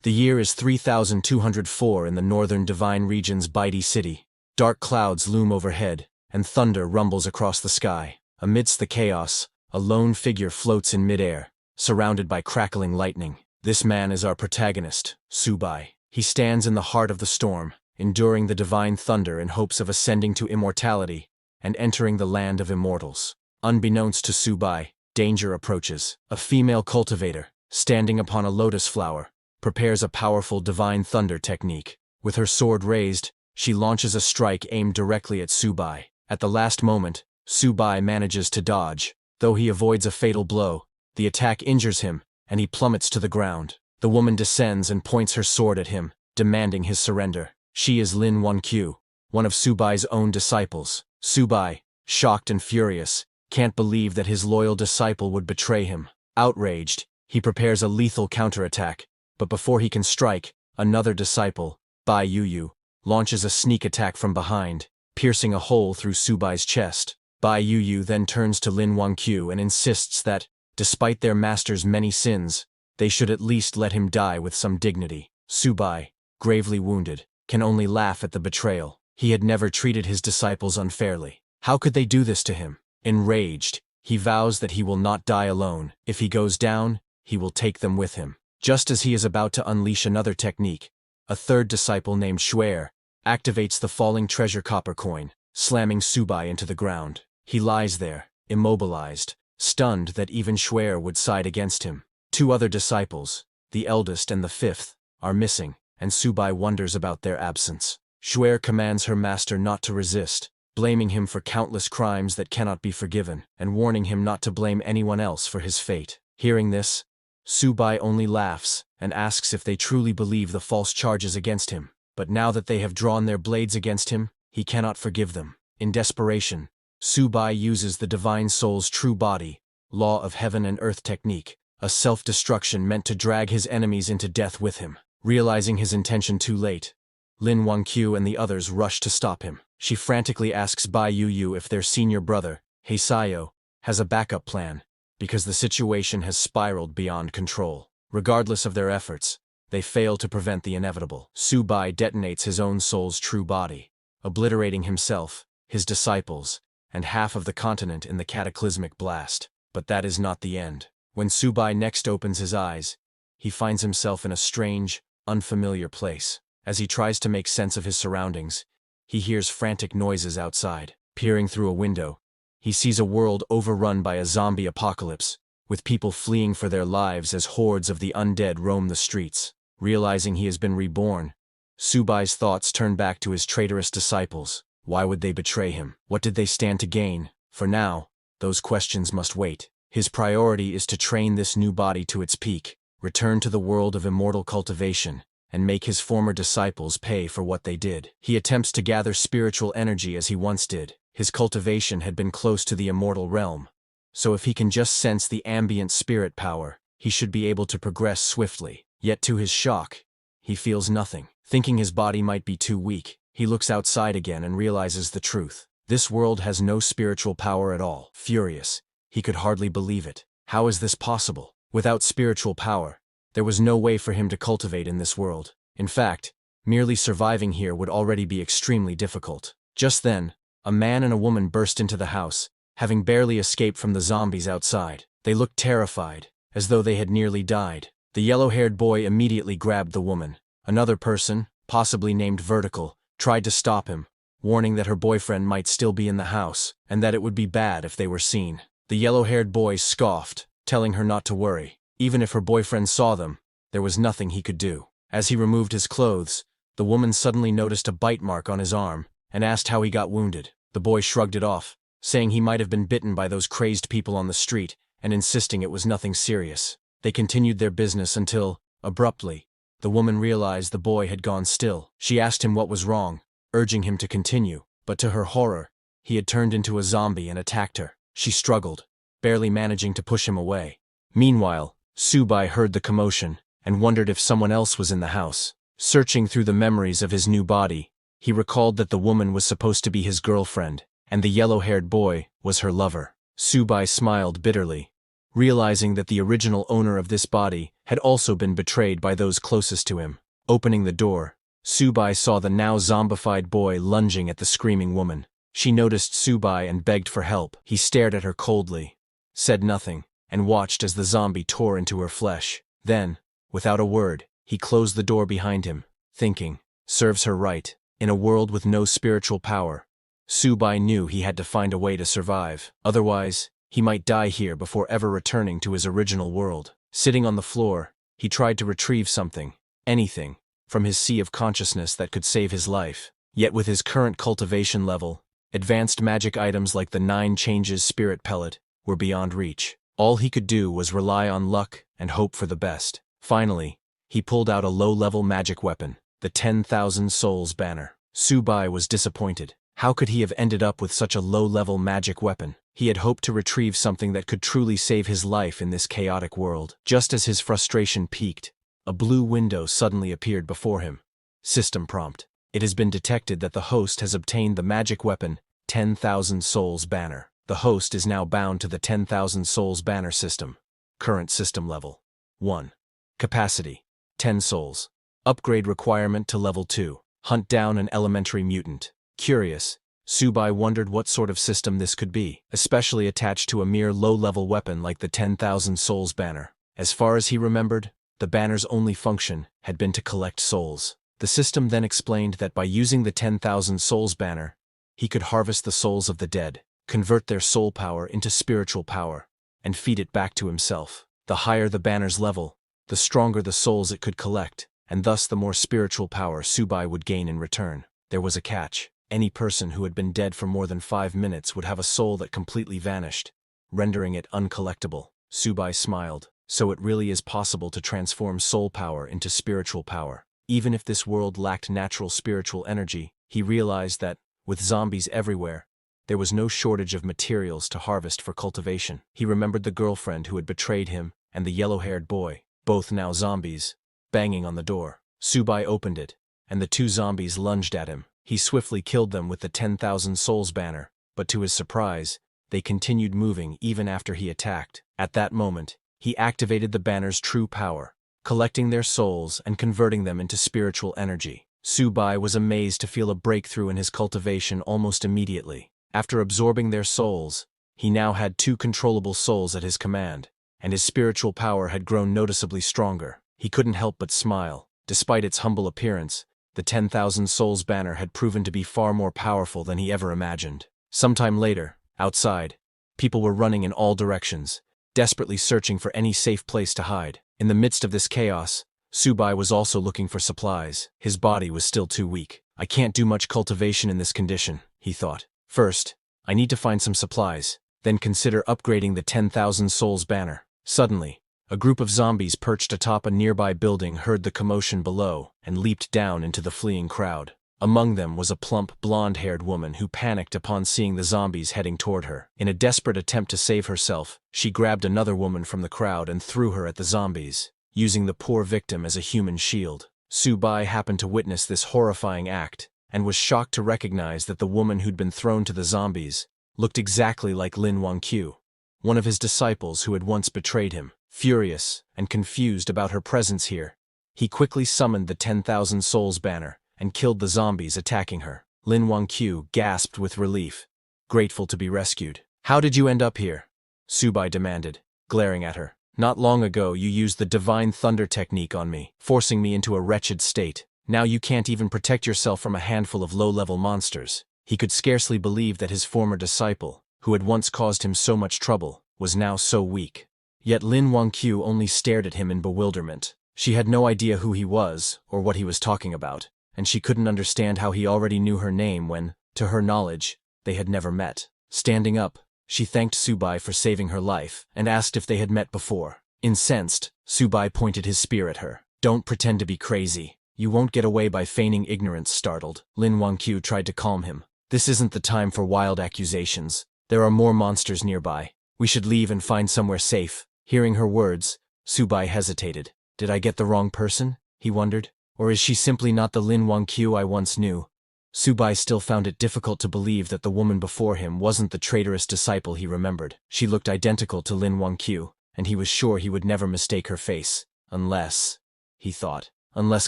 The year is 3204 in the northern Divine Region's Baidi city. Dark clouds loom overhead, and thunder rumbles across the sky. Amidst the chaos, a lone figure floats in midair, surrounded by crackling lightning. This man is our protagonist, Subai. He stands in the heart of the storm, enduring the divine thunder in hopes of ascending to immortality and entering the land of immortals. Unbeknownst to Subai, danger approaches. A female cultivator, standing upon a lotus flower, prepares a powerful divine thunder technique. With her sword raised, she launches a strike aimed directly at Subai. At the last moment, Subai manages to dodge. Though he avoids a fatal blow, the attack injures him, and he plummets to the ground. The woman descends and points her sword at him, demanding his surrender. She is Lin Wanqiu, one of Subai's own disciples. Subai, shocked and furious, can't believe that his loyal disciple would betray him. Outraged, he prepares a lethal counterattack, but before he can strike, another disciple, Bai Yuyu, launches a sneak attack from behind, piercing a hole through Subai's chest. Bai Yuyu then turns to Lin Wanqiu and insists that, despite their master's many sins, they should at least let him die with some dignity. Subai, gravely wounded, can only laugh at the betrayal. He had never treated his disciples unfairly. How could they do this to him? Enraged, he vows that he will not die alone. If he goes down, he will take them with him. Just as he is about to unleash another technique, a third disciple named Xuer activates the falling treasure copper coin, slamming Subai into the ground. He lies there, immobilized, stunned that even Xuer would side against him. Two other disciples, the eldest and the fifth, are missing, and Subai wonders about their absence. Xuer commands her master not to resist, blaming him for countless crimes that cannot be forgiven, and warning him not to blame anyone else for his fate. Hearing this, Subai only laughs and asks if they truly believe the false charges against him. But now that they have drawn their blades against him, he cannot forgive them. In desperation, Subai uses the Divine Soul's true body, law of heaven and earth technique, a self-destruction meant to drag his enemies into death with him. Realizing his intention too late, Lin Wanqiu and the others rush to stop him. She frantically asks Bai Yuyu if their senior brother, Heisayo, has a backup plan, because the situation has spiraled beyond control. Regardless of their efforts, they fail to prevent the inevitable. Subai detonates his own soul's true body, obliterating himself, his disciples, and half of the continent in the cataclysmic blast. But that is not the end. When Subai next opens his eyes, he finds himself in a strange, unfamiliar place. As he tries to make sense of his surroundings, he hears frantic noises outside. Peering through a window, he sees a world overrun by a zombie apocalypse, with people fleeing for their lives as hordes of the undead roam the streets. Realizing he has been reborn, Subai's thoughts turn back to his traitorous disciples. Why would they betray him? What did they stand to gain? For now, those questions must wait. His priority is to train this new body to its peak, return to the world of immortal cultivation, and make his former disciples pay for what they did. He attempts to gather spiritual energy as he once did. His cultivation had been close to the immortal realm, so if he can just sense the ambient spirit power, he should be able to progress swiftly. Yet to his shock, he feels nothing. Thinking his body might be too weak, he looks outside again and realizes the truth. This world has no spiritual power at all. Furious, he could hardly believe it. How is this possible? Without spiritual power, there was no way for him to cultivate in this world. In fact, merely surviving here would already be extremely difficult. Just then, a man and a woman burst into the house, having barely escaped from the zombies outside. They looked terrified, as though they had nearly died. The yellow-haired boy immediately grabbed the woman. Another person, possibly named Vertical, tried to stop him, warning that her boyfriend might still be in the house, and that it would be bad if they were seen. The yellow-haired boy scoffed, telling her not to worry. Even if her boyfriend saw them, there was nothing he could do. As he removed his clothes, the woman suddenly noticed a bite mark on his arm, and asked how he got wounded. The boy shrugged it off, saying he might have been bitten by those crazed people on the street, and insisting it was nothing serious. They continued their business until, abruptly, the woman realized the boy had gone still. She asked him what was wrong, urging him to continue, but to her horror, he had turned into a zombie and attacked her. She struggled, barely managing to push him away. Meanwhile, Subai heard the commotion and wondered if someone else was in the house. Searching through the memories of his new body, he recalled that the woman was supposed to be his girlfriend, and the yellow-haired boy was her lover. Subai smiled bitterly, realizing that the original owner of this body had also been betrayed by those closest to him. Opening the door, Subai saw the now zombified boy lunging at the screaming woman. She noticed Subai and begged for help. He stared at her coldly, said nothing, and watched as the zombie tore into her flesh. Then, without a word, he closed the door behind him, thinking, serves her right. In a world with no spiritual power, Subai knew he had to find a way to survive. Otherwise, he might die here before ever returning to his original world. Sitting on the floor, he tried to retrieve something, anything, from his sea of consciousness that could save his life. Yet with his current cultivation level, advanced magic items like the 9 Changes Spirit Pellet were beyond reach. All he could do was rely on luck and hope for the best. Finally, he pulled out a low-level magic weapon, the 10,000 Souls banner. Subai was disappointed. How could he have ended up with such a low-level magic weapon? He had hoped to retrieve something that could truly save his life in this chaotic world. Just as his frustration peaked, a blue window suddenly appeared before him. System prompt. It has been detected that the host has obtained the magic weapon 10,000 Souls banner. The host is now bound to the 10,000 Souls banner system. Current system level 1. Capacity 10 souls. Upgrade requirement to level 2. Hunt down an elementary mutant. Curious, Subai wondered what sort of system this could be, especially attached to a mere low-level weapon like the 10,000 Souls banner. As far as he remembered, the banner's only function had been to collect souls. The system then explained that by using the 10,000 Souls banner, he could harvest the souls of the dead, convert their soul power into spiritual power, and feed it back to himself. The higher the banner's level, the stronger the souls it could collect, and thus the more spiritual power Subai would gain in return. There was a catch. Any person who had been dead for more than 5 minutes would have a soul that completely vanished, rendering it uncollectible. Subai smiled. So it really is possible to transform soul power into spiritual power. Even if this world lacked natural spiritual energy, he realized that, with zombies everywhere, there was no shortage of materials to harvest for cultivation. He remembered the girlfriend who had betrayed him and the yellow-haired boy, both now zombies, banging on the door. Subai opened it, and the 2 zombies lunged at him. He swiftly killed them with the 10,000 Souls banner, but to his surprise, they continued moving even after he attacked. At that moment, he activated the banner's true power, collecting their souls and converting them into spiritual energy. Subai was amazed to feel a breakthrough in his cultivation almost immediately. After absorbing their souls, he now had 2 controllable souls at his command, and his spiritual power had grown noticeably stronger. He couldn't help but smile. Despite its humble appearance, the 10,000 Souls banner had proven to be far more powerful than he ever imagined. Sometime later, outside, people were running in all directions, desperately searching for any safe place to hide. In the midst of this chaos, Subai was also looking for supplies. His body was still too weak. I can't do much cultivation in this condition, he thought. First, I need to find some supplies, then consider upgrading the 10,000 Souls banner. Suddenly, a group of zombies perched atop a nearby building heard the commotion below and leaped down into the fleeing crowd. Among them was a plump, blonde-haired woman who panicked upon seeing the zombies heading toward her. In a desperate attempt to save herself, she grabbed another woman from the crowd and threw her at the zombies, using the poor victim as a human shield. Subai happened to witness this horrifying act and was shocked to recognize that the woman who'd been thrown to the zombies looked exactly like Lin Wangqiu, one of his disciples who had once betrayed him. Furious and confused about her presence here, he quickly summoned the 10,000 Souls banner and killed the zombies attacking her. Lin Wangqiu gasped with relief, grateful to be rescued. How did you end up here? Subai demanded, glaring at her. Not long ago you used the Divine Thunder technique on me, forcing me into a wretched state. Now you can't even protect yourself from a handful of low-level monsters. He could scarcely believe that his former disciple, who had once caused him so much trouble, was now so weak. Yet Lin Wangqiu only stared at him in bewilderment. She had no idea who he was or what he was talking about, and she couldn't understand how he already knew her name when, to her knowledge, they had never met. Standing up, she thanked Subai for saving her life and asked if they had met before. Incensed, Subai pointed his spear at her. Don't pretend to be crazy. You won't get away by feigning ignorance. Startled, Lin Wangqiu tried to calm him. This isn't the time for wild accusations. There are more monsters nearby. We should leave and find somewhere safe. Hearing her words, Subai hesitated. Did I get the wrong person? He wondered. Or is she simply not the Lin Wangqiu I once knew? Subai still found it difficult to believe that the woman before him wasn't the traitorous disciple he remembered. She looked identical to Lin Wangqiu, and he was sure he would never mistake her face. Unless, he thought, unless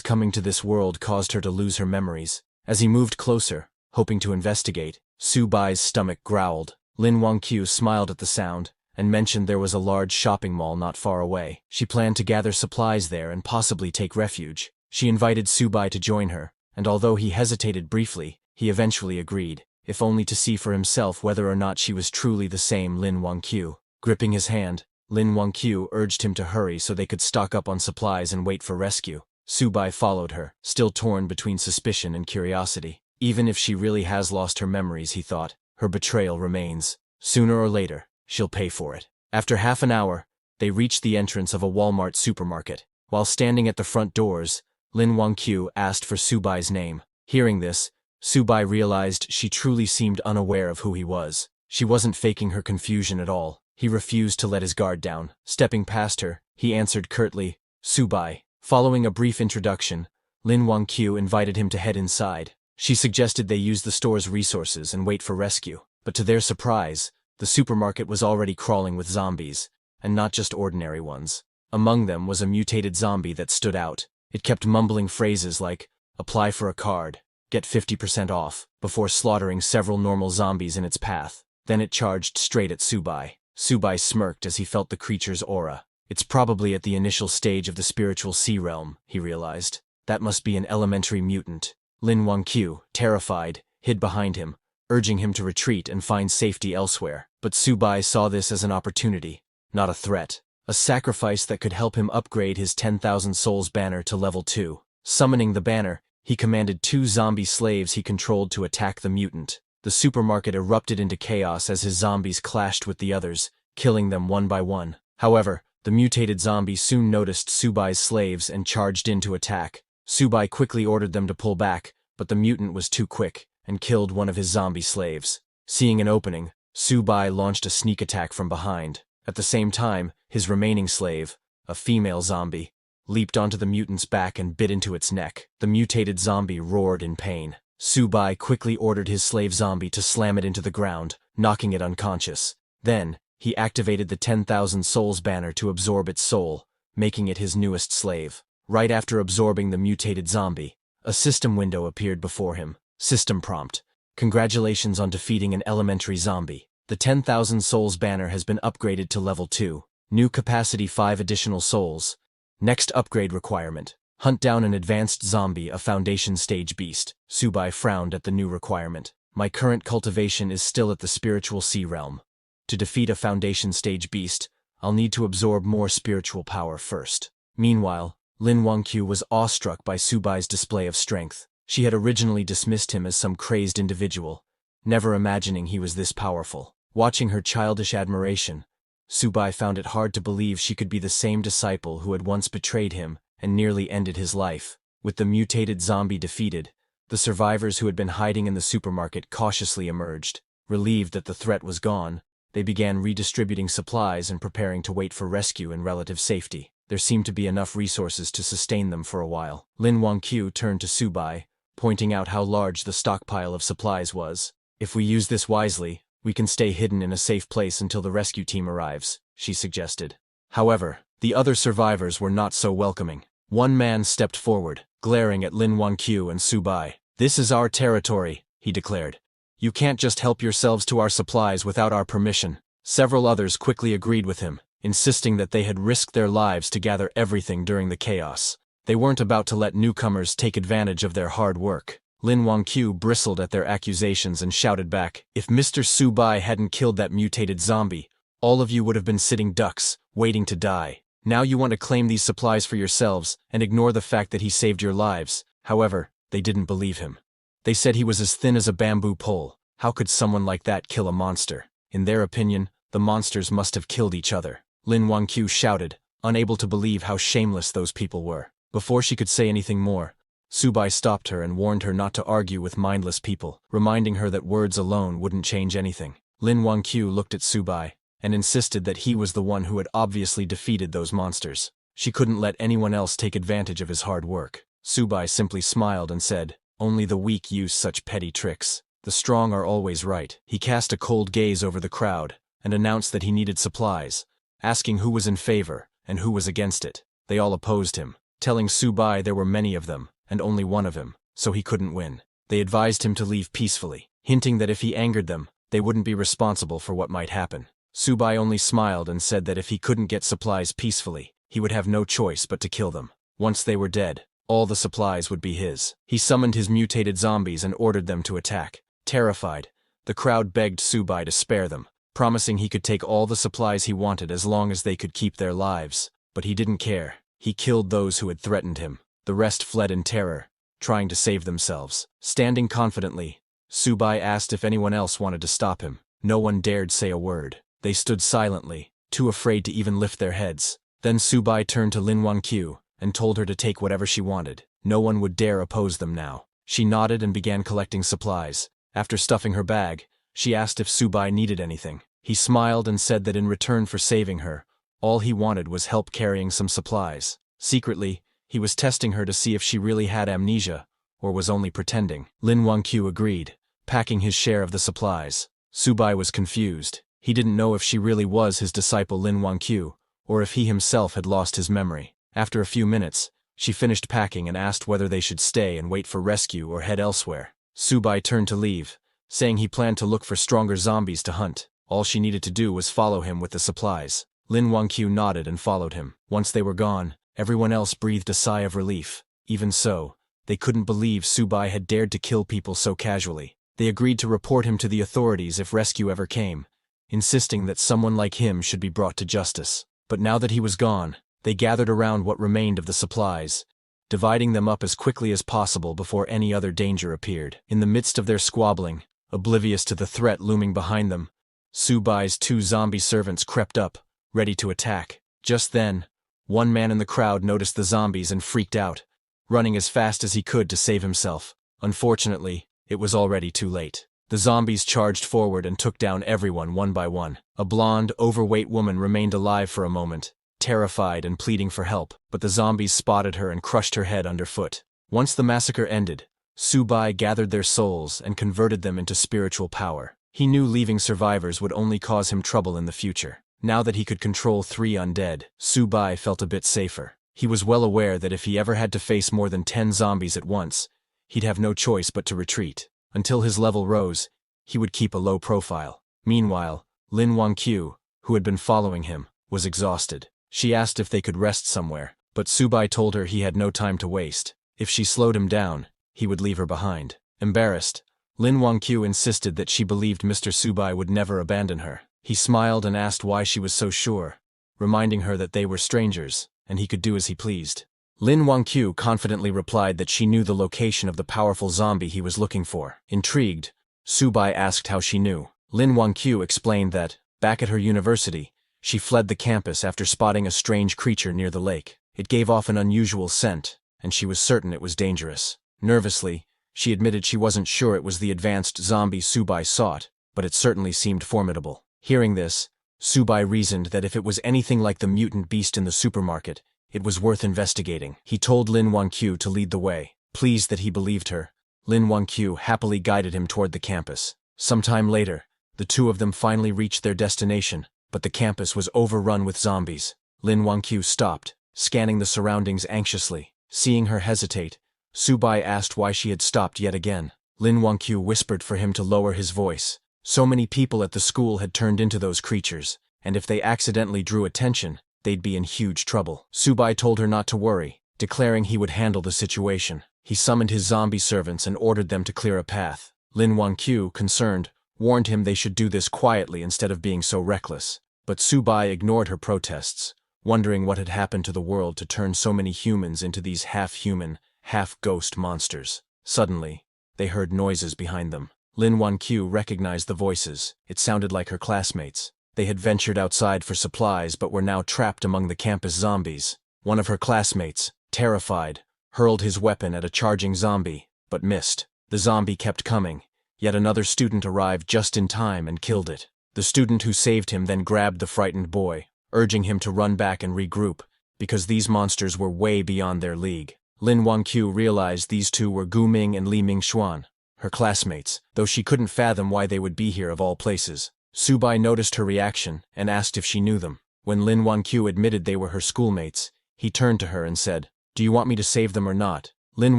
coming to this world caused her to lose her memories. As he moved closer, hoping to investigate, Su Bai's stomach growled. Lin Wangqiu smiled at the sound and mentioned there was a large shopping mall not far away. She planned to gather supplies there and possibly take refuge. She invited Su Bai to join her, and although he hesitated briefly, he eventually agreed, if only to see for himself whether or not she was truly the same Lin Wangqiu. Gripping his hand, Lin Wangqiu urged him to hurry so they could stock up on supplies and wait for rescue. Su Bai followed her, still torn between suspicion and curiosity. Even if she really has lost her memories, he thought, her betrayal remains. Sooner or later, she'll pay for it. After half an hour, they reached the entrance of a Walmart supermarket. While standing at the front doors, Lin Wangqiu asked for Su Bai's name. Hearing this, Su Bai realized she truly seemed unaware of who he was. She wasn't faking her confusion at all. He refused to let his guard down. Stepping past her, he answered curtly, "Su Bai." Following a brief introduction, Lin Wangqiu invited him to head inside. She suggested they use the store's resources and wait for rescue. But to their surprise, the supermarket was already crawling with zombies, and not just ordinary ones. Among them was a mutated zombie that stood out. It kept mumbling phrases like, "Apply for a card, get 50% off," before slaughtering several normal zombies in its path. Then it charged straight at Su Bai. Su Bai smirked as he felt the creature's aura. It's probably at the initial stage of the spiritual sea realm, he realized. That must be an elementary mutant. Lin Wangqiu, terrified, hid behind him, urging him to retreat and find safety elsewhere. But Su Bai saw this as an opportunity, not a threat. A sacrifice that could help him upgrade his 10,000 souls banner to level 2. Summoning the banner, he commanded 2 zombie slaves he controlled to attack the mutant. The supermarket erupted into chaos as his zombies clashed with the others, killing them one by one. However, the mutated zombie soon noticed Su Bai's slaves and charged in to attack. Su Bai quickly ordered them to pull back, but the mutant was too quick and killed one of his zombie slaves. Seeing an opening, Su Bai launched a sneak attack from behind. At the same time, his remaining slave, a female zombie, leaped onto the mutant's back and bit into its neck. The mutated zombie roared in pain. Su Bai quickly ordered his slave zombie to slam it into the ground, knocking it unconscious. Then, he activated the 10,000 souls banner to absorb its soul, making it his newest slave. Right after absorbing the mutated zombie, a system window appeared before him. System prompt: "Congratulations on defeating an elementary zombie. The 10,000 souls banner has been upgraded to level 2. New capacity 5 additional souls. Next upgrade requirement: hunt down an advanced zombie, a foundation stage beast." Su Bai frowned at the new requirement. "My current cultivation is still at the spiritual sea realm. To defeat a foundation stage beast, I'll need to absorb more spiritual power first." Meanwhile, Lin Wangqiu was awestruck by Su Bai's display of strength. She had originally dismissed him as some crazed individual, never imagining he was this powerful. Watching her childish admiration, Su Bai found it hard to believe she could be the same disciple who had once betrayed him and nearly ended his life. With the mutated zombie defeated, the survivors who had been hiding in the supermarket cautiously emerged. Relieved that the threat was gone, they began redistributing supplies and preparing to wait for rescue in relative safety. There seemed to be enough resources to sustain them for a while. Lin Wangqiu turned to Su Bai, pointing out how large the stockpile of supplies was. "If we use this wisely, we can stay hidden in a safe place until the rescue team arrives," she suggested. However, the other survivors were not so welcoming. One man stepped forward, glaring at Lin Wangqiu and Su Bai. "This is our territory," he declared. "You can't just help yourselves to our supplies without our permission." Several others quickly agreed with him, insisting that they had risked their lives to gather everything during the chaos. They weren't about to let newcomers take advantage of their hard work. Lin Wangqiu bristled at their accusations and shouted back, "If Mr. Su Bai hadn't killed that mutated zombie, all of you would have been sitting ducks, waiting to die. Now you want to claim these supplies for yourselves and ignore the fact that he saved your lives." However, they didn't believe him. They said he was as thin as a bamboo pole. How could someone like that kill a monster? In their opinion, the monsters must have killed each other. Lin Wangqiu shouted, unable to believe how shameless those people were. Before she could say anything more, Su Bai stopped her and warned her not to argue with mindless people, reminding her that words alone wouldn't change anything. Lin Wangqiu looked at Su Bai and insisted that he was the one who had obviously defeated those monsters. She couldn't let anyone else take advantage of his hard work. Su Bai simply smiled and said, "Only the weak use such petty tricks. The strong are always right." He cast a cold gaze over the crowd and announced that he needed supplies, asking who was in favor and who was against it. They all opposed him, telling Subai there were many of them, and only one of him, so he couldn't win. They advised him to leave peacefully, hinting that if he angered them, they wouldn't be responsible for what might happen. Subai only smiled and said that if he couldn't get supplies peacefully, he would have no choice but to kill them. Once they were dead, all the supplies would be his. He summoned his mutated zombies and ordered them to attack. Terrified, the crowd begged Subai to spare them, promising he could take all the supplies he wanted as long as they could keep their lives. But he didn't care. He killed those who had threatened him. The rest fled in terror, trying to save themselves. Standing confidently, Subai asked if anyone else wanted to stop him. No one dared say a word. They stood silently, too afraid to even lift their heads. Then Subai turned to Lin Wangqiu and told her to take whatever she wanted. No one would dare oppose them now. She nodded and began collecting supplies. After stuffing her bag, she asked if Subai needed anything. He smiled and said that in return for saving her, all he wanted was help carrying some supplies. Secretly, he was testing her to see if she really had amnesia, or was only pretending. Lin Wangqiu agreed, packing his share of the supplies. Subai was confused. He didn't know if she really was his disciple Lin Wangqiu, or if he himself had lost his memory. After a few minutes, she finished packing and asked whether they should stay and wait for rescue or head elsewhere. Subai turned to leave, saying he planned to look for stronger zombies to hunt. All she needed to do was follow him with the supplies. Lin Wangqiu nodded and followed him. Once they were gone, everyone else breathed a sigh of relief. Even so, they couldn't believe Subai had dared to kill people so casually. They agreed to report him to the authorities if rescue ever came, insisting that someone like him should be brought to justice. But now that he was gone, they gathered around what remained of the supplies, dividing them up as quickly as possible before any other danger appeared. In the midst of their squabbling, oblivious to the threat looming behind them, Subai's 2 zombie servants crept up, ready to attack. Just then, one man in the crowd noticed the zombies and freaked out, running as fast as he could to save himself. Unfortunately, it was already too late. The zombies charged forward and took down everyone one by one. A blonde, overweight woman remained alive for a moment, terrified and pleading for help, but the zombies spotted her and crushed her head underfoot. Once the massacre ended, Subai gathered their souls and converted them into spiritual power. He knew leaving survivors would only cause him trouble in the future. Now that he could control 3 undead, Subai felt a bit safer. He was well aware that if he ever had to face more than 10 zombies at once, he'd have no choice but to retreat. Until his level rose, he would keep a low profile. Meanwhile, Lin Wangqiu, who had been following him, was exhausted. She asked if they could rest somewhere, but Subai told her he had no time to waste. If she slowed him down, he would leave her behind. Embarrassed, Lin Wangqiu insisted that she believed Mr. Subai would never abandon her. He smiled and asked why she was so sure, reminding her that they were strangers, and he could do as he pleased. Lin Wangqiu confidently replied that she knew the location of the powerful zombie he was looking for. Intrigued, Subai asked how she knew. Lin Wangqiu explained that, back at her university, she fled the campus after spotting a strange creature near the lake. It gave off an unusual scent, and she was certain it was dangerous. Nervously, she admitted she wasn't sure it was the advanced zombie Subai sought, but it certainly seemed formidable. Hearing this, Subai reasoned that if it was anything like the mutant beast in the supermarket, it was worth investigating. He told Lin Wangqiu to lead the way. Pleased that he believed her, Lin Wangqiu happily guided him toward the campus. Sometime later, the two of them finally reached their destination, but the campus was overrun with zombies. Lin Wangqiu stopped, scanning the surroundings anxiously. Seeing her hesitate, Subai asked why she had stopped yet again. Lin Wangqiu whispered for him to lower his voice. So many people at the school had turned into those creatures, and if they accidentally drew attention, they'd be in huge trouble. Subai told her not to worry, declaring he would handle the situation. He summoned his zombie servants and ordered them to clear a path. Lin Wangqiu, concerned, warned him they should do this quietly instead of being so reckless. But Subai ignored her protests, wondering what had happened to the world to turn so many humans into these half-human, half-ghost monsters. Suddenly, they heard noises behind them. Lin Wangqiu recognized the voices. It sounded like her classmates. They had ventured outside for supplies but were now trapped among the campus zombies. One of her classmates, terrified, hurled his weapon at a charging zombie, but missed. The zombie kept coming, yet another student arrived just in time and killed it. The student who saved him then grabbed the frightened boy, urging him to run back and regroup, because these monsters were way beyond their league. Lin Wangqiu realized these two were Gu Ming and Li Mingxuan, her classmates, though she couldn't fathom why they would be here of all places. Subai noticed her reaction and asked if she knew them. When Lin Wangqiu admitted they were her schoolmates, He turned to her and said, "Do you want me to save them or not?" Lin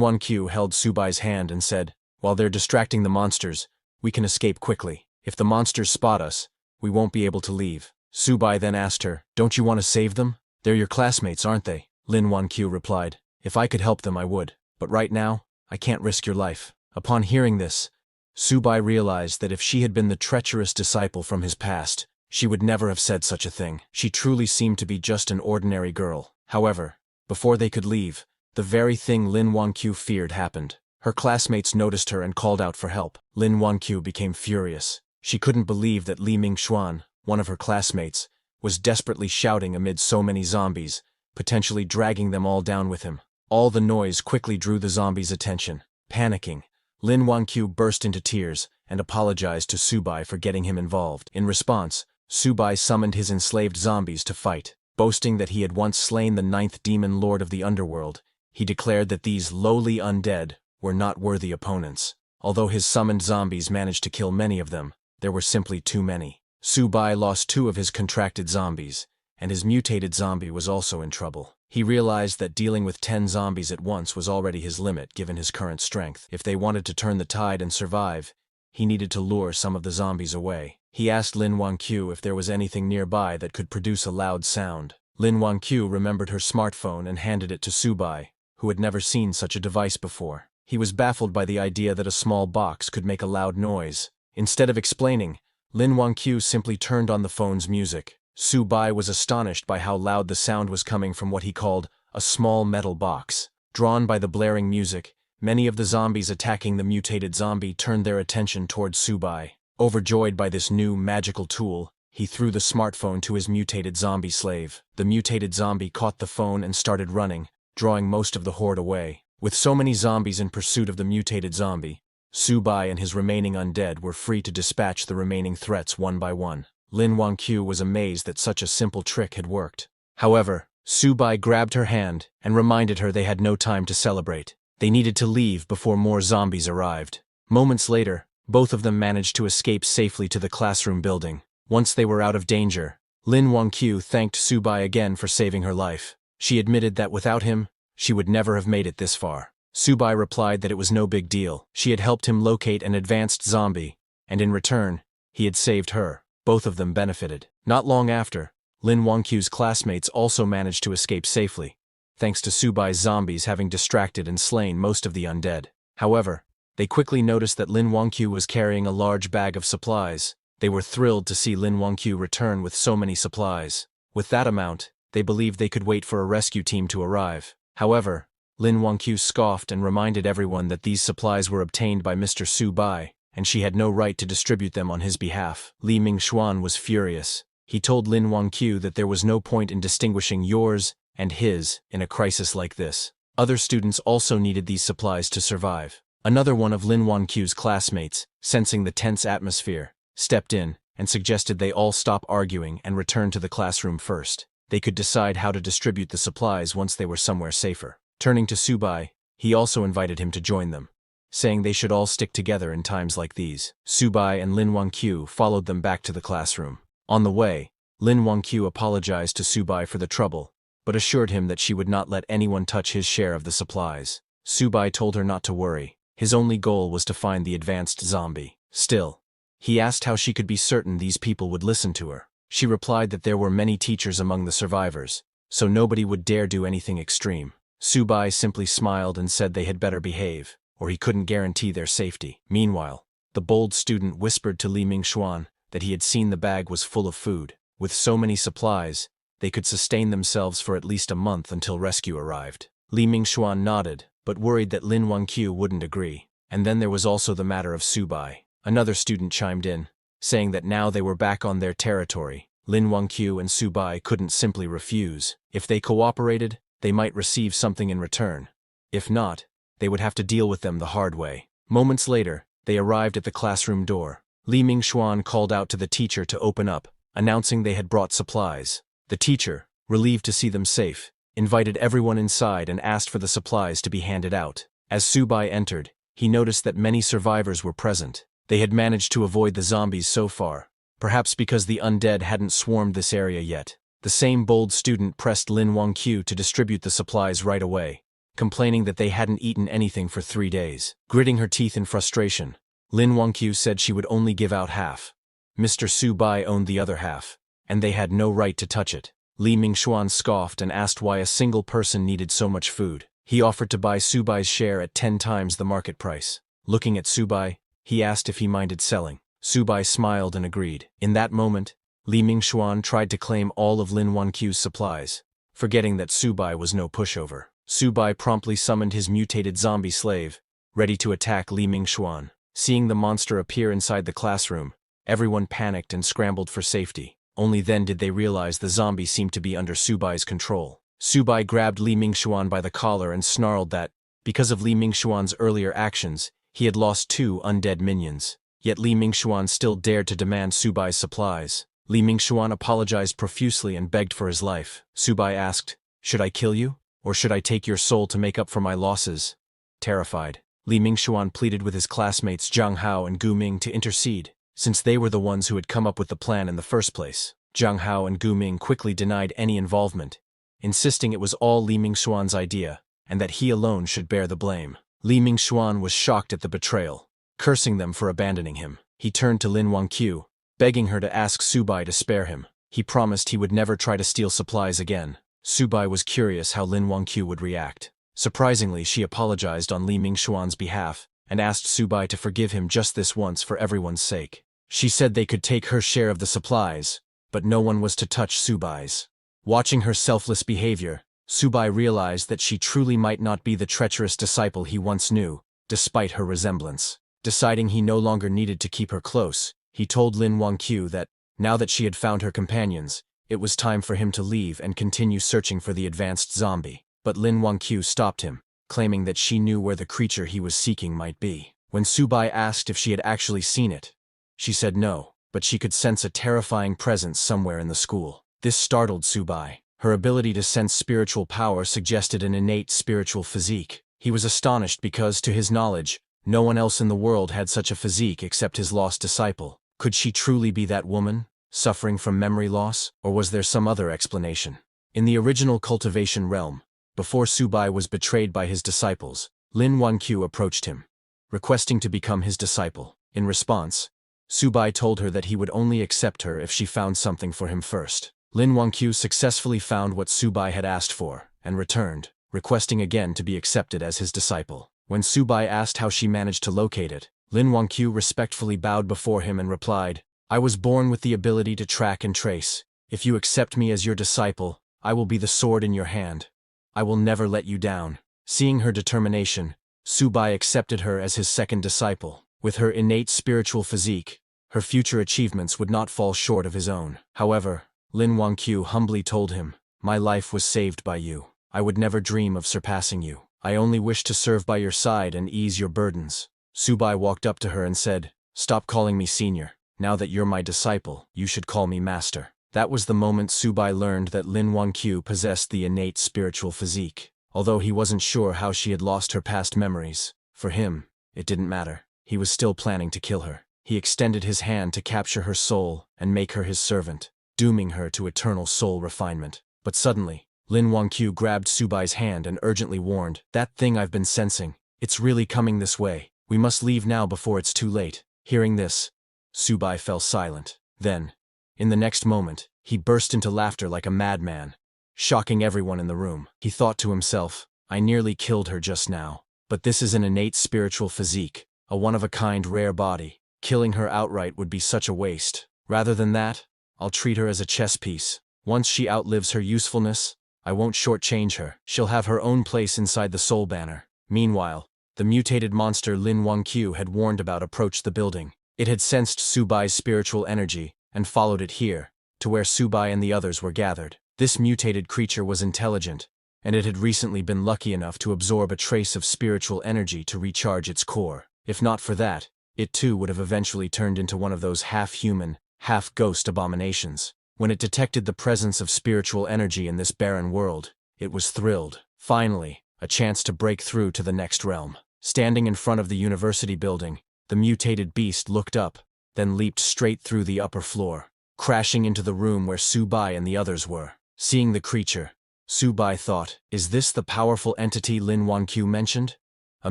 Wanqiu held Subai's hand and said, "While they're distracting the monsters, we can escape quickly. If the monsters spot us, we won't be able to leave." Subai then asked her, "Don't you want to save them? They're your classmates, aren't they?" Lin Wanqiu replied, "If I could help them, I would. But right now, I can't risk your life." Upon hearing this, Subai realized that if she had been the treacherous disciple from his past, she would never have said such a thing. She truly seemed to be just an ordinary girl. However, before they could leave, the very thing Lin Wanqiu feared happened. Her classmates noticed her and called out for help. Lin Wanqiu became furious. She couldn't believe that Li Mingxuan, one of her classmates, was desperately shouting amid so many zombies, potentially dragging them all down with him. All the noise quickly drew the zombies' attention. Panicking, Lin Wanqiu burst into tears and apologized to Subai for getting him involved. In response, Subai summoned his enslaved zombies to fight. Boasting that he had once slain the 9th demon lord of the underworld, he declared that these lowly undead were not worthy opponents. Although his summoned zombies managed to kill many of them, there were simply too many. Subai lost 2 of his contracted zombies, and his mutated zombie was also in trouble. He realized that dealing with 10 zombies at once was already his limit given his current strength. If they wanted to turn the tide and survive, he needed to lure some of the zombies away. He asked Lin Wanqiu if there was anything nearby that could produce a loud sound. Lin Wanqiu remembered her smartphone and handed it to Subai, who had never seen such a device before. He was baffled by the idea that a small box could make a loud noise. Instead of explaining, Lin Wanqiu simply turned on the phone's music. Subai was astonished by how loud the sound was coming from what he called a small metal box. Drawn by the blaring music, many of the zombies attacking the mutated zombie turned their attention towards Subai. Overjoyed by this new magical tool, he threw the smartphone to his mutated zombie slave. The mutated zombie caught the phone and started running, drawing most of the horde away. With so many zombies in pursuit of the mutated zombie, Subai and his remaining undead were free to dispatch the remaining threats one by one. Lin Wanqiu was amazed that such a simple trick had worked. However, Subai grabbed her hand and reminded her they had no time to celebrate. They needed to leave before more zombies arrived. Moments later, both of them managed to escape safely to the classroom building. Once they were out of danger, Lin Wanqiu thanked Subai again for saving her life. She admitted that without him, she would never have made it this far. Subai replied that it was no big deal. She had helped him locate an advanced zombie, and in return, he had saved her. Both of them benefited. Not long after, Lin Wanqiu's classmates also managed to escape safely, thanks to Subai's zombies having distracted and slain most of the undead. However, they quickly noticed that Lin Wanqiu was carrying a large bag of supplies. They were thrilled to see Lin Wanqiu return with so many supplies. With that amount, they believed they could wait for a rescue team to arrive. However, Lin Wanqiu scoffed and reminded everyone that these supplies were obtained by Mr. Subai, and she had no right to distribute them on his behalf. Li Mingxuan was furious. He told Lin Wanqiu that there was no point in distinguishing yours and his in a crisis like this. Other students also needed these supplies to survive. Another one of Lin Wanqiu's classmates, sensing the tense atmosphere, stepped in and suggested they all stop arguing and return to the classroom first. They could decide how to distribute the supplies once they were somewhere safer. Turning to Subai, he also invited him to join them, saying they should all stick together in times like these. Subai and Lin Wanqiu followed them back to the classroom. On the way, Lin Wanqiu apologized to Subai for the trouble, but assured him that she would not let anyone touch his share of the supplies. Subai told her not to worry. His only goal was to find the advanced zombie. Still, he asked how she could be certain these people would listen to her. She replied that there were many teachers among the survivors, so nobody would dare do anything extreme. Subai simply smiled and said they had better behave, or he couldn't guarantee their safety. Meanwhile, the bold student whispered to Li Mingxuan that he had seen the bag was full of food. With so many supplies, they could sustain themselves for at least a month until rescue arrived. Li Mingxuan nodded, but worried that Lin Wanqiu wouldn't agree. And then there was also the matter of Subai. Another student chimed in, saying that now they were back on their territory, Lin Wanqiu and Subai couldn't simply refuse. If they cooperated, they might receive something in return. If not, they would have to deal with them the hard way. Moments later, they arrived at the classroom door. Li Mingxuan called out to the teacher to open up, announcing they had brought supplies. The teacher, relieved to see them safe, invited everyone inside and asked for the supplies to be handed out. As Subai entered, he noticed that many survivors were present. They had managed to avoid the zombies so far, perhaps because the undead hadn't swarmed this area yet. The same bold student pressed Lin Wangqiu to distribute the supplies right away, complaining that they hadn't eaten anything for 3 days. Gritting her teeth in frustration, Lin Wangqiu said she would only give out half. Mr. Su Bai owned the other half, and they had no right to touch it. Li Mingxuan scoffed and asked why a single person needed so much food. He offered to buy Su Bai's share at 10 times the market price. Looking at Su Bai, he asked if he minded selling. Su Bai smiled and agreed. In that moment, Li Mingxuan tried to claim all of Lin Wangqiu's supplies, forgetting that Su Bai was no pushover. Su Bai promptly summoned his mutated zombie slave, ready to attack Li Mingxuan. Seeing the monster appear inside the classroom, everyone panicked and scrambled for safety. Only then did they realize the zombie seemed to be under Su Bai's control. Su Bai grabbed Li Mingxuan by the collar and snarled that, because of Li Mingxuan's earlier actions, he had lost 2 undead minions. Yet Li Mingxuan still dared to demand Su Bai's supplies. Li Mingxuan apologized profusely and begged for his life. Su Bai asked, "Should I kill you? Or should I take your soul to make up for my losses?" Terrified, Li Mingxuan pleaded with his classmates Zhang Hao and Gu Ming to intercede, since they were the ones who had come up with the plan in the first place. Zhang Hao and Gu Ming quickly denied any involvement, insisting it was all Li Mingxuan's idea, and that he alone should bear the blame. Li Mingxuan was shocked at the betrayal, cursing them for abandoning him. He turned to Lin Wangqiu, begging her to ask Su Bai to spare him. He promised he would never try to steal supplies again. Su Bai was curious how Lin Wangqiu would react. Surprisingly, she apologized on Li Mingxuan's behalf and asked Su Bai to forgive him just this once for everyone's sake. She said they could take her share of the supplies, but no one was to touch Su Bai's. Watching her selfless behavior, Su Bai realized that she truly might not be the treacherous disciple he once knew, despite her resemblance. Deciding he no longer needed to keep her close, he told Lin Wangqiu that, now that she had found her companions, it was time for him to leave and continue searching for the advanced zombie. But Lin Wangqiu stopped him, claiming that she knew where the creature he was seeking might be. When Su Bai asked if she had actually seen it, she said no, but she could sense a terrifying presence somewhere in the school. This startled Su Bai. Her ability to sense spiritual power suggested an innate spiritual physique. He was astonished because, to his knowledge, no one else in the world had such a physique except his lost disciple. Could she truly be that woman, suffering from memory loss, or was there some other explanation? In the original cultivation realm, before Su Bai was betrayed by his disciples, Lin Wangqiu approached him, requesting to become his disciple. In response, Su Bai told her that he would only accept her if she found something for him first. Lin Wangqiu successfully found what Su Bai had asked for, and returned, requesting again to be accepted as his disciple. When Su Bai asked how she managed to locate it, Lin Wangqiu respectfully bowed before him and replied, "I was born with the ability to track and trace. If you accept me as your disciple, I will be the sword in your hand. I will never let you down." Seeing her determination, Su Bai accepted her as his second disciple. With her innate spiritual physique, her future achievements would not fall short of his own. However, Lin Wangqiu humbly told him, "My life was saved by you. I would never dream of surpassing you. I only wish to serve by your side and ease your burdens." Su Bai walked up to her and said, "Stop calling me senior. Now that you're my disciple, you should call me master." That was the moment Su Bai learned that Lin Wangqiu possessed the innate spiritual physique. Although he wasn't sure how she had lost her past memories, for him, it didn't matter. He was still planning to kill her. He extended his hand to capture her soul and make her his servant, dooming her to eternal soul refinement. But suddenly, Lin Wangqiu grabbed Su Bai's hand and urgently warned, "That thing I've been sensing, it's really coming this way. We must leave now before it's too late." Hearing this, Su Bai fell silent. Then, in the next moment, he burst into laughter like a madman, shocking everyone in the room. He thought to himself, "I nearly killed her just now. But this is an innate spiritual physique, a one-of-a-kind rare body. Killing her outright would be such a waste. Rather than that, I'll treat her as a chess piece. Once she outlives her usefulness, I won't shortchange her. She'll have her own place inside the Soul Banner." Meanwhile, the mutated monster Lin Wangqiu had warned about approached the building. It had sensed Su Bai's spiritual energy and followed it here, to where Su Bai and the others were gathered. This mutated creature was intelligent, and it had recently been lucky enough to absorb a trace of spiritual energy to recharge its core. If not for that, it too would have eventually turned into one of those half-human, half-ghost abominations. When it detected the presence of spiritual energy in this barren world, it was thrilled. Finally, a chance to break through to the next realm. Standing in front of the university building, the mutated beast looked up, then leaped straight through the upper floor. crashing into the room where Subai and the others were. Seeing the creature, Subai thought, is this the powerful entity Lin Wangqiu mentioned? A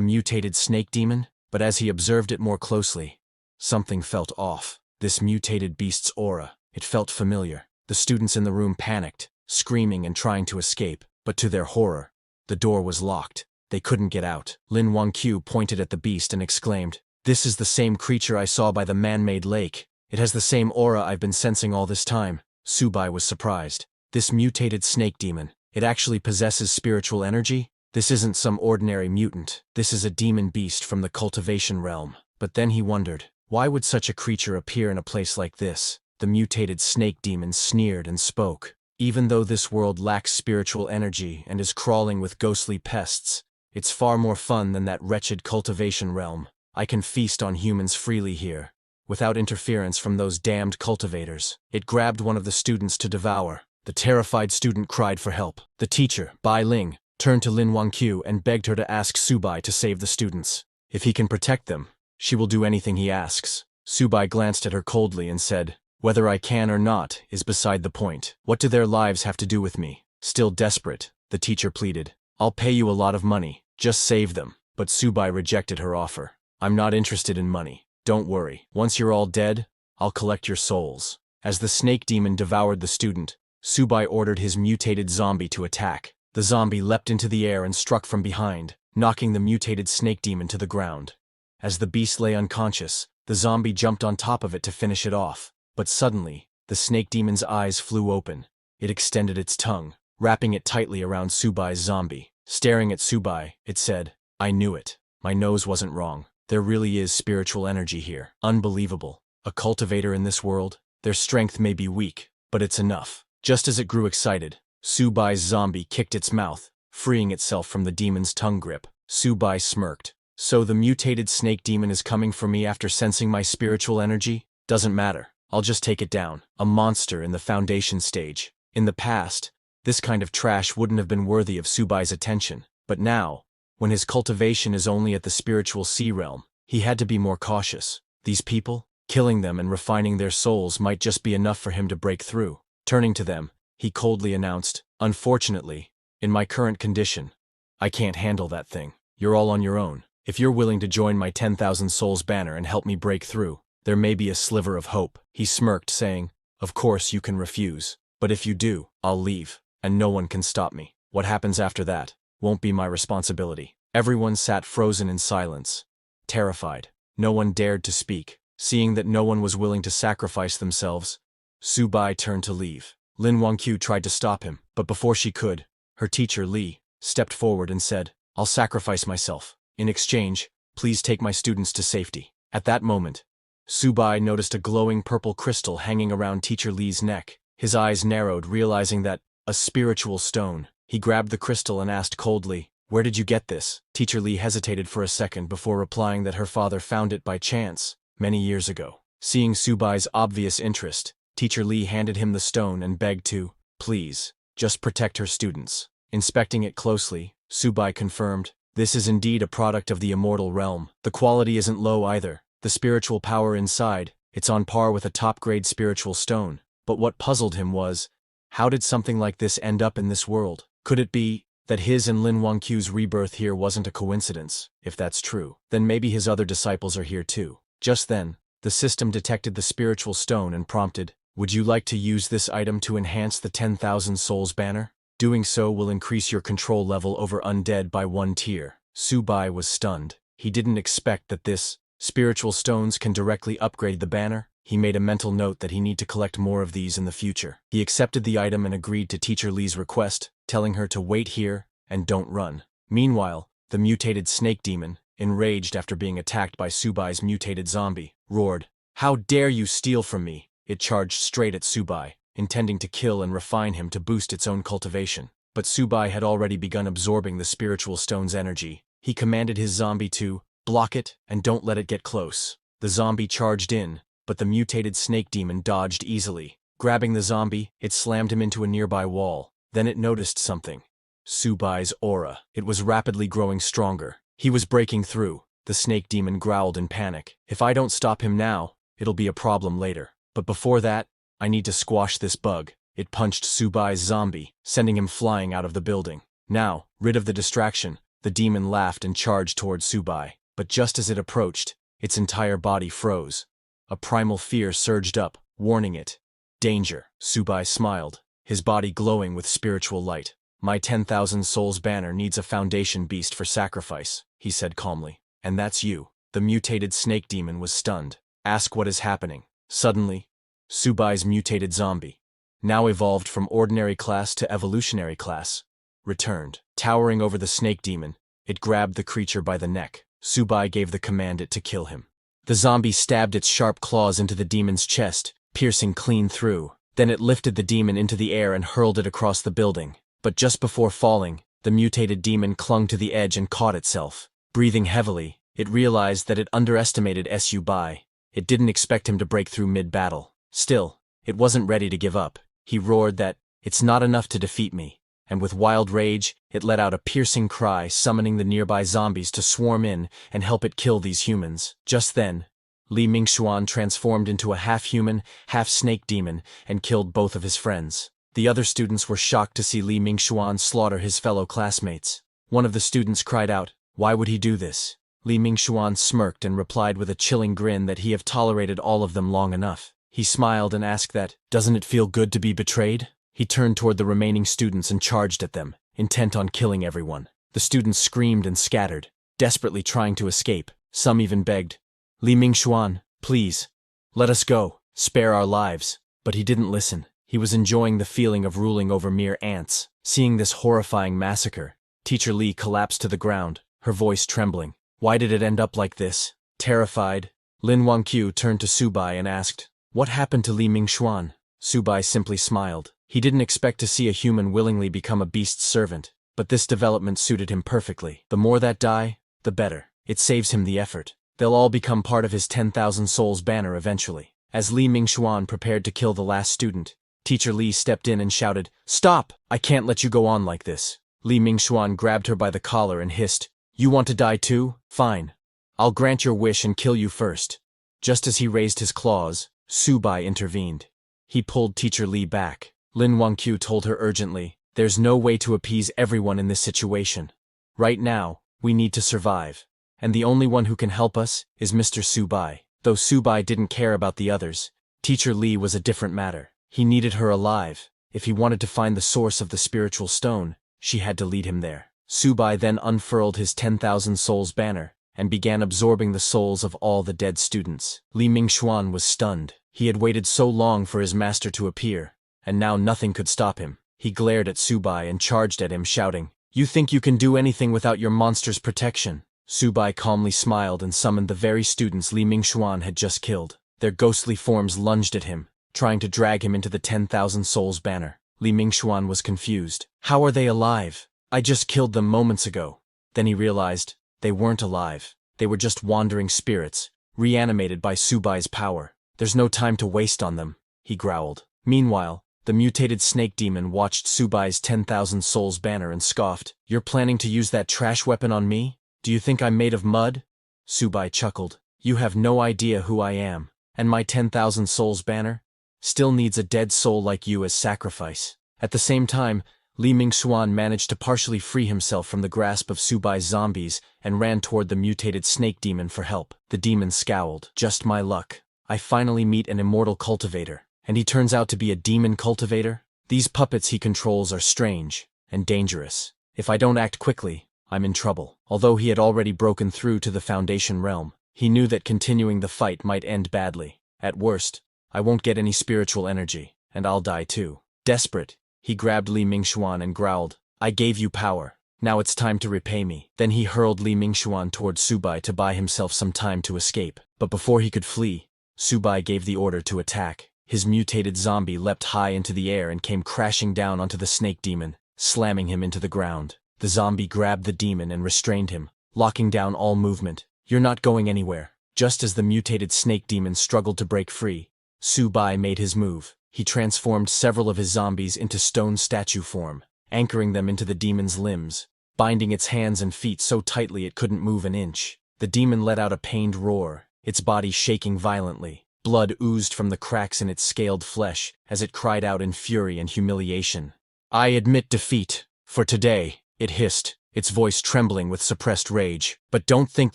mutated snake demon? But as he observed it more closely, something felt off. This mutated beast's aura, it felt familiar. The students in the room panicked, screaming and trying to escape, but to their horror, the door was locked. They couldn't get out. Lin Wangqiu pointed at the beast and exclaimed, "This is the same creature I saw by the man-made lake. It has the same aura I've been sensing all this time." Subai was surprised. This mutated snake demon, it actually possesses spiritual energy? This isn't some ordinary mutant. This is a demon beast from the cultivation realm. But then he wondered, why would such a creature appear in a place like this? The mutated snake demon sneered and spoke. Even though this world lacks spiritual energy and is crawling with ghostly pests, it's far more fun than that wretched cultivation realm. I can feast on humans freely here, without interference from those damned cultivators. It grabbed one of the students to devour. The terrified student cried for help. The teacher, Bai Ling, turned to Lin Wangqiu and begged her to ask Subai to save the students. If he can protect them, she will do anything he asks. Subai glanced at her coldly and said, "Whether I can or not is beside the point. What do their lives have to do with me?" Still desperate, the teacher pleaded, "I'll pay you a lot of money. Just save them." But Subai rejected her offer. "I'm not interested in money. Don't worry. Once you're all dead, I'll collect your souls." As the snake demon devoured the student, Subai ordered his mutated zombie to attack. The zombie leapt into the air and struck from behind, knocking the mutated snake demon to the ground. As the beast lay unconscious, the zombie jumped on top of it to finish it off. But suddenly, the snake demon's eyes flew open. It extended its tongue, wrapping it tightly around Subai's zombie. Staring at Subai, it said, "I knew it. My nose wasn't wrong. There really is spiritual energy here. Unbelievable. A cultivator in this world? Their strength may be weak, but it's enough." Just as it grew excited, Subai's zombie kicked its mouth, freeing itself from the demon's tongue grip. Subai smirked. "So the mutated snake demon is coming for me after sensing my spiritual energy? Doesn't matter. I'll just take it down." A monster in the foundation stage. In the past, this kind of trash wouldn't have been worthy of Subai's attention. But now, when his cultivation is only at the spiritual sea realm, he had to be more cautious. These people, killing them and refining their souls might just be enough for him to break through. Turning to them, he coldly announced, "Unfortunately, in my current condition, I can't handle that thing. You're all on your own. If you're willing to join my 10,000 souls banner and help me break through, there may be a sliver of hope." He smirked, saying, "Of course you can refuse. But if you do, I'll leave, and no one can stop me. What happens after that won't be my responsibility." Everyone sat frozen in silence, terrified. No one dared to speak. Seeing that no one was willing to sacrifice themselves, Subai turned to leave. Lin Wangqiu tried to stop him, but before she could, her teacher Li stepped forward and said, "I'll sacrifice myself. In exchange, please take my students to safety." At that moment, Subai noticed a glowing purple crystal hanging around teacher Li's neck. His eyes narrowed, realizing that, a spiritual stone. He grabbed the crystal and asked coldly, "Where did you get this?" Teacher Li hesitated for a second before replying that her father found it by chance, many years ago. Seeing Subai's obvious interest, Teacher Li handed him the stone and begged to, "Please, just protect her students." Inspecting it closely, Subai confirmed, "This is indeed a product of the immortal realm. The quality isn't low either. The spiritual power inside, it's on par with a top-grade spiritual stone." But what puzzled him was, how did something like this end up in this world? Could it be that his and Lin Wangqiu's rebirth here wasn't a coincidence? If that's true, then maybe his other disciples are here too. Just then, the system detected the spiritual stone and prompted, "Would you like to use this item to enhance the 10,000 souls banner? Doing so will increase your control level over undead by 1 tier." Subai was stunned. He didn't expect that this spiritual stones can directly upgrade the banner. He made a mental note that he need to collect more of these in the future. He accepted the item and agreed to Teacher Li's request, telling her to wait here and don't run. Meanwhile, the mutated snake demon, enraged after being attacked by Subai's mutated zombie, roared, "How dare you steal from me!" It charged straight at Subai, intending to kill and refine him to boost its own cultivation. But Subai had already begun absorbing the spiritual stone's energy. He commanded his zombie to block it and don't let it get close. The zombie charged in, but the mutated snake demon dodged easily. Grabbing the zombie, it slammed him into a nearby wall. Then it noticed something. Subai's aura. It was rapidly growing stronger. He was breaking through. The snake demon growled in panic. "If I don't stop him now, it'll be a problem later. But before that, I need to squash this bug. It punched Subai's zombie, sending him flying out of the building. Now, rid of the distraction, the demon laughed and charged towards Subai. But just as it approached, its entire body froze. A primal fear surged up, warning it. Danger, Subai smiled, his body glowing with spiritual light. My 10,000 souls banner needs a foundation beast for sacrifice, he said calmly. And that's you. The mutated snake demon was stunned. Ask what is happening. Suddenly, Subai's mutated zombie, now evolved from ordinary class to evolutionary class, returned. Towering over the snake demon, it grabbed the creature by the neck. Subai gave the command it to kill him. The zombie stabbed its sharp claws into the demon's chest, piercing clean through. Then it lifted the demon into the air and hurled it across the building. But just before falling, the mutated demon clung to the edge and caught itself. Breathing heavily, it realized that it underestimated Subai. It didn't expect him to break through mid-battle. Still, it wasn't ready to give up. He roared that, "It's not enough to defeat me." And with wild rage, it let out a piercing cry, summoning the nearby zombies to swarm in and help it kill these humans. Just then, Li Mingxuan transformed into a half-human, half-snake demon and killed both of his friends. The other students were shocked to see Li Mingxuan slaughter his fellow classmates. One of the students cried out, "Why would he do this?" Li Mingxuan smirked and replied with a chilling grin that he have tolerated all of them long enough. He smiled and asked that, "Doesn't it feel good to be betrayed?" He turned toward the remaining students and charged at them, intent on killing everyone. The students screamed and scattered, desperately trying to escape. Some even begged, "Li Mingxuan, please, let us go, spare our lives." But he didn't listen. He was enjoying the feeling of ruling over mere ants. Seeing this horrifying massacre, Teacher Li collapsed to the ground, her voice trembling. Why did it end up like this? Terrified, Lin Wangqiu turned to Subai and asked, "What happened to Li Mingxuan?" Subai simply smiled. He didn't expect to see a human willingly become a beast's servant, but this development suited him perfectly. The more that die, the better. It saves him the effort. They'll all become part of his 10,000 souls banner eventually. As Li Mingxuan prepared to kill the last student, Teacher Li stepped in and shouted, "Stop! I can't let you go on like this." Li Mingxuan grabbed her by the collar and hissed, "You want to die too? Fine. I'll grant your wish and kill you first." Just as he raised his claws, Subai intervened. He pulled Teacher Li back. Lin Wangqiu told her urgently, "There's no way to appease everyone in this situation. Right now, we need to survive. And the only one who can help us is Mr. Subai." Though Subai didn't care about the others, Teacher Li was a different matter. He needed her alive. If he wanted to find the source of the spiritual stone, she had to lead him there. Subai then unfurled his 10,000 souls banner and began absorbing the souls of all the dead students. Li Mingxuan was stunned. He had waited so long for his master to appear, and now nothing could stop him. He glared at Subai and charged at him, shouting, "You think you can do anything without your monster's protection?" Subai calmly smiled and summoned the very students Li Mingxuan had just killed. Their ghostly forms lunged at him, trying to drag him into the 10,000 souls banner. Li Mingxuan was confused. "How are they alive? I just killed them moments ago." Then he realized, they weren't alive. They were just wandering spirits, reanimated by Subai's power. "There's no time to waste on them," he growled. Meanwhile, the mutated snake demon watched Subai's 10,000 souls banner and scoffed, "You're planning to use that trash weapon on me? Do you think I'm made of mud?" Subai chuckled. "You have no idea who I am, and my 10,000 souls banner still needs a dead soul like you as sacrifice." At the same time, Li Mingxuan managed to partially free himself from the grasp of Subai's zombies and ran toward the mutated snake demon for help. The demon scowled. "Just my luck. I finally meet an immortal cultivator, and he turns out to be a demon cultivator? These puppets he controls are strange and dangerous. If I don't act quickly, I'm in trouble." Although he had already broken through to the Foundation realm, he knew that continuing the fight might end badly. At worst, I won't get any spiritual energy, and I'll die too. Desperate, he grabbed Li Mingxuan and growled, "I gave you power. Now it's time to repay me." Then he hurled Li Mingxuan toward Subai to buy himself some time to escape. But before he could flee, Subai gave the order to attack. His mutated zombie leapt high into the air and came crashing down onto the snake demon, slamming him into the ground. The zombie grabbed the demon and restrained him, locking down all movement. "You're not going anywhere." Just as the mutated snake demon struggled to break free, Subai made his move. He transformed several of his zombies into stone statue form, anchoring them into the demon's limbs, binding its hands and feet so tightly it couldn't move an inch. The demon let out a pained roar, its body shaking violently. Blood oozed from the cracks in its scaled flesh as it cried out in fury and humiliation. "I admit defeat. For today," it hissed, its voice trembling with suppressed rage. "But don't think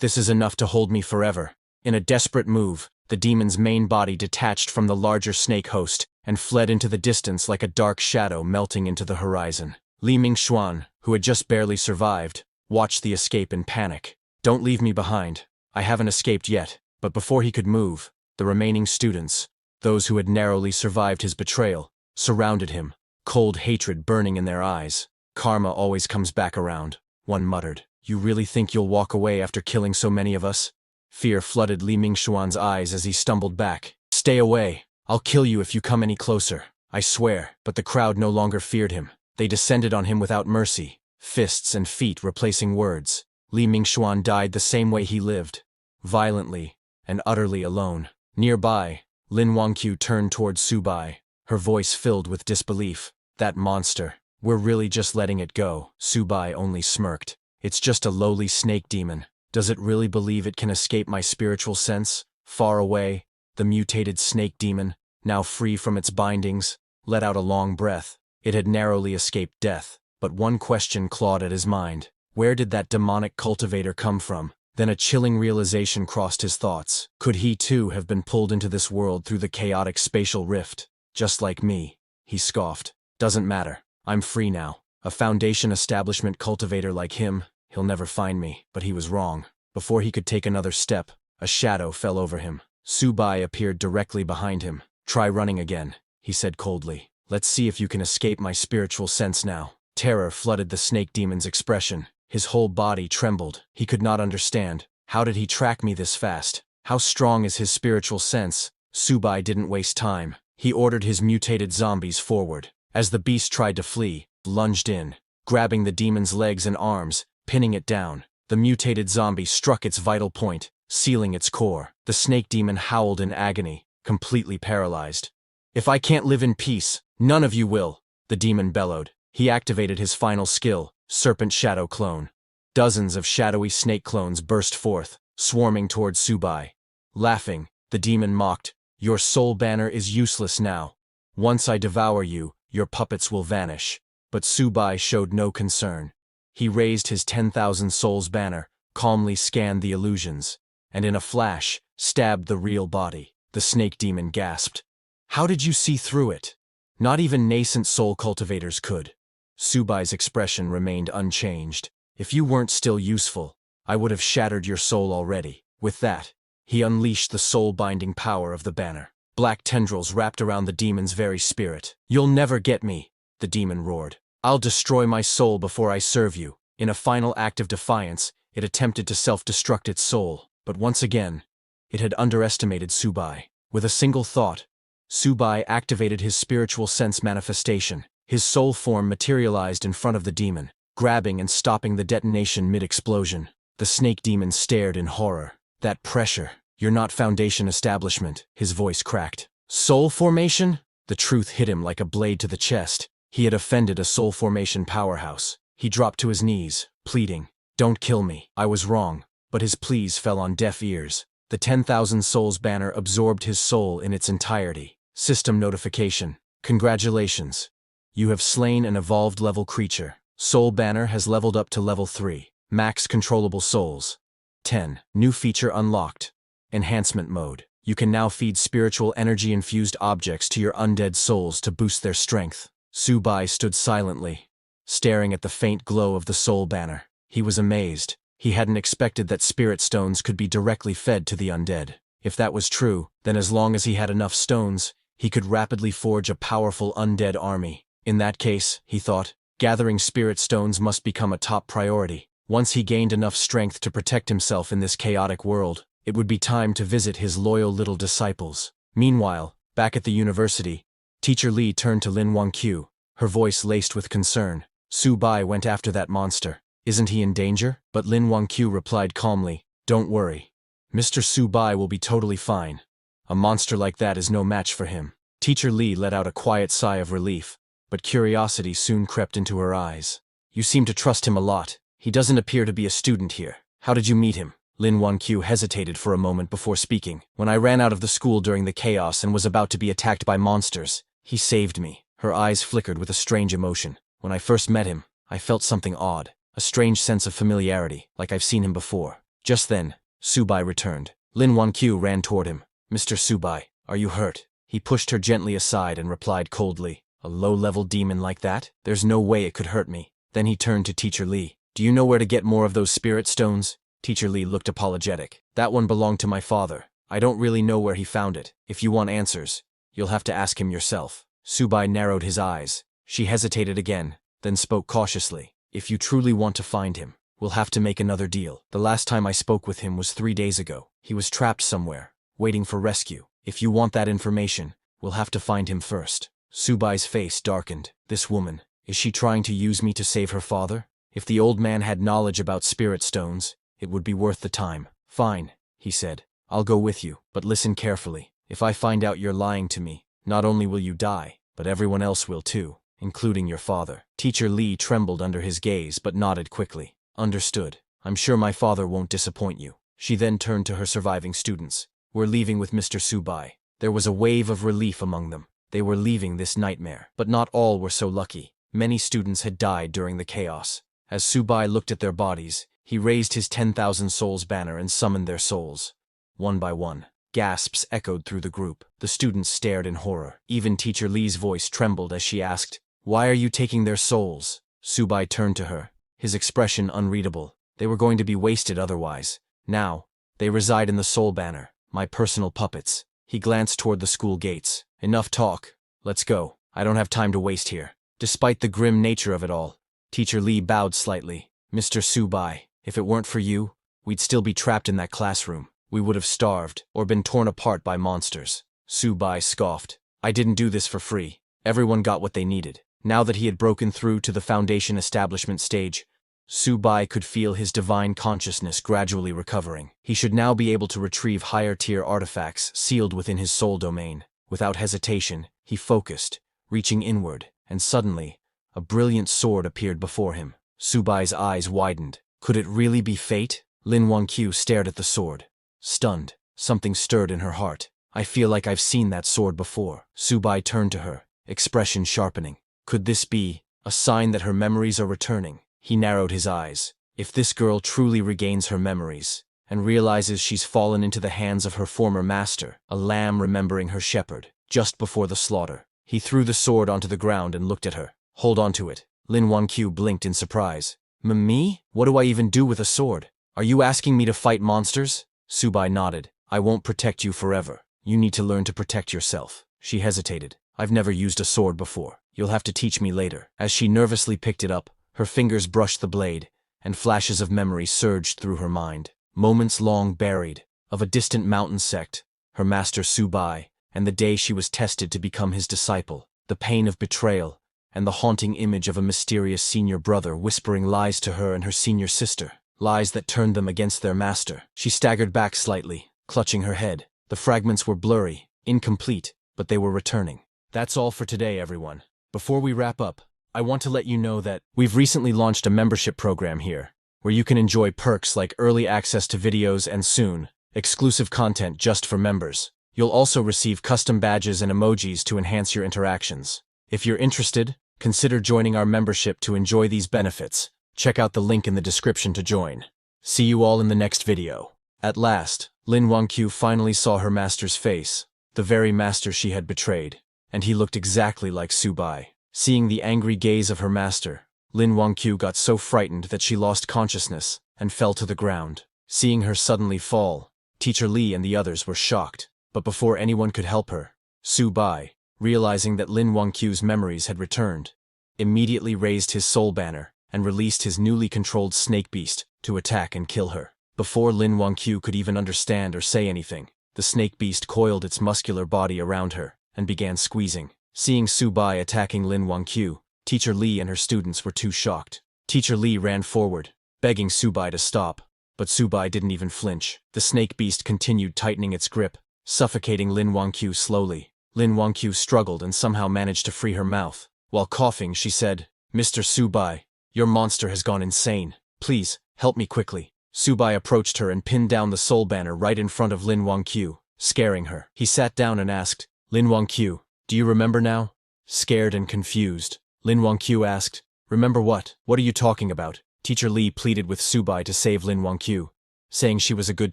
this is enough to hold me forever." In a desperate move, the demon's main body detached from the larger snake host and fled into the distance like a dark shadow melting into the horizon. Li Mingxuan, who had just barely survived, watched the escape in panic. "Don't leave me behind. I haven't escaped yet." But before he could move, the remaining students, those who had narrowly survived his betrayal, surrounded him, cold hatred burning in their eyes. "Karma always comes back around," one muttered. "You really think you'll walk away after killing so many of us?" Fear flooded Li Mingxuan's eyes as he stumbled back. "Stay away. I'll kill you if you come any closer. I swear." But the crowd no longer feared him. They descended on him without mercy, fists and feet replacing words. Li Mingxuan died the same way he lived, violently and utterly alone. Nearby, Lin Wangqiu turned toward Subai, her voice filled with disbelief. "That monster. We're really just letting it go." Subai only smirked. "It's just a lowly snake demon. Does it really believe it can escape my spiritual sense?" Far away, the mutated snake demon, now free from its bindings, let out a long breath. It had narrowly escaped death, but one question clawed at his mind. Where did that demonic cultivator come from? Then a chilling realization crossed his thoughts. Could he too have been pulled into this world through the chaotic spatial rift? "Just like me," he scoffed. "Doesn't matter. I'm free now. A Foundation establishment cultivator like him, he'll never find me." But he was wrong. Before he could take another step, a shadow fell over him. Subai appeared directly behind him. "Try running again," he said coldly. "Let's see if you can escape my spiritual sense now." Terror flooded the snake demon's expression. His whole body trembled. He could not understand. How did he track me this fast? How strong is his spiritual sense? Subai didn't waste time. He ordered his mutated zombies forward. As the beast tried to flee, lunged in, grabbing the demon's legs and arms, pinning it down. The mutated zombie struck its vital point, sealing its core. The snake demon howled in agony, completely paralyzed. "If I can't live in peace, none of you will," the demon bellowed. He activated his final skill, Serpent Shadow Clone. Dozens of shadowy snake clones burst forth, swarming toward Subai. Laughing, the demon mocked, "Your soul banner is useless now. Once I devour you, your puppets will vanish." But Subai showed no concern. He raised his 10,000 souls banner, calmly scanned the illusions, and in a flash, stabbed the real body. The snake demon gasped. "How did you see through it?" "Not even nascent soul cultivators could." Subai's expression remained unchanged. "If you weren't still useful, I would have shattered your soul already." With that, he unleashed the soul-binding power of the banner. Black tendrils wrapped around the demon's very spirit. "You'll never get me," the demon roared. "I'll destroy my soul before I serve you." In a final act of defiance, it attempted to self-destruct its soul, but once again, it had underestimated Subai. With a single thought, Subai activated his spiritual sense manifestation. His soul form materialized in front of the demon, grabbing and stopping the detonation mid-explosion. The snake demon stared in horror. "That pressure. You're not Foundation establishment," his voice cracked. "Soul formation?" The truth hit him like a blade to the chest. He had offended a soul formation powerhouse. He dropped to his knees, pleading, "Don't kill me. I was wrong." But his pleas fell on deaf ears. The 10,000 souls banner absorbed his soul in its entirety. System notification. "Congratulations. You have slain an evolved level creature. Soul banner has leveled up to level 3. Max controllable souls. 10. New feature unlocked. Enhancement mode. You can now feed spiritual energy-infused objects to your undead souls to boost their strength." Subai stood silently, staring at the faint glow of the soul banner. He was amazed. He hadn't expected that spirit stones could be directly fed to the undead. If that was true, then as long as he had enough stones, he could rapidly forge a powerful undead army. In that case, he thought, gathering spirit stones must become a top priority. Once he gained enough strength to protect himself in this chaotic world, it would be time to visit his loyal little disciples. Meanwhile, back at the university, Teacher Li turned to Lin Wangqiu, her voice laced with concern. "Subai went after that monster. Isn't he in danger?" But Lin Wangqiu replied calmly, "Don't worry. Mr. Subai will be totally fine. A monster like that is no match for him." Teacher Li let out a quiet sigh of relief, but curiosity soon crept into her eyes. "You seem to trust him a lot. He doesn't appear to be a student here. How did you meet him?" Lin Wanqiu hesitated for a moment before speaking. When I ran out of the school during the chaos and was about to be attacked by monsters, he saved me. Her eyes flickered with a strange emotion. When I first met him, I felt something odd, a strange sense of familiarity, like I've seen him before. Just then, Subai returned. Lin Wanqiu ran toward him. Mr. Subai, are you hurt? He pushed her gently aside and replied coldly, a low-level demon like that? There's no way it could hurt me. Then he turned to Teacher Li. Do you know where to get more of those spirit stones? Teacher Li looked apologetic. That one belonged to my father. I don't really know where he found it. If you want answers, you'll have to ask him yourself. Subai narrowed his eyes. She hesitated again, then spoke cautiously. If you truly want to find him, we'll have to make another deal. The last time I spoke with him was 3 days ago. He was trapped somewhere, waiting for rescue. If you want that information, we'll have to find him first. Subai's face darkened. This woman, is she trying to use me to save her father? If the old man had knowledge about spirit stones, it would be worth the time. Fine, he said. I'll go with you, but listen carefully. If I find out you're lying to me, not only will you die, but everyone else will too, including your father. Teacher Li trembled under his gaze but nodded quickly. Understood. I'm sure my father won't disappoint you. She then turned to her surviving students. We're leaving with Mr. Subai. There was a wave of relief among them. They were leaving this nightmare. But not all were so lucky. Many students had died during the chaos. As Subai looked at their bodies, he raised his 10,000 souls banner and summoned their souls. One by one, gasps echoed through the group. The students stared in horror. Even Teacher Li's voice trembled as she asked, "Why are you taking their souls?" Subai turned to her, his expression unreadable. They were going to be wasted otherwise. Now, they reside in the soul banner, my personal puppets. He glanced toward the school gates. Enough talk. Let's go. I don't have time to waste here. Despite the grim nature of it all, Teacher Li bowed slightly. Mr. Subai, if it weren't for you, we'd still be trapped in that classroom. We would have starved, or been torn apart by monsters. Subai scoffed. I didn't do this for free. Everyone got what they needed. Now that he had broken through to the Foundation establishment stage, Subai could feel his divine consciousness gradually recovering. He should now be able to retrieve higher-tier artifacts sealed within his soul domain. Without hesitation, he focused, reaching inward, and suddenly, a brilliant sword appeared before him. Subai's eyes widened. Could it really be fate? Lin Wanqiu stared at the sword. Stunned, something stirred in her heart. I feel like I've seen that sword before. Subai turned to her, expression sharpening. Could this be a sign that her memories are returning? He narrowed his eyes. If this girl truly regains her memories, and realizes she's fallen into the hands of her former master, a lamb remembering her shepherd, just before the slaughter. He threw the sword onto the ground and looked at her. Hold on to it. Lin Wanqiu blinked in surprise. Me? What do I even do with a sword? Are you asking me to fight monsters? Subai nodded. I won't protect you forever. You need to learn to protect yourself. She hesitated. I've never used a sword before. You'll have to teach me later. As she nervously picked it up, her fingers brushed the blade, and flashes of memory surged through her mind. Moments long buried, of a distant mountain sect, her master Subai, and the day she was tested to become his disciple, the pain of betrayal, and the haunting image of a mysterious senior brother whispering lies to her and her senior sister, lies that turned them against their master. She staggered back slightly, clutching her head. The fragments were blurry, incomplete, but they were returning. That's all for today, everyone. Before we wrap up, I want to let you know that we've recently launched a membership program here, where you can enjoy perks like early access to videos and soon, exclusive content just for members. You'll also receive custom badges and emojis to enhance your interactions. If you're interested, consider joining our membership to enjoy these benefits. Check out the link in the description to join. See you all in the next video. At last, Lin Wanqiu finally saw her master's face, the very master she had betrayed, and he looked exactly like Subai. Seeing the angry gaze of her master, Lin Wanqiu got so frightened that she lost consciousness and fell to the ground. Seeing her suddenly fall, Teacher Li and the others were shocked. But before anyone could help her, Subai, realizing that Lin Wanqiu's memories had returned, immediately raised his soul banner and released his newly controlled snake beast to attack and kill her. Before Lin Wanqiu could even understand or say anything, the snake beast coiled its muscular body around her and began squeezing. Seeing Subai attacking Lin Wanqiu, Teacher Li and her students were too shocked. Teacher Li ran forward, begging Subai to stop, but Subai didn't even flinch. The snake beast continued tightening its grip, suffocating Lin Wanqiu slowly. Lin Wanqiu struggled and somehow managed to free her mouth. While coughing, she said, "Mr. Subai, your monster has gone insane. Please, help me quickly." Subai approached her and pinned down the soul banner right in front of Lin Wangqiu, scaring her. He sat down and asked, Lin Wangqiu, do you remember now? Scared and confused, Lin Wangqiu asked, remember what? What are you talking about? Teacher Li pleaded with Subai to save Lin Wangqiu, saying she was a good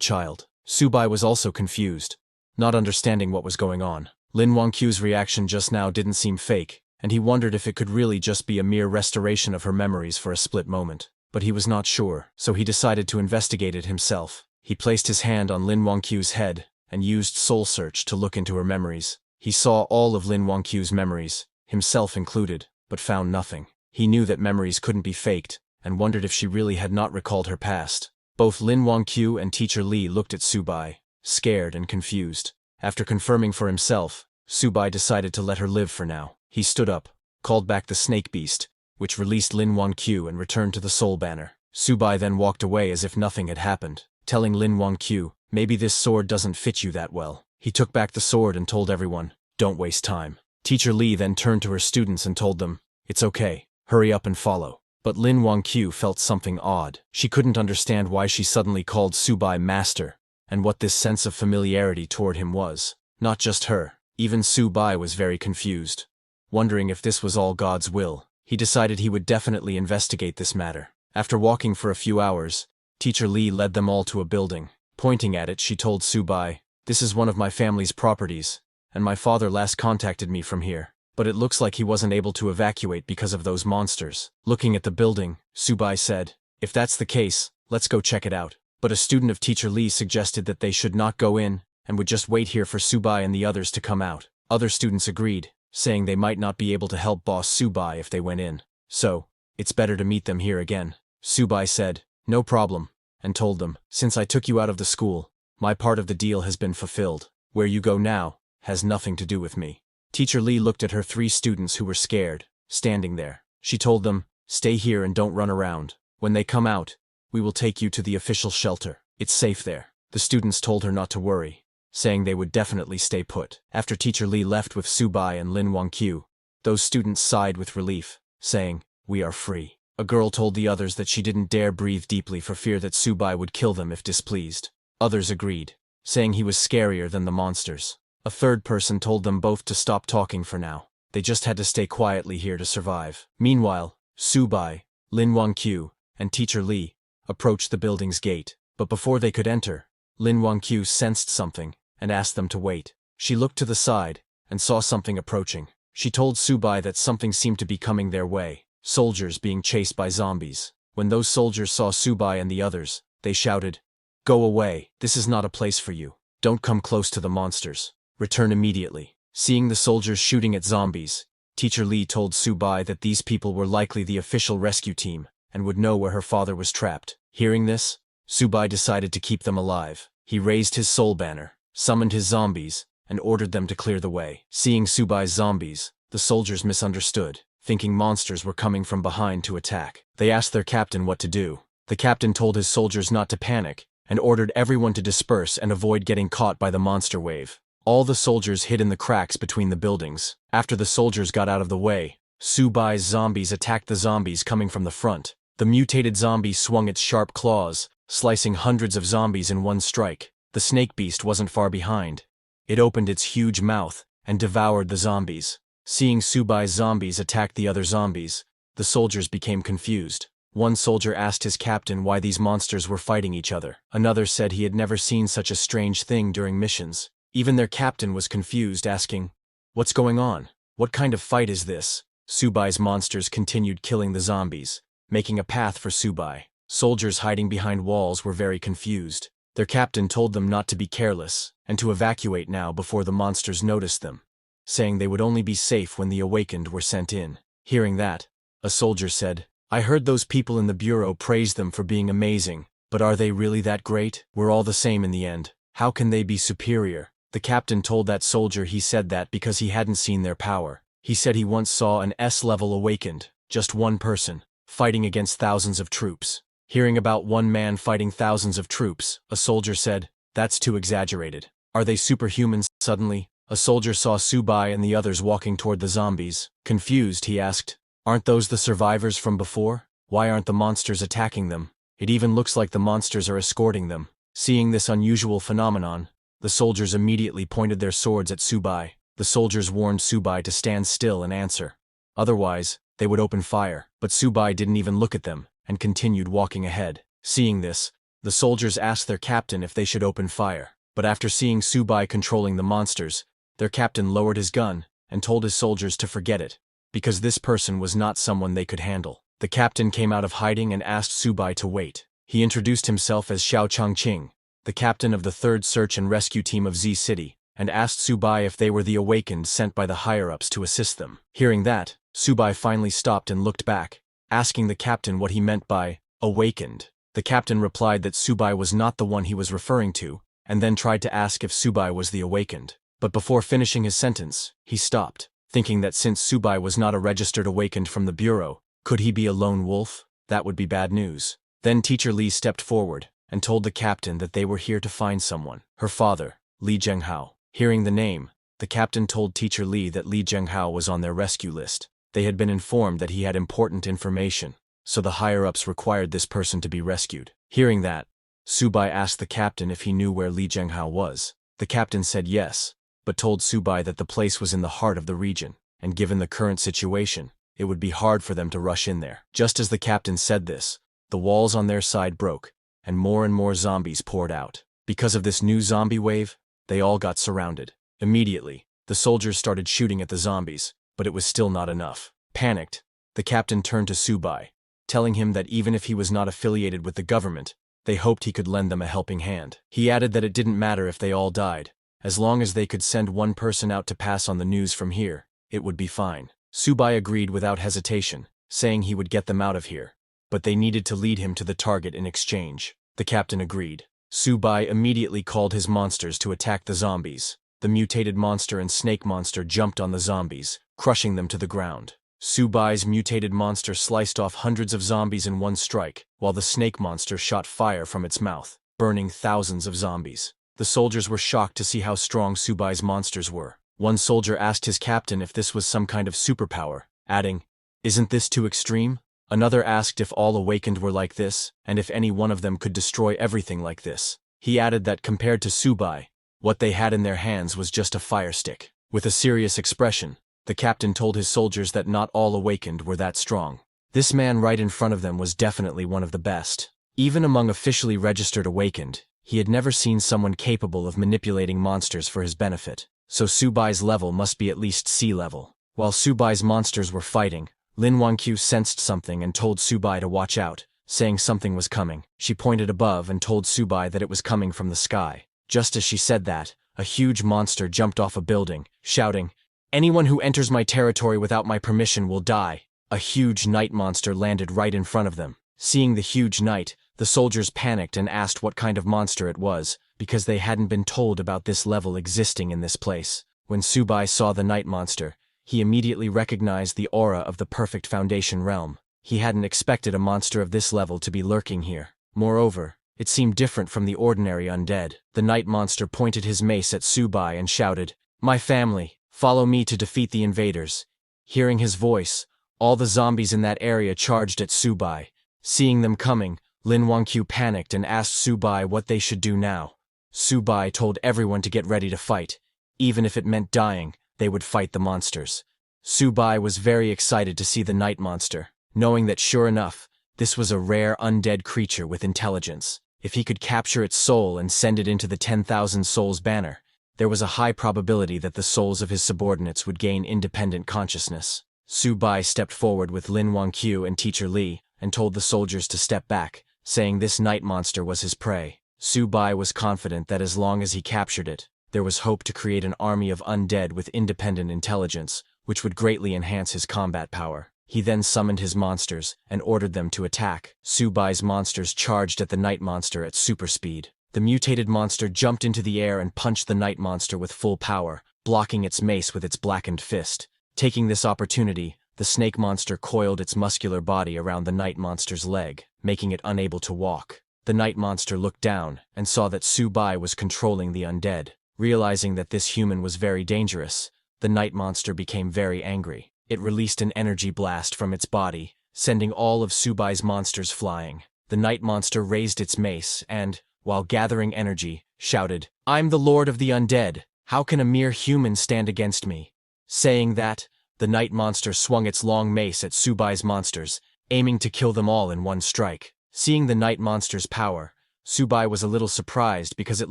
child. Subai was also confused, not understanding what was going on. Lin Wangqiu's reaction just now didn't seem fake, and he wondered if it could really just be a mere restoration of her memories for a split moment. But he was not sure, so he decided to investigate it himself. He placed his hand on Lin Wangqiu's head and used Soul Search to look into her memories. He saw all of Lin Wangqiu's memories, himself included, but found nothing. He knew that memories couldn't be faked, and wondered if she really had not recalled her past. Both Lin Wangqiu and Teacher Li looked at Subai, scared and confused. After confirming for himself, Subai decided to let her live for now. He stood up, called back the snake beast, which released Lin Wangqiu and returned to the soul banner. Subai then walked away as if nothing had happened, telling Lin Wangqiu, maybe this sword doesn't fit you that well. He took back the sword and told everyone, don't waste time. Teacher Li then turned to her students and told them, it's okay, hurry up and follow. But Lin Wangqiu felt something odd. She couldn't understand why she suddenly called Subai master, and what this sense of familiarity toward him was. Not just her, even Subai was very confused. Wondering if this was all God's will, he decided he would definitely investigate this matter. After walking for a few hours, Teacher Li led them all to a building. Pointing at it, she told Subai, this is one of my family's properties, and my father last contacted me from here. But it looks like he wasn't able to evacuate because of those monsters. Looking at the building, Subai said, if that's the case, let's go check it out. But a student of Teacher Li suggested that they should not go in, and would just wait here for Subai and the others to come out. Other students agreed, saying they might not be able to help Boss Subai if they went in. So, it's better to meet them here again. Subai said, no problem, and told them, since I took you out of the school, my part of the deal has been fulfilled. Where you go now has nothing to do with me. Teacher Li looked at her 3 students who were scared, standing there. She told them, stay here and don't run around. When they come out, we will take you to the official shelter. It's safe there. The students told her not to worry, saying they would definitely stay put. After Teacher Li left with Subai and Lin Wangqiu, those students sighed with relief, saying, we are free. A girl told the others that she didn't dare breathe deeply for fear that Subai would kill them if displeased. Others agreed, saying he was scarier than the monsters. A third person told them both to stop talking for now. They just had to stay quietly here to survive. Meanwhile, Subai, Lin Wangqiu, and Teacher Li approached the building's gate. But before they could enter, Lin Wangqiu sensed something and asked them to wait. She looked to the side and saw something approaching. She told Subai that something seemed to be coming their way. Soldiers being chased by zombies. When those soldiers saw Subai and the others, they shouted, go away, this is not a place for you. Don't come close to the monsters. Return immediately. Seeing the soldiers shooting at zombies, Teacher Li told Subai that these people were likely the official rescue team and would know where her father was trapped. Hearing this, Subai decided to keep them alive. He raised his soul banner, summoned his zombies, and ordered them to clear the way. Seeing Subai's zombies, the soldiers misunderstood, thinking monsters were coming from behind to attack. They asked their captain what to do. The captain told his soldiers not to panic and ordered everyone to disperse and avoid getting caught by the monster wave. All the soldiers hid in the cracks between the buildings. After the soldiers got out of the way, Subai's zombies attacked the zombies coming from the front. The mutated zombie swung its sharp claws, slicing hundreds of zombies in one strike. The snake beast wasn't far behind. It opened its huge mouth and devoured the zombies. Seeing Subai's zombies attack the other zombies, the soldiers became confused. One soldier asked his captain why these monsters were fighting each other. Another said he had never seen such a strange thing during missions. Even their captain was confused, asking, what's going on? What kind of fight is this? Subai's monsters continued killing the zombies, making a path for Subai. Soldiers hiding behind walls were very confused. Their captain told them not to be careless and to evacuate now before the monsters noticed them, saying they would only be safe when the awakened were sent in. Hearing that, a soldier said, I heard those people in the bureau praise them for being amazing, but are they really that great? We're all the same in the end. How can they be superior? The captain told that soldier he said that because he hadn't seen their power. He said he once saw an S-level awakened, just one person, fighting against thousands of troops. Hearing about one man fighting thousands of troops, a soldier said, that's too exaggerated. Are they superhumans? Suddenly, a soldier saw Subai and the others walking toward the zombies. Confused, he asked, aren't those the survivors from before? Why aren't the monsters attacking them? It even looks like the monsters are escorting them. Seeing this unusual phenomenon, the soldiers immediately pointed their swords at Subai. The soldiers warned Subai to stand still and answer. Otherwise, they would open fire. But Subai didn't even look at them and continued walking ahead. Seeing this, the soldiers asked their captain if they should open fire. But after seeing Subai controlling the monsters, their captain lowered his gun and told his soldiers to forget it, because this person was not someone they could handle. The captain came out of hiding and asked Subai to wait. He introduced himself as Xiao Changqing, the captain of the 3rd Search and Rescue Team of Z City, and asked Subai if they were the awakened sent by the higher-ups to assist them. Hearing that, Subai finally stopped and looked back, asking the captain what he meant by awakened. The captain replied that Subai was not the one he was referring to, and then tried to ask if Subai was the awakened. But before finishing his sentence, he stopped, thinking that since Subai was not a registered awakened from the bureau, could he be a lone wolf? That would be bad news. Then Teacher Li stepped forward and told the captain that they were here to find someone, her father, Li Zhenghao. Hearing the name, the captain told Teacher Li that Li Zhenghao was on their rescue list. They had been informed that he had important information, so the higher-ups required this person to be rescued. Hearing that, Subai asked the captain if he knew where Li Zhenghao was. The captain said yes, but told Subai that the place was in the heart of the region, and given the current situation, it would be hard for them to rush in there. Just as the captain said this, the walls on their side broke, and more zombies poured out. Because of this new zombie wave, they all got surrounded. Immediately, the soldiers started shooting at the zombies, but it was still not enough. Panicked, the captain turned to Subai, telling him that even if he was not affiliated with the government, they hoped he could lend them a helping hand. He added that it didn't matter if they all died, as long as they could send one person out to pass on the news from here, it would be fine. Subai agreed without hesitation, saying he would get them out of here, but they needed to lead him to the target in exchange. The captain agreed. Subai immediately called his monsters to attack the zombies. The mutated monster and snake monster jumped on the zombies, crushing them to the ground. Subai's mutated monster sliced off hundreds of zombies in one strike, while the snake monster shot fire from its mouth, burning thousands of zombies. The soldiers were shocked to see how strong Subai's monsters were. One soldier asked his captain if this was some kind of superpower, adding, "Isn't this too extreme?" Another asked if all awakened were like this, and if any one of them could destroy everything like this. He added that compared to Subai, what they had in their hands was just a fire stick. With a serious expression, the captain told his soldiers that not all awakened were that strong. This man right in front of them was definitely one of the best. Even among officially registered awakened, he had never seen someone capable of manipulating monsters for his benefit. So Subai's level must be at least C level. While Subai's monsters were fighting, Lin Wangqiu sensed something and told Subai to watch out, saying something was coming. She pointed above and told Subai that it was coming from the sky. Just as she said that, a huge monster jumped off a building, shouting, "Anyone who enters my territory without my permission will die." A huge night monster landed right in front of them. Seeing the huge night, the soldiers panicked and asked what kind of monster it was, because they hadn't been told about this level existing in this place. When Subai saw the night monster, he immediately recognized the aura of the perfect foundation realm. He hadn't expected a monster of this level to be lurking here. Moreover, it seemed different from the ordinary undead. The night monster pointed his mace at Subai and shouted, "My family, follow me to defeat the invaders." Hearing his voice, all the zombies in that area charged at Subai. Seeing them coming, Lin Wangqiu panicked and asked Subai what they should do now. Subai told everyone to get ready to fight. Even if it meant dying, they would fight the monsters. Subai was very excited to see the night monster, knowing that sure enough, this was a rare undead creature with intelligence. If he could capture its soul and send it into the 10,000 souls banner, there was a high probability that the souls of his subordinates would gain independent consciousness. Subai stepped forward with Lin Wangqiu and Teacher Li, and told the soldiers to step back, saying this night monster was his prey. Subai was confident that as long as he captured it, there was hope to create an army of undead with independent intelligence, which would greatly enhance his combat power. He then summoned his monsters and ordered them to attack. Subai's monsters charged at the night monster at super speed. The mutated monster jumped into the air and punched the night monster with full power, blocking its mace with its blackened fist. Taking this opportunity, the snake monster coiled its muscular body around the night monster's leg, making it unable to walk. The night monster looked down and saw that Subai was controlling the undead. Realizing that this human was very dangerous, the night monster became very angry. It released an energy blast from its body, sending all of Subai's monsters flying. the night monster raised its mace and, while gathering energy, shouted, "I'm the lord of the undead. How can a mere human stand against me?" Saying that, the night monster swung its long mace at Subai's monsters, aiming to kill them all in one strike. Seeing the night monster's power, Subai was a little surprised because it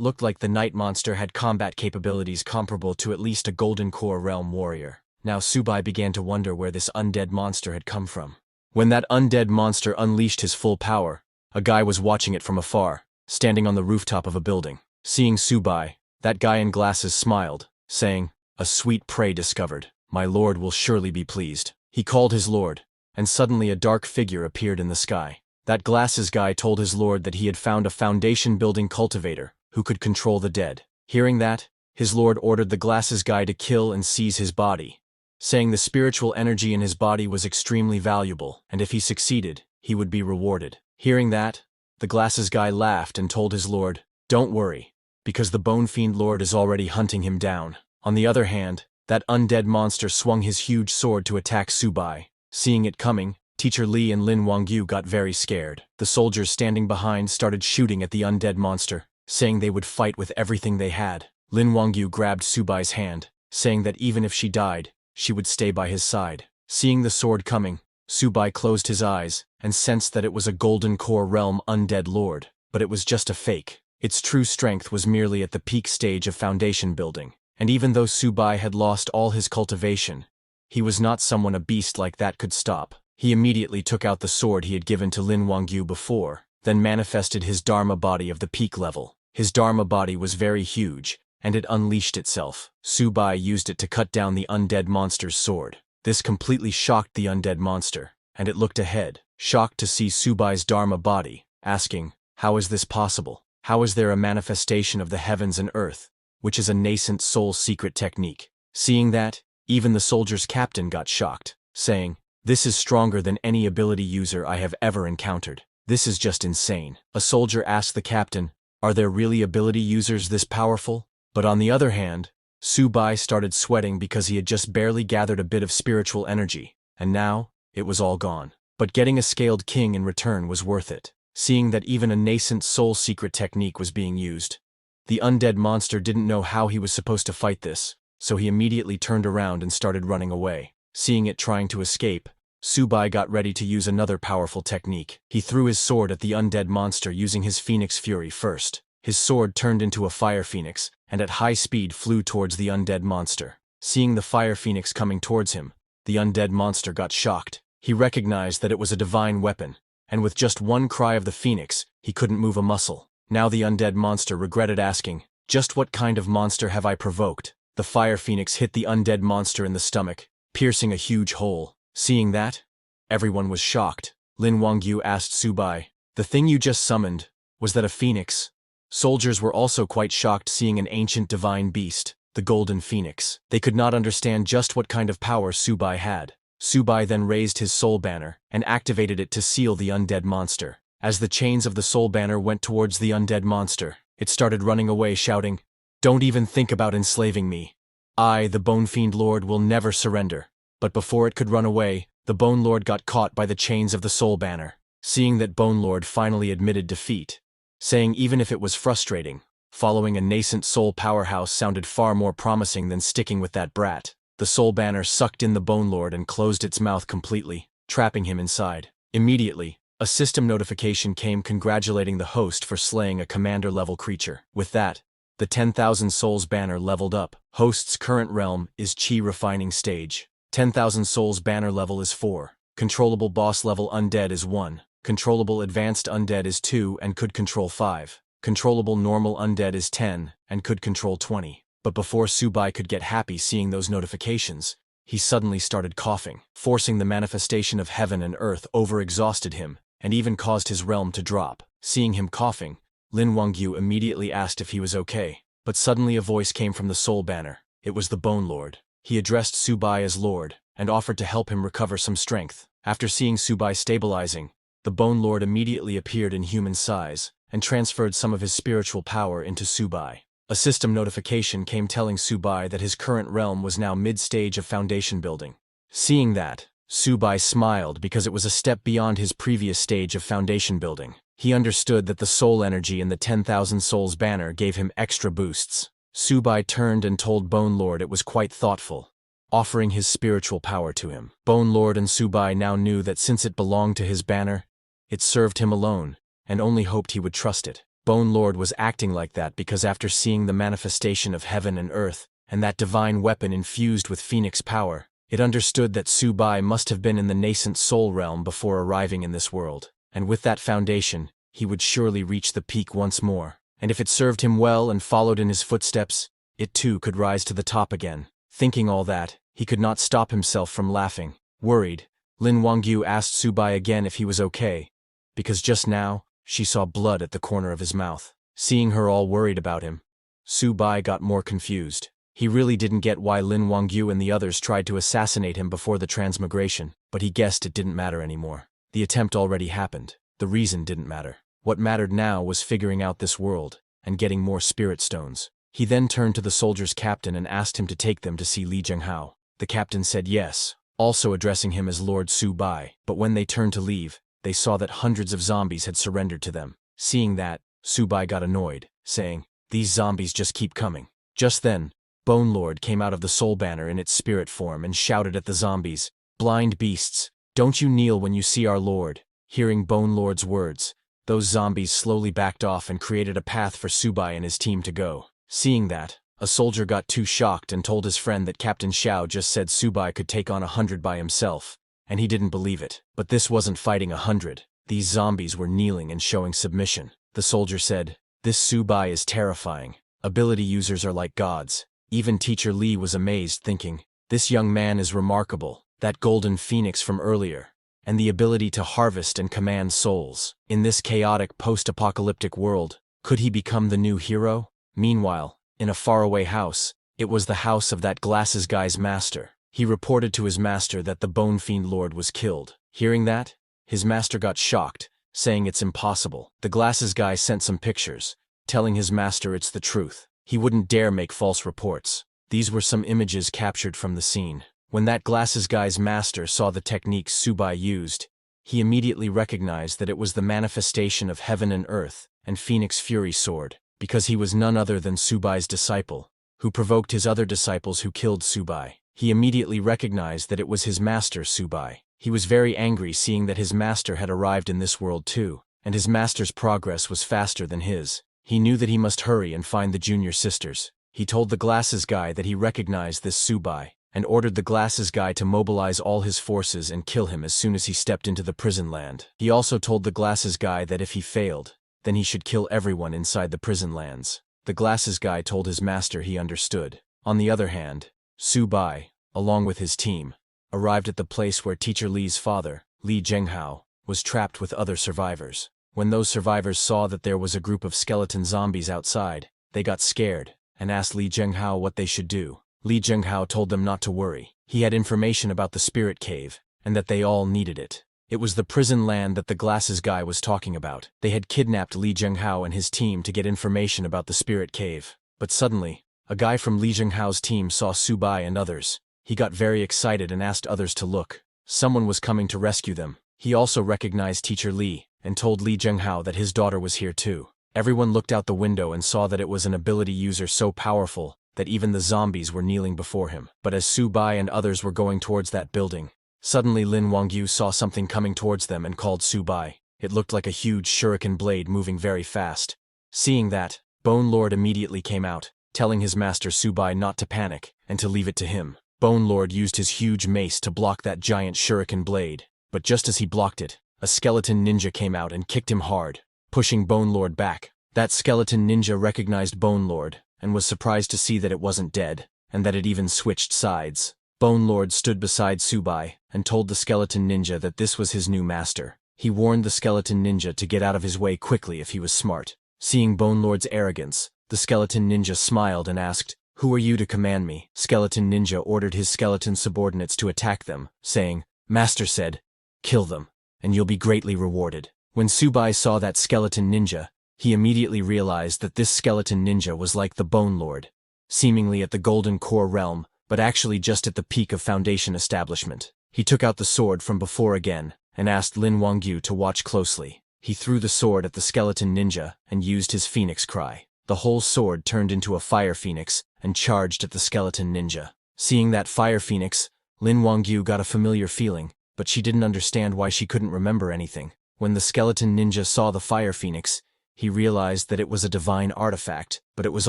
looked like the night monster had combat capabilities comparable to at least a Golden Core realm warrior. Now Subai began to wonder where this undead monster had come from. When that undead monster unleashed his full power, a guy was watching it from afar, standing on the rooftop of a building. Seeing Subai, that guy in glasses smiled, saying, "A sweet prey discovered. My lord will surely be pleased." He called his lord, and suddenly a dark figure appeared in the sky. That glasses guy told his lord that he had found a foundation-building cultivator who could control the dead. Hearing that, his lord ordered the glasses guy to kill and seize his body, saying the spiritual energy in his body was extremely valuable, and if he succeeded, he would be rewarded. Hearing that, the glasses guy laughed and told his lord, "Don't worry, because the Bone Fiend Lord is already hunting him down." On the other hand, that undead monster swung his huge sword to attack Subai. Seeing it coming, Teacher Li and Lin Wangyu got very scared. The soldiers standing behind started shooting at the undead monster, saying they would fight with everything they had. Lin Wangyu grabbed Subai's hand, saying that even if she died, she would stay by his side. Seeing the sword coming, Subai closed his eyes and sensed that it was a Golden Core realm undead lord, but it was just a fake. Its true strength was merely at the peak stage of foundation building, and even though Subai had lost all his cultivation, he was not someone a beast like that could stop. He immediately took out the sword he had given to Lin Wangyu before, then manifested his Dharma body of the peak level. His Dharma body was very huge, and it unleashed itself. Subai used it to cut down the undead monster's sword. This completely shocked the undead monster, and it looked ahead, shocked to see Subai's Dharma body, asking, "How is this possible? How is there a manifestation of the heavens and earth, which is a nascent soul secret technique?" Seeing that, even the soldier's captain got shocked, saying, "This is stronger than any ability user I have ever encountered. This is just insane." A soldier asked the captain, "Are there really ability users this powerful?" But on the other hand, Subai started sweating because he had just barely gathered a bit of spiritual energy, and now, it was all gone. But getting a scaled king in return was worth it. Seeing that even a nascent soul secret technique was being used, the undead monster didn't know how he was supposed to fight this, so he immediately turned around and started running away. Seeing it trying to escape, Subai got ready to use another powerful technique. He threw his sword at the undead monster using his Phoenix Fury first. His sword turned into a fire phoenix, and at high speed flew towards the undead monster. Seeing the fire phoenix coming towards him, the undead monster got shocked. He recognized that it was a divine weapon, and with just one cry of the phoenix, he couldn't move a muscle. Now the undead monster regretted asking, "Just what kind of monster have I provoked?" The fire phoenix hit the undead monster in the stomach, piercing a huge hole. Seeing that, everyone was shocked. Lin Wangyu asked Subai, "The thing you just summoned, was that a phoenix?" Soldiers were also quite shocked seeing an ancient divine beast, the golden phoenix. They could not understand just what kind of power Subai had. Subai then raised his soul banner and activated it to seal the undead monster. As the chains of the soul banner went towards the undead monster, it started running away shouting, "Don't even think about enslaving me. I, the Bone Fiend Lord, will never surrender." But before it could run away, the Bone Lord got caught by the chains of the soul banner. Seeing that Bone Lord finally admitted defeat, saying even if it was frustrating, following a nascent soul powerhouse sounded far more promising than sticking with that brat. The soul banner sucked in the Bone Lord and closed its mouth completely, trapping him inside. Immediately, a system notification came congratulating the host for slaying a commander-level creature. With that, the 10,000 Souls banner leveled up. Host's current realm is Chi Refining Stage. 10,000 Souls banner level is 4. Controllable boss level undead is 1. Controllable advanced undead is 2 and could control 5. Controllable normal undead is 10 and could control 20. But before Subai could get happy seeing those notifications, he suddenly started coughing. Forcing the manifestation of heaven and earth overexhausted him, and even caused his realm to drop. Seeing him coughing, Lin Wangyu immediately asked if he was okay. But suddenly a voice came from the soul banner. It was the Bone Lord. He addressed Subai as Lord, and offered to help him recover some strength. After seeing Subai stabilizing, the Bone Lord immediately appeared in human size, and transferred some of his spiritual power into Subai. A system notification came telling Subai that his current realm was now mid-stage of foundation building. Seeing that, Subai smiled because it was a step beyond his previous stage of foundation building. He understood that the soul energy in the 10,000 Souls banner gave him extra boosts. Subai turned and told Bone Lord it was quite thoughtful, offering his spiritual power to him. Bone Lord and Subai now knew that since it belonged to his banner, it served him alone, and only hoped he would trust it. Bone Lord was acting like that because after seeing the manifestation of heaven and earth, and that divine weapon infused with phoenix power, it understood that Subai must have been in the nascent soul realm before arriving in this world, and with that foundation, he would surely reach the peak once more. And if it served him well and followed in his footsteps, it too could rise to the top again. Thinking all that, he could not stop himself from laughing. Worried, Lin Wangyu asked Subai again if he was okay, because just now, she saw blood at the corner of his mouth. Seeing her all worried about him, Subai got more confused. He really didn't get why Lin Wangyu and the others tried to assassinate him before the transmigration, but he guessed it didn't matter anymore. The attempt already happened. The reason didn't matter. What mattered now was figuring out this world, and getting more spirit stones. He then turned to the soldier's captain and asked him to take them to see Li Zhenghao. The captain said yes, also addressing him as Lord Subai, but when they turned to leave, they saw that hundreds of zombies had surrendered to them. Seeing that, Subai got annoyed, saying, "These zombies just keep coming." Just then, Bone Lord came out of the soul banner in its spirit form and shouted at the zombies, "Blind beasts, don't you kneel when you see our lord." Hearing Bone Lord's words, those zombies slowly backed off and created a path for Subai and his team to go. Seeing that, a soldier got too shocked and told his friend that Captain Xiao just said Subai could take on 100 by himself, and he didn't believe it. But this wasn't fighting 100. These zombies were kneeling and showing submission. The soldier said, "This Subai is terrifying. Ability users are like gods." Even Teacher Li was amazed, thinking, "This young man is remarkable. That golden phoenix from earlier, and the ability to harvest and command souls. In this chaotic post-apocalyptic world, could he become the new hero?" Meanwhile, in a faraway house, it was the house of that glasses guy's master. He reported to his master that the Bone Fiend Lord was killed. Hearing that, his master got shocked, saying it's impossible. The glasses guy sent some pictures, telling his master it's the truth. He wouldn't dare make false reports. These were some images captured from the scene. When that glasses guy's master saw the techniques Subai used, he immediately recognized that it was the manifestation of heaven and earth and Phoenix Fury Sword, because he was none other than Subai's disciple, who provoked his other disciples who killed Subai. He immediately recognized that it was his master Subai. He was very angry seeing that his master had arrived in this world too, and his master's progress was faster than his. He knew that he must hurry and find the junior sisters. He told the glasses guy that he recognized this Subai, and ordered the glasses guy to mobilize all his forces and kill him as soon as he stepped into the prison land. He also told the glasses guy that if he failed, then he should kill everyone inside the prison lands. The glasses guy told his master he understood. On the other hand, Subai, along with his team, arrived at the place where Teacher Li's father, Li Zhenghao, was trapped with other survivors. When those survivors saw that there was a group of skeleton zombies outside, they got scared and asked Li Zhenghao what they should do. Li Zhenghao told them not to worry. He had information about the spirit cave, and that they all needed it. It was the prison land that the glasses guy was talking about. They had kidnapped Li Zhenghao and his team to get information about the spirit cave. But suddenly, a guy from Li Zhenghao's team saw Subai and others. He got very excited and asked others to look. Someone was coming to rescue them. He also recognized Teacher Li, and told Li Zhenghao that his daughter was here too. Everyone looked out the window and saw that it was an ability user so powerful that even the zombies were kneeling before him. But as Subai and others were going towards that building, suddenly Lin Wangyu saw something coming towards them and called Subai. It looked like a huge shuriken blade moving very fast. Seeing that, Bone Lord immediately came out, telling his master Subai not to panic and to leave it to him. Bone Lord used his huge mace to block that giant shuriken blade, but just as he blocked it, a skeleton ninja came out and kicked him hard, pushing Bone Lord back. That skeleton ninja recognized Bone Lord and was surprised to see that it wasn't dead, and that it even switched sides. Bone Lord stood beside Subai and told the skeleton ninja that this was his new master. He warned the skeleton ninja to get out of his way quickly if he was smart. Seeing Bone Lord's arrogance, the skeleton ninja smiled and asked, "Who are you to command me?" Skeleton ninja ordered his skeleton subordinates to attack them, saying, "Master said, kill them, and you'll be greatly rewarded." When Subai saw that skeleton ninja, he immediately realized that this skeleton ninja was like the Bone Lord, seemingly at the Golden Core realm, but actually just at the peak of Foundation establishment. He took out the sword from before again, and asked Lin Wangyu to watch closely. He threw the sword at the skeleton ninja and used his phoenix cry. The whole sword turned into a fire phoenix and charged at the skeleton ninja. Seeing that fire phoenix, Lin Wangyu got a familiar feeling, but she didn't understand why she couldn't remember anything. When the skeleton ninja saw the fire phoenix, he realized that it was a divine artifact, but it was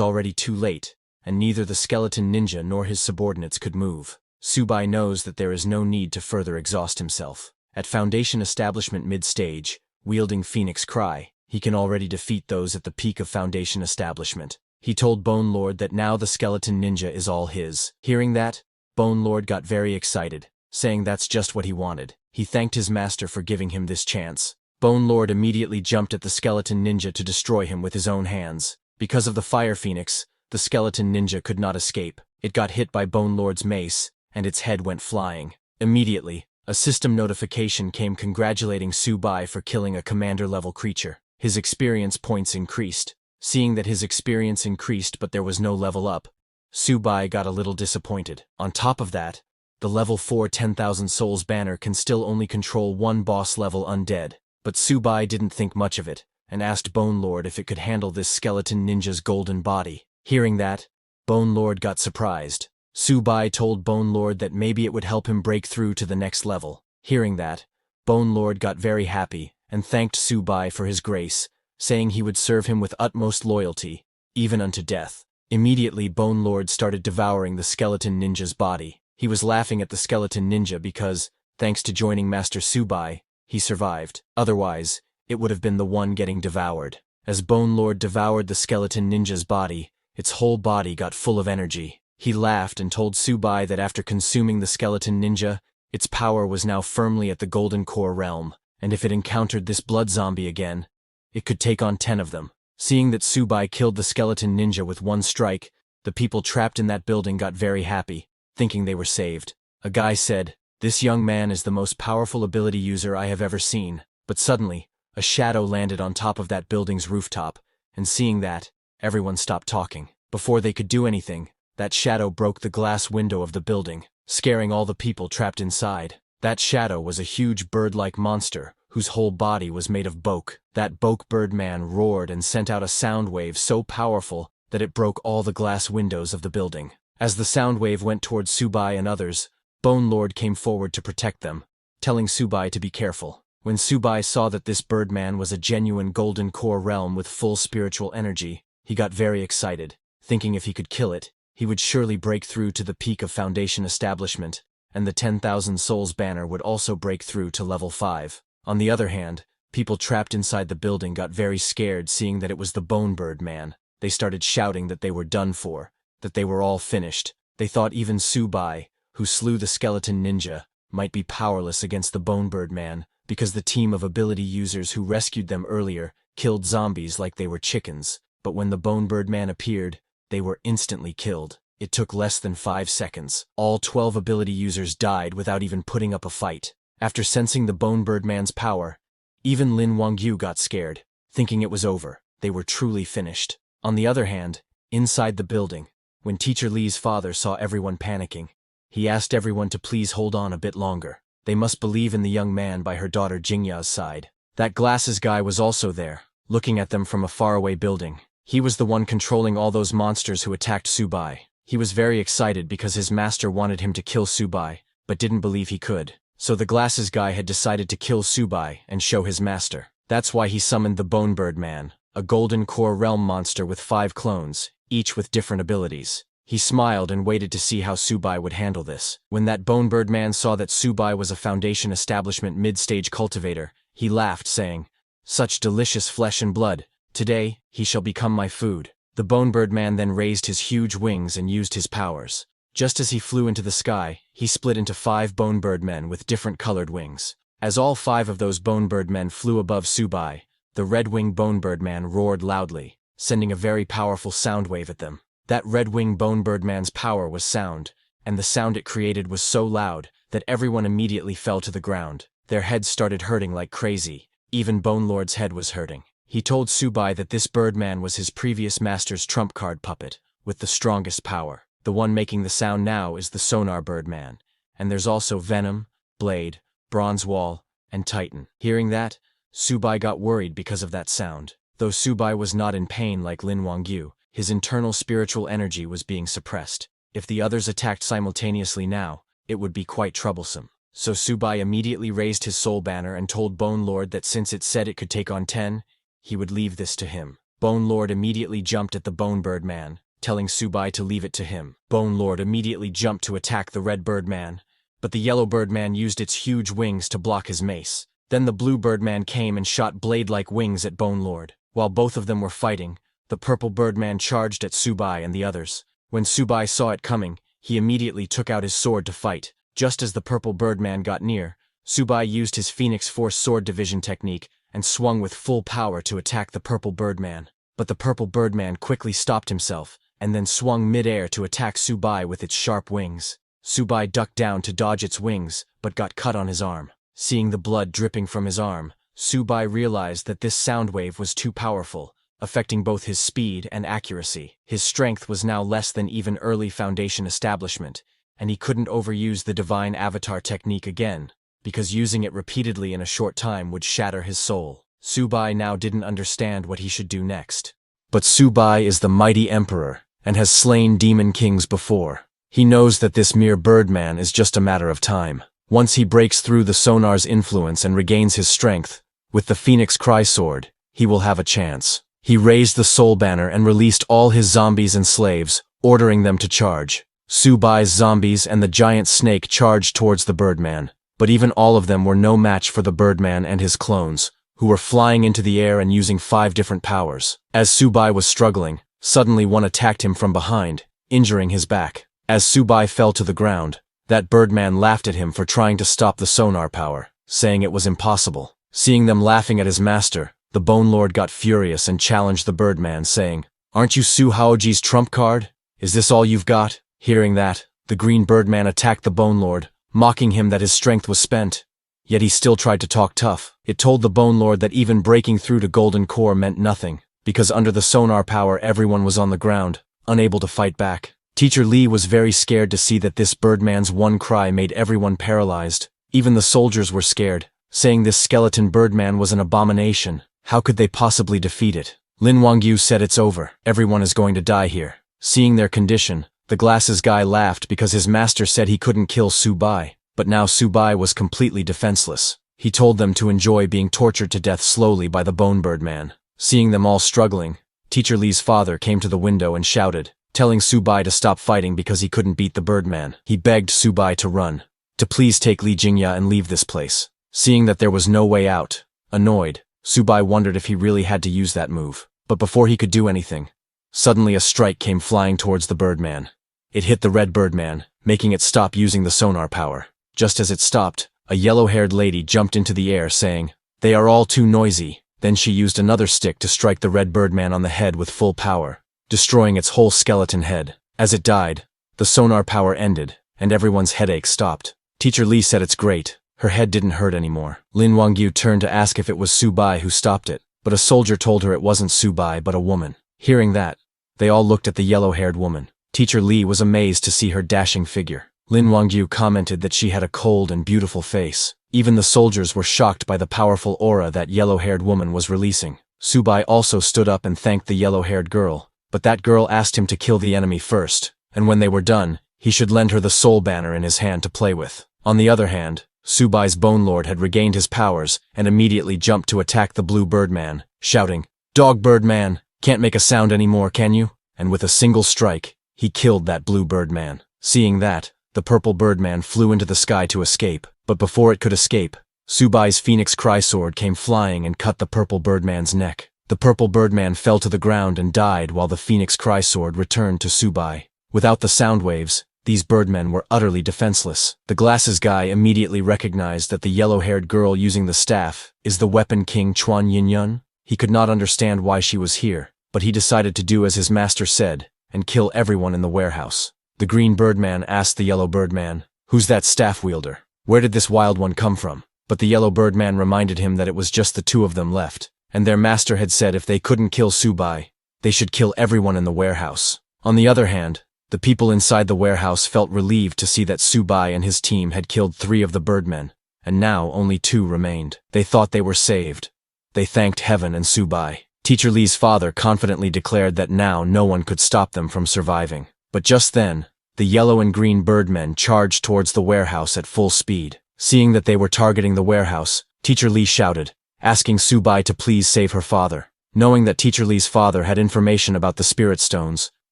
already too late, and neither the skeleton ninja nor his subordinates could move. Subai knows that there is no need to further exhaust himself. At Foundation Establishment mid-stage, wielding Phoenix Cry, he can already defeat those at the peak of Foundation Establishment. He told Bone Lord that now the skeleton ninja is all his. Hearing that, Bone Lord got very excited, saying that's just what he wanted. He thanked his master for giving him this chance. Bone Lord immediately jumped at the skeleton ninja to destroy him with his own hands. Because of the fire phoenix, the skeleton ninja could not escape. It got hit by Bone Lord's mace, and its head went flying. Immediately, a system notification came congratulating Subai for killing a commander-level creature. His experience points increased. Seeing that his experience increased but there was no level up, Subai got a little disappointed. On top of that, the level 4 10,000 Souls banner can still only control one boss-level undead. But Subai didn't think much of it, and asked Bone Lord if it could handle this skeleton ninja's golden body. Hearing that, Bone Lord got surprised. Subai told Bone Lord that maybe it would help him break through to the next level. Hearing that, Bone Lord got very happy and thanked Subai for his grace, saying he would serve him with utmost loyalty, even unto death. Immediately Bone Lord started devouring the skeleton ninja's body. He was laughing at the skeleton ninja because, thanks to joining Master Subai, he survived. Otherwise, it would have been the one getting devoured. As Bone Lord devoured the skeleton ninja's body, its whole body got full of energy. He laughed and told Subai that after consuming the skeleton ninja, its power was now firmly at the Golden Core realm, and if it encountered this blood zombie again, it could take on 10 of them. Seeing that Subai killed the skeleton ninja with one strike, the people trapped in that building got very happy, thinking they were saved. A guy said, "This young man is the most powerful ability user I have ever seen." But suddenly, a shadow landed on top of that building's rooftop, and seeing that, everyone stopped talking. Before they could do anything, that shadow broke the glass window of the building, scaring all the people trapped inside. That shadow was a huge bird-like monster, whose whole body was made of Boke. That Boke Birdman roared and sent out a sound wave so powerful that it broke all the glass windows of the building. As the sound wave went towards Subai and others, Bone Lord came forward to protect them, telling Subai to be careful. When Subai saw that this Birdman was a genuine Golden Core realm with full spiritual energy, he got very excited, thinking if he could kill it, he would surely break through to the peak of Foundation Establishment, and the 10,000 Souls banner would also break through to level 5. On the other hand, people trapped inside the building got very scared seeing that it was the Bone Bird Man. They started shouting that they were done for, that they were all finished. They thought even Subai, who slew the skeleton ninja, might be powerless against the Bone Bird Man, because the team of ability users who rescued them earlier killed zombies like they were chickens. But when the Bone Bird Man appeared, they were instantly killed. It took less than 5 seconds. All 12 ability users died without even putting up a fight. After sensing the Bone Bird Man's power, even Lin Wangyu got scared, thinking it was over. They were truly finished. On the other hand, inside the building, when Teacher Li's father saw everyone panicking, he asked everyone to please hold on a bit longer. They must believe in the young man by her daughter Jingya's side. That glasses guy was also there, looking at them from a faraway building. He was the one controlling all those monsters who attacked Subai. He was very excited because his master wanted him to kill Subai, but didn't believe he could. So the glasses guy had decided to kill Subai and show his master. That's why he summoned the Bone Bird Man, a Golden Core realm monster with 5 clones, each with different abilities. He smiled and waited to see how Subai would handle this. When that Bone Bird Man saw that Subai was a Foundation Establishment mid-stage cultivator, he laughed, saying, "Such delicious flesh and blood. Today, he shall become my food." The Bone Bird Man then raised his huge wings and used his powers. Just as he flew into the sky, he split into 5 Bone Bird Men with different colored wings. As all 5 of those Bone Bird Men flew above Subai, the red-winged Bone Bird Man roared loudly, sending a very powerful sound wave at them. That red-winged Bone Bird Man's power was sound, and the sound it created was so loud that everyone immediately fell to the ground. Their heads started hurting like crazy. Even Bone Lord's head was hurting. He told Subai that this Birdman was his previous master's trump card puppet, with the strongest power. The one making the sound now is the Sonar Birdman, and there's also Venom, Blade, Bronze Wall, and Titan. Hearing that, Subai got worried because of that sound. Though Subai was not in pain like Lin Wangyu, his internal spiritual energy was being suppressed. If the others attacked simultaneously now, it would be quite troublesome. So Subai immediately raised his soul banner and told Bone Lord that since it said it could take on 10, he would leave this to him. Bone Lord immediately jumped at the Bone Bird Man, telling Subai to leave it to him. Bone Lord immediately jumped to attack the Red Bird Man, but the Yellow Bird Man used its huge wings to block his mace. Then the Blue Bird Man came and shot blade-like wings at Bone Lord. While both of them were fighting, the Purple Bird Man charged at Subai and the others. When Subai saw it coming, he immediately took out his sword to fight. Just as the Purple Bird Man got near, Subai used his Phoenix Force sword division technique and swung with full power to attack the Purple Bird Man. But the Purple Bird Man quickly stopped himself, and then swung mid-air to attack Subai with its sharp wings. Subai ducked down to dodge its wings, but got cut on his arm. Seeing the blood dripping from his arm, Subai realized that this sound wave was too powerful, affecting both his speed and accuracy. His strength was now less than even early Foundation establishment, and he couldn't overuse the Divine Avatar technique again, because using it repeatedly in a short time would shatter his soul. Subai now didn't understand what he should do next. But Subai is the mighty emperor, and has slain demon kings before. He knows that this mere Birdman is just a matter of time. Once he breaks through the Sonar's influence and regains his strength, with the Phoenix Cry Sword, he will have a chance. He raised the soul banner and released all his zombies and slaves, ordering them to charge. Subai's zombies and the giant snake charged towards the Birdman, but even all of them were no match for the Birdman and his clones, who were flying into the air and using 5 different powers. As Subai was struggling, suddenly one attacked him from behind, injuring his back. As Subai fell to the ground, that Birdman laughed at him for trying to stop the sonar power, saying it was impossible. Seeing them laughing at his master, the Bone Lord got furious and challenged the Birdman, saying, "Aren't you Su Haoji's trump card? Is this all you've got?" Hearing that, the Green Birdman attacked the Bone Lord, mocking him that his strength was spent. Yet he still tried to talk tough. It told the Bone Lord that even breaking through to Golden Core meant nothing, because under the sonar power everyone was on the ground, unable to fight back. Teacher Lee was very scared to see that this Birdman's one cry made everyone paralyzed. Even the soldiers were scared, saying this skeleton Birdman was an abomination. How could they possibly defeat it? Lin Wangyu said it's over. Everyone is going to die here. Seeing their condition, the glasses guy laughed because his master said he couldn't kill Subai. But now Subai was completely defenseless. He told them to enjoy being tortured to death slowly by the Bone Birdman. Seeing them all struggling, Teacher Lee's father came to the window and shouted, telling Subai to stop fighting because he couldn't beat the Birdman. He begged Subai to run, to please take Li Jingya and leave this place. Seeing that there was no way out, annoyed, Subai wondered if he really had to use that move. But before he could do anything, suddenly a strike came flying towards the Birdman. It hit the Red Birdman, making it stop using the sonar power. Just as it stopped, a yellow-haired lady jumped into the air saying, "They are all too noisy." Then she used another stick to strike the Red Birdman on the head with full power, destroying its whole skeleton head. As it died, the sonar power ended, and everyone's headache stopped. Teacher Lee said it's great. Her head didn't hurt anymore. Lin Wangyu turned to ask if it was Subai who stopped it, but a soldier told her it wasn't Subai but a woman. Hearing that, they all looked at the yellow-haired woman. Teacher Lee was amazed to see her dashing figure. Lin Wangyu commented that she had a cold and beautiful face. Even the soldiers were shocked by the powerful aura that yellow-haired woman was releasing. Subai also stood up and thanked the yellow-haired girl, but that girl asked him to kill the enemy first, and when they were done, he should lend her the soul banner in his hand to play with. On the other hand, Subai's Bone Lord had regained his powers and immediately jumped to attack the Blue Birdman, shouting, "Dog Birdman, can't make a sound anymore, can you?" And with a single strike, he killed that Blue Birdman. Seeing that, the Purple Birdman flew into the sky to escape, but before it could escape, Subai's Phoenix Cry Sword came flying and cut the Purple Birdman's neck. The Purple Birdman fell to the ground and died while the Phoenix Cry Sword returned to Subai. Without the sound waves, these birdmen were utterly defenseless. The glasses guy immediately recognized that the yellow-haired girl using the staff is the Weapon King Chuan Yinyun. He could not understand why she was here, but he decided to do as his master said and kill everyone in the warehouse. The Green Birdman asked the Yellow Birdman, "Who's that staff wielder? Where did this wild one come from?" But the Yellow Birdman reminded him that it was just the 2 of them left, and their master had said if they couldn't kill Subai, they should kill everyone in the warehouse. On the other hand, the people inside the warehouse felt relieved to see that Subai and his team had killed 3 of the birdmen, and now only 2 remained. They thought they were saved. They thanked heaven and Subai. Teacher Lee's father confidently declared that now no one could stop them from surviving. But just then, the yellow and green birdmen charged towards the warehouse at full speed. Seeing that they were targeting the warehouse, Teacher Lee shouted, asking Subai to please save her father. Knowing that Teacher Lee's father had information about the spirit stones,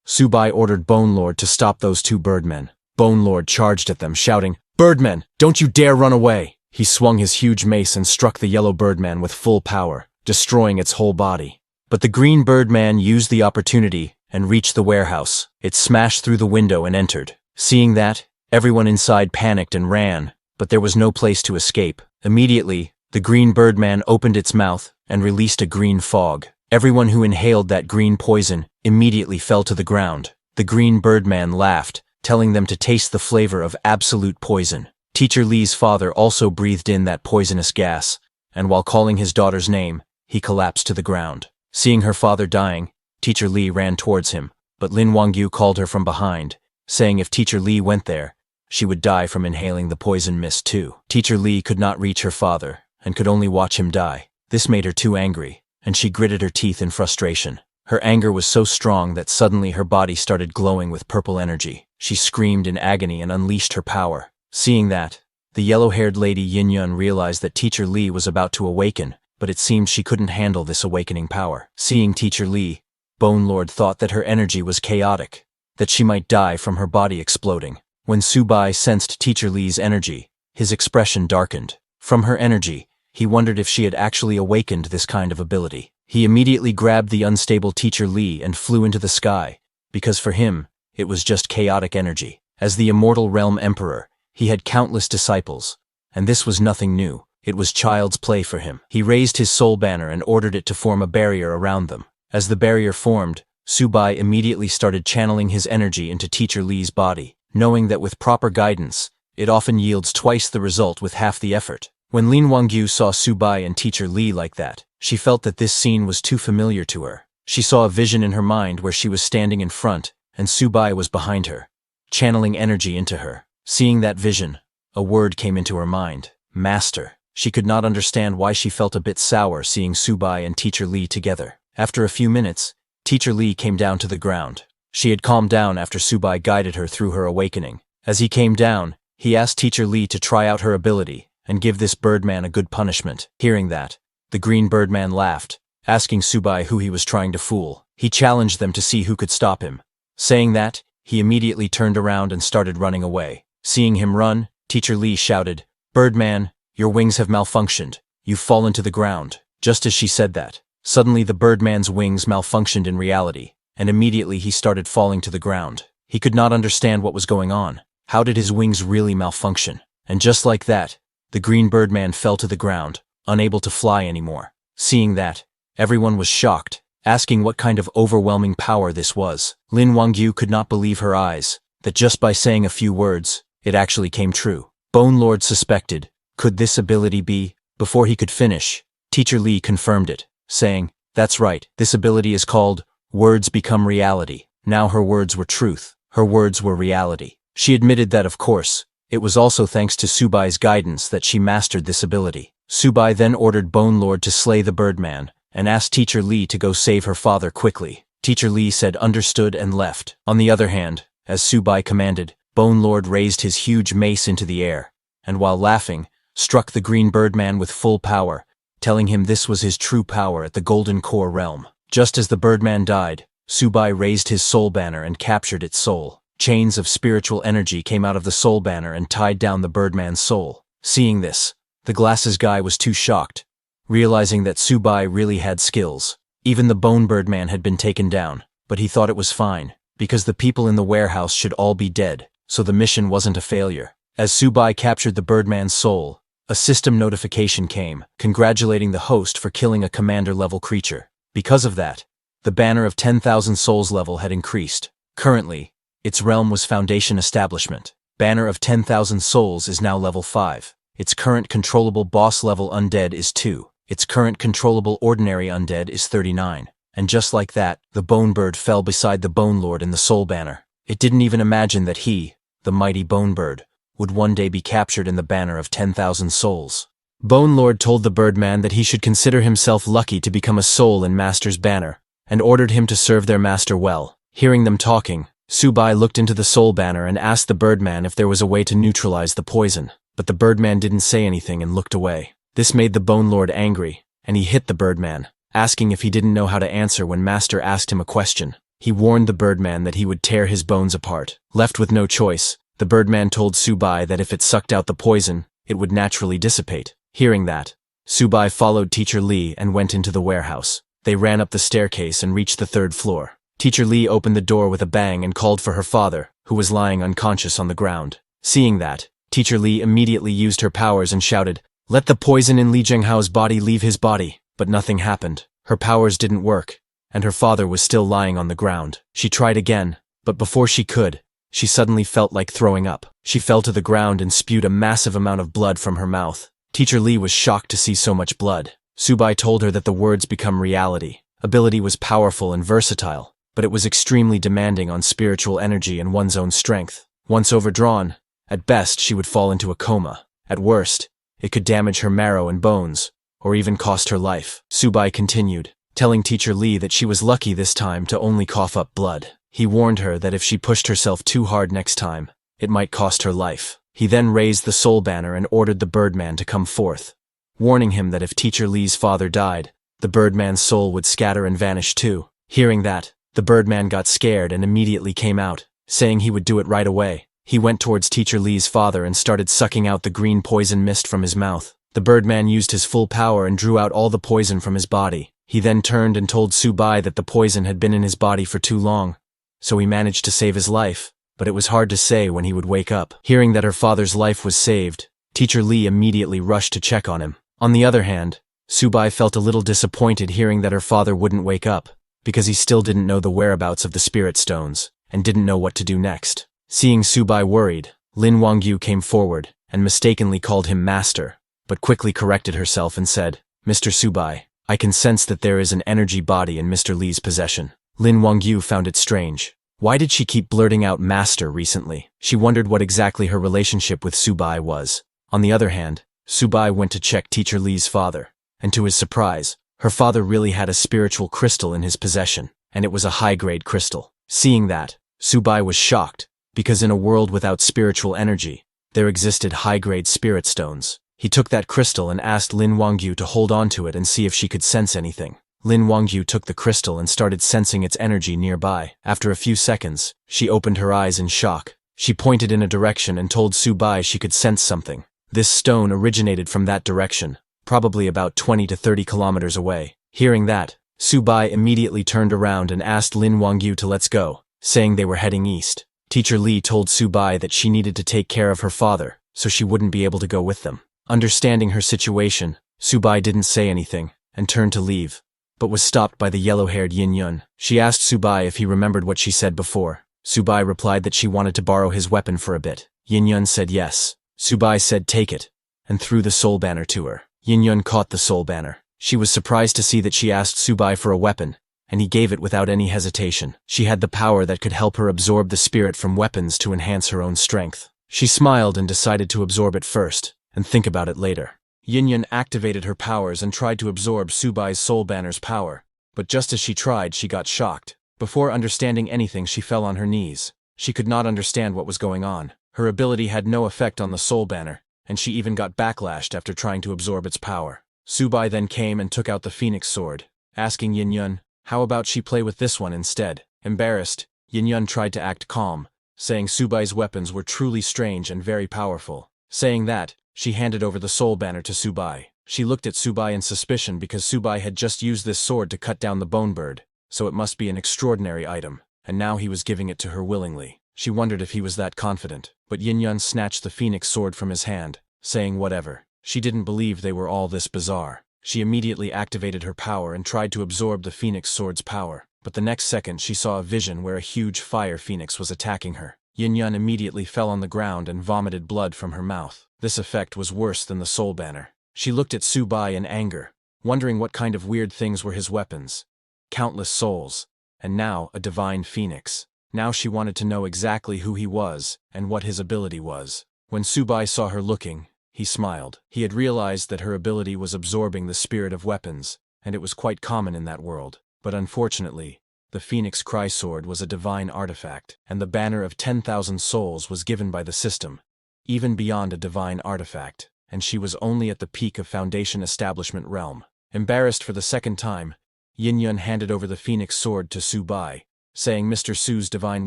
Subai ordered Bone Lord to stop those two birdmen. Bone Lord charged at them, shouting, "Birdmen, don't you dare run away!" He swung his huge mace and struck the yellow birdman with full power, destroying its whole body. But the green birdman used the opportunity and reached the warehouse. It smashed through the window and entered. Seeing that, everyone inside panicked and ran, but there was no place to escape. Immediately, the green birdman opened its mouth and released a green fog. Everyone who inhaled that green poison immediately fell to the ground. The green birdman laughed, telling them to taste the flavor of absolute poison. Teacher Lee's father also breathed in that poisonous gas, and while calling his daughter's name, he collapsed to the ground. Seeing her father dying, Teacher Lee ran towards him, but Lin Wangyu called her from behind, saying if Teacher Lee went there, she would die from inhaling the poison mist too. Teacher Lee could not reach her father, and could only watch him die. This made her too angry, and she gritted her teeth in frustration. Her anger was so strong that suddenly her body started glowing with purple energy. She screamed in agony and unleashed her power. Seeing that, the yellow-haired lady Yin Yun realized that Teacher Lee was about to awaken, but it seemed she couldn't handle this awakening power. Seeing Teacher Lee, Bone Lord thought that her energy was chaotic, that she might die from her body exploding. When Subai sensed Teacher Lee's energy, his expression darkened. From her energy, he wondered if she had actually awakened this kind of ability. He immediately grabbed the unstable Teacher Lee and flew into the sky, because for him, it was just chaotic energy. As the Immortal Realm Emperor, he had countless disciples, and this was nothing new. It was child's play for him. He raised his soul banner and ordered it to form a barrier around them. As the barrier formed, Subai immediately started channeling his energy into Teacher Lee's body, knowing that with proper guidance, it often yields twice the result with half the effort. When Lin Wangyu saw Subai and Teacher Lee like that, she felt that this scene was too familiar to her. She saw a vision in her mind where she was standing in front, and Subai was behind her, channeling energy into her. Seeing that vision, a word came into her mind, Master. She could not understand why she felt a bit sour seeing Subai and Teacher Lee together. After a few minutes, Teacher Lee came down to the ground. She had calmed down after Subai guided her through her awakening. As he came down, he asked Teacher Lee to try out her ability and give this birdman a good punishment. Hearing that, the green birdman laughed, asking Subai who he was trying to fool. He challenged them to see who could stop him. Saying that, he immediately turned around and started running away. Seeing him run, Teacher Lee shouted, "Birdman, your wings have malfunctioned. You've fallen to the ground." Just as she said that, suddenly the birdman's wings malfunctioned in reality, and immediately he started falling to the ground. He could not understand what was going on. How did his wings really malfunction? And just like that, the green birdman fell to the ground, unable to fly anymore. Seeing that, everyone was shocked, asking what kind of overwhelming power this was. Lin Wangyu could not believe her eyes, that just by saying a few words, it actually came true. Bone Lord suspected, could this ability be? Before he could finish, Teacher Lee confirmed it, saying, "That's right, this ability is called Words Become Reality." Now her words were truth. Her words were reality. She admitted that, of course, it was also thanks to Subai's guidance that she mastered this ability. Subai then ordered Bone Lord to slay the birdman, and asked Teacher Lee to go save her father quickly. Teacher Lee said understood and left. On the other hand, as Subai commanded, Bone Lord raised his huge mace into the air, and while laughing, struck the green birdman with full power, telling him this was his true power at the Golden Core realm. Just as the birdman died, Subai raised his soul banner and captured its soul. Chains of spiritual energy came out of the soul banner and tied down the birdman's soul. Seeing this, the glasses guy was too shocked, realizing that Subai really had skills. Even the bone birdman had been taken down, but he thought it was fine, because the people in the warehouse should all be dead, so the mission wasn't a failure. As Subai captured the birdman's soul, a system notification came, congratulating the host for killing a commander-level creature. Because of that, the banner of 10,000 souls level had increased. Currently, its realm was Foundation Establishment. Banner of 10,000 souls is now level 5. Its current controllable boss level undead is 2. Its current controllable ordinary undead is 39. And just like that, the bone bird fell beside the Bone Lord in the soul banner. It didn't even imagine that he, the mighty bone bird, would one day be captured in the banner of 10,000 souls. Bone Lord told the Birdman that he should consider himself lucky to become a soul in Master's banner, and ordered him to serve their master well. Hearing them talking, Subai looked into the soul banner and asked the Birdman if there was a way to neutralize the poison, but the Birdman didn't say anything and looked away. This made the Bone Lord angry, and he hit the Birdman, asking if he didn't know how to answer when Master asked him a question. He warned the Birdman that he would tear his bones apart. Left with no choice, the Birdman told Subai that if it sucked out the poison, it would naturally dissipate. Hearing that, Subai followed Teacher Lee and went into the warehouse. They ran up the staircase and reached the 3rd floor. Teacher Lee opened the door with a bang and called for her father, who was lying unconscious on the ground. Seeing that, Teacher Lee immediately used her powers and shouted, "Let the poison in Li Zhenghao's body leave his body." But nothing happened. Her powers didn't work, and her father was still lying on the ground. She tried again, but before she could, she suddenly felt like throwing up. She fell to the ground and spewed a massive amount of blood from her mouth. Teacher Lee was shocked to see so much blood. Subai told her that the words become reality. Ability was powerful and versatile, but it was extremely demanding on spiritual energy and one's own strength. Once overdrawn, at best she would fall into a coma. At worst, it could damage her marrow and bones, or even cost her life. Subai continued, telling Teacher Lee that she was lucky this time to only cough up blood. He warned her that if she pushed herself too hard next time, it might cost her life. He then raised the soul banner and ordered the Birdman to come forth, warning him that if Teacher Lee's father died, the Birdman's soul would scatter and vanish too. Hearing that, the Birdman got scared and immediately came out, saying he would do it right away. He went towards Teacher Lee's father and started sucking out the green poison mist from his mouth. The Birdman used his full power and drew out all the poison from his body. He then turned and told Subai that the poison had been in his body for too long, so he managed to save his life, but it was hard to say when he would wake up. Hearing that her father's life was saved, Teacher Lee immediately rushed to check on him. On the other hand, Subai felt a little disappointed hearing that her father wouldn't wake up, because he still didn't know the whereabouts of the spirit stones, and didn't know what to do next. Seeing Subai worried, Lin Wangyu came forward, and mistakenly called him Master, but quickly corrected herself and said, "Mr. Subai, I can sense that there is an energy body in Mr. Lee's possession." Lin Wangyu found it strange. Why did she keep blurting out Master recently? She wondered what exactly her relationship with Subai was. On the other hand, Subai went to check Teacher Lee's father, and to his surprise, her father really had a spiritual crystal in his possession, and it was a high-grade crystal. Seeing that, Subai was shocked, because in a world without spiritual energy, there existed high-grade spirit stones. He took that crystal and asked Lin Wangyu to hold on to it and see if she could sense anything. Lin Wangyu took the crystal and started sensing its energy nearby. After a few seconds, she opened her eyes in shock. She pointed in a direction and told Subai she could sense something. This stone originated from that direction, probably about 20 to 30 kilometers away. Hearing that, Subai immediately turned around and asked Lin Wangyu to let's go, saying they were heading east. Teacher Lee told Subai that she needed to take care of her father, so she wouldn't be able to go with them. Understanding her situation, Subai didn't say anything, and turned to leave, but was stopped by the yellow-haired Yin Yun. She asked Subai if he remembered what she said before. Subai replied that she wanted to borrow his weapon for a bit. Yin Yun said yes. Subai said take it, and threw the soul banner to her. Yin Yun caught the soul banner. She was surprised to see that she asked Subai for a weapon, and he gave it without any hesitation. She had the power that could help her absorb the spirit from weapons to enhance her own strength. She smiled and decided to absorb it first, and think about it later. Yin Yun activated her powers and tried to absorb Subai's soul banner's power, but just as she tried, she got shocked. Before understanding anything, she fell on her knees. She could not understand what was going on. Her ability had no effect on the soul banner, and she even got backlashed after trying to absorb its power. Subai then came and took out the phoenix sword, asking Yin Yun, how about she play with this one instead? Embarrassed, Yin Yun tried to act calm, saying Subai's weapons were truly strange and very powerful. Saying that, she handed over the soul banner to Subai. She looked at Subai in suspicion because Subai had just used this sword to cut down the bone bird, so it must be an extraordinary item, and now he was giving it to her willingly. She wondered if he was that confident, but Yin Yun snatched the phoenix sword from his hand, saying whatever. She didn't believe they were all this bizarre. She immediately activated her power and tried to absorb the phoenix sword's power, but the next second she saw a vision where a huge fire phoenix was attacking her. Yin Yun immediately fell on the ground and vomited blood from her mouth. This effect was worse than the soul banner. She looked at Subai in anger, wondering what kind of weird things were his weapons. Countless souls, and now a divine phoenix. Now she wanted to know exactly who he was and what his ability was. When Subai saw her looking, He smiled. He had realized that her ability was absorbing the spirit of weapons, and it was quite common in that world. But unfortunately, the Phoenix Cry Sword was a divine artifact, and the banner of 10,000 souls was given by the system, even beyond a divine artifact, and she was only at the peak of Foundation Establishment realm. Embarrassed for the second time, Yin Yun handed over the Phoenix Sword to Su Bai, saying Mr. Su's divine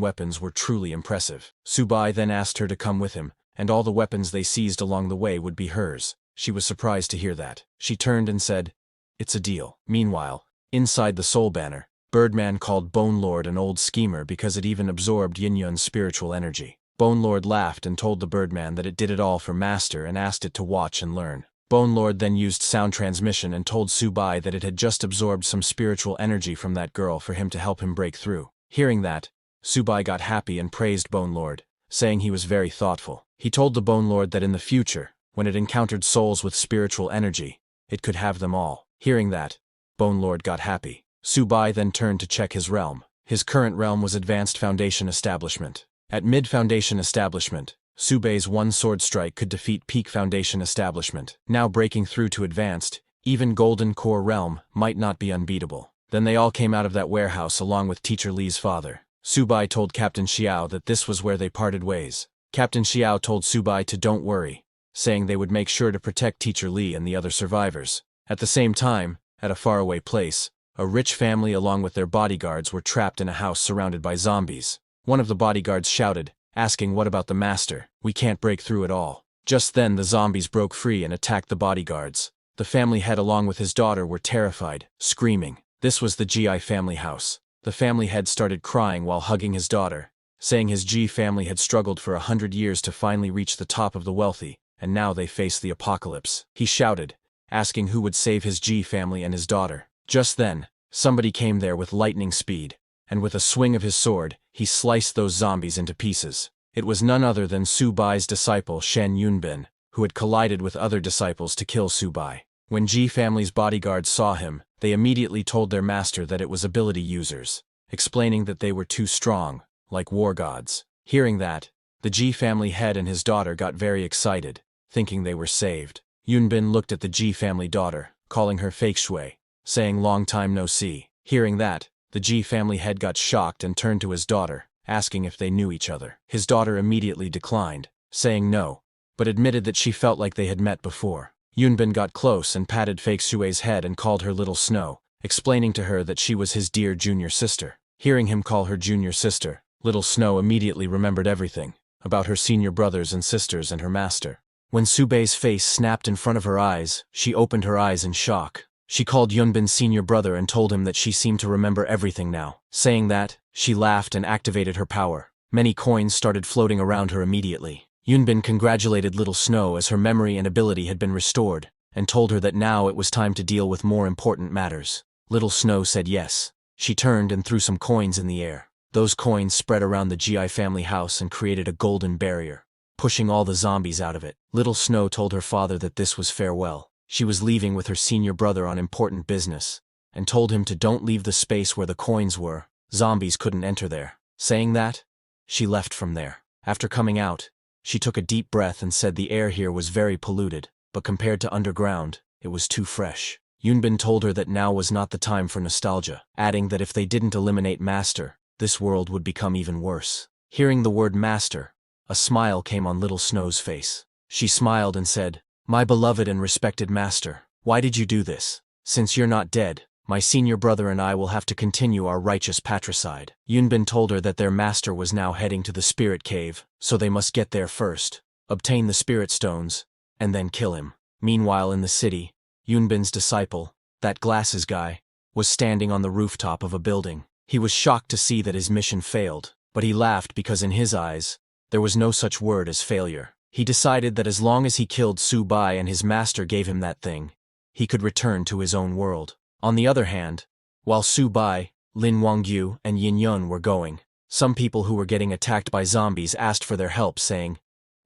weapons were truly impressive. Su Bai then asked her to come with him, and all the weapons they seized along the way would be hers. She was surprised to hear that. She turned and said, "It's a deal." Meanwhile, inside the Soul Banner, Birdman called Bone Lord an old schemer because it even absorbed Yin Yun's spiritual energy. Bone Lord laughed and told the Birdman that it did it all for Master and asked it to watch and learn. Bone Lord then used sound transmission and told Su Bai that it had just absorbed some spiritual energy from that girl for him to help him break through. Hearing that, Su Bai got happy and praised Bone Lord, saying he was very thoughtful. He told the Bone Lord that in the future, when it encountered souls with spiritual energy, it could have them all. Hearing that, Bone Lord got happy. Su Bai then turned to check his realm. His current realm was Advanced Foundation Establishment. At Mid-Foundation Establishment, Su Bai's one sword strike could defeat Peak Foundation Establishment. Now breaking through to Advanced, even Golden Core Realm might not be unbeatable. Then they all came out of that warehouse along with Teacher Li's father. Su Bai told Captain Xiao that this was where they parted ways. Captain Xiao told Su Bai to don't worry, saying they would make sure to protect Teacher Li and the other survivors. At the same time, at a faraway place, a rich family along with their bodyguards were trapped in a house surrounded by zombies. One of the bodyguards shouted, asking what about the master? We can't break through at all. Just then the zombies broke free and attacked the bodyguards. The family head along with his daughter were terrified, screaming. This was the GI family house. The family head started crying while hugging his daughter, saying his G family had struggled for 100 years to finally reach the top of the wealthy, and now they faced the apocalypse. He shouted, asking who would save his G family and his daughter. Just then, somebody came there with lightning speed, and with a swing of his sword, he sliced those zombies into pieces. It was none other than Su Bai's disciple Shen Yunbin, who had collided with other disciples to kill Su Bai. When G family's bodyguards saw him, they immediately told their master that it was ability users, explaining that they were too strong, like war gods. Hearing that, the G family head and his daughter got very excited, thinking they were saved. Yunbin looked at the G family daughter, calling her fake Shui, saying long time no see. Hearing that, the G family head got shocked and turned to his daughter, asking if they knew each other. His daughter immediately declined, saying no, but admitted that she felt like they had met before. Yunbin got close and patted fake Shui's head and called her Little Snow, explaining to her that she was his dear junior sister. Hearing him call her junior sister, Little Snow immediately remembered everything about her senior brothers and sisters and her master. When Su Bai's face snapped in front of her eyes, she opened her eyes in shock. She called Yunbin's senior brother and told him that she seemed to remember everything now. Saying that, she laughed and activated her power. Many coins started floating around her immediately. Yunbin congratulated Little Snow as her memory and ability had been restored, and told her that now it was time to deal with more important matters. Little Snow said yes. She turned and threw some coins in the air. Those coins spread around the GI family house and created a golden barrier, pushing all the zombies out of it. Little Snow told her father that this was farewell. She was leaving with her senior brother on important business, and told him to don't leave the space where the coins were. Zombies couldn't enter there. Saying that, she left from there. After coming out, she took a deep breath and said the air here was very polluted, but compared to underground, it was too fresh. Yunbin told her that now was not the time for nostalgia, adding that if they didn't eliminate Master, this world would become even worse. Hearing the word Master, a smile came on Little Snow's face. She smiled and said, "My beloved and respected Master, why did you do this? Since you're not dead, my senior brother and I will have to continue our righteous patricide." Yunbin told her that their master was now heading to the spirit cave, so they must get there first, obtain the spirit stones, and then kill him. Meanwhile in the city, Yunbin's disciple, that glasses guy, was standing on the rooftop of a building. He was shocked to see that his mission failed, but he laughed because in his eyes, there was no such word as failure. He decided that as long as he killed Su Bai and his master gave him that thing, he could return to his own world. On the other hand, while Su Bai, Lin Wangyu, and Yin Yun were going, some people who were getting attacked by zombies asked for their help, saying,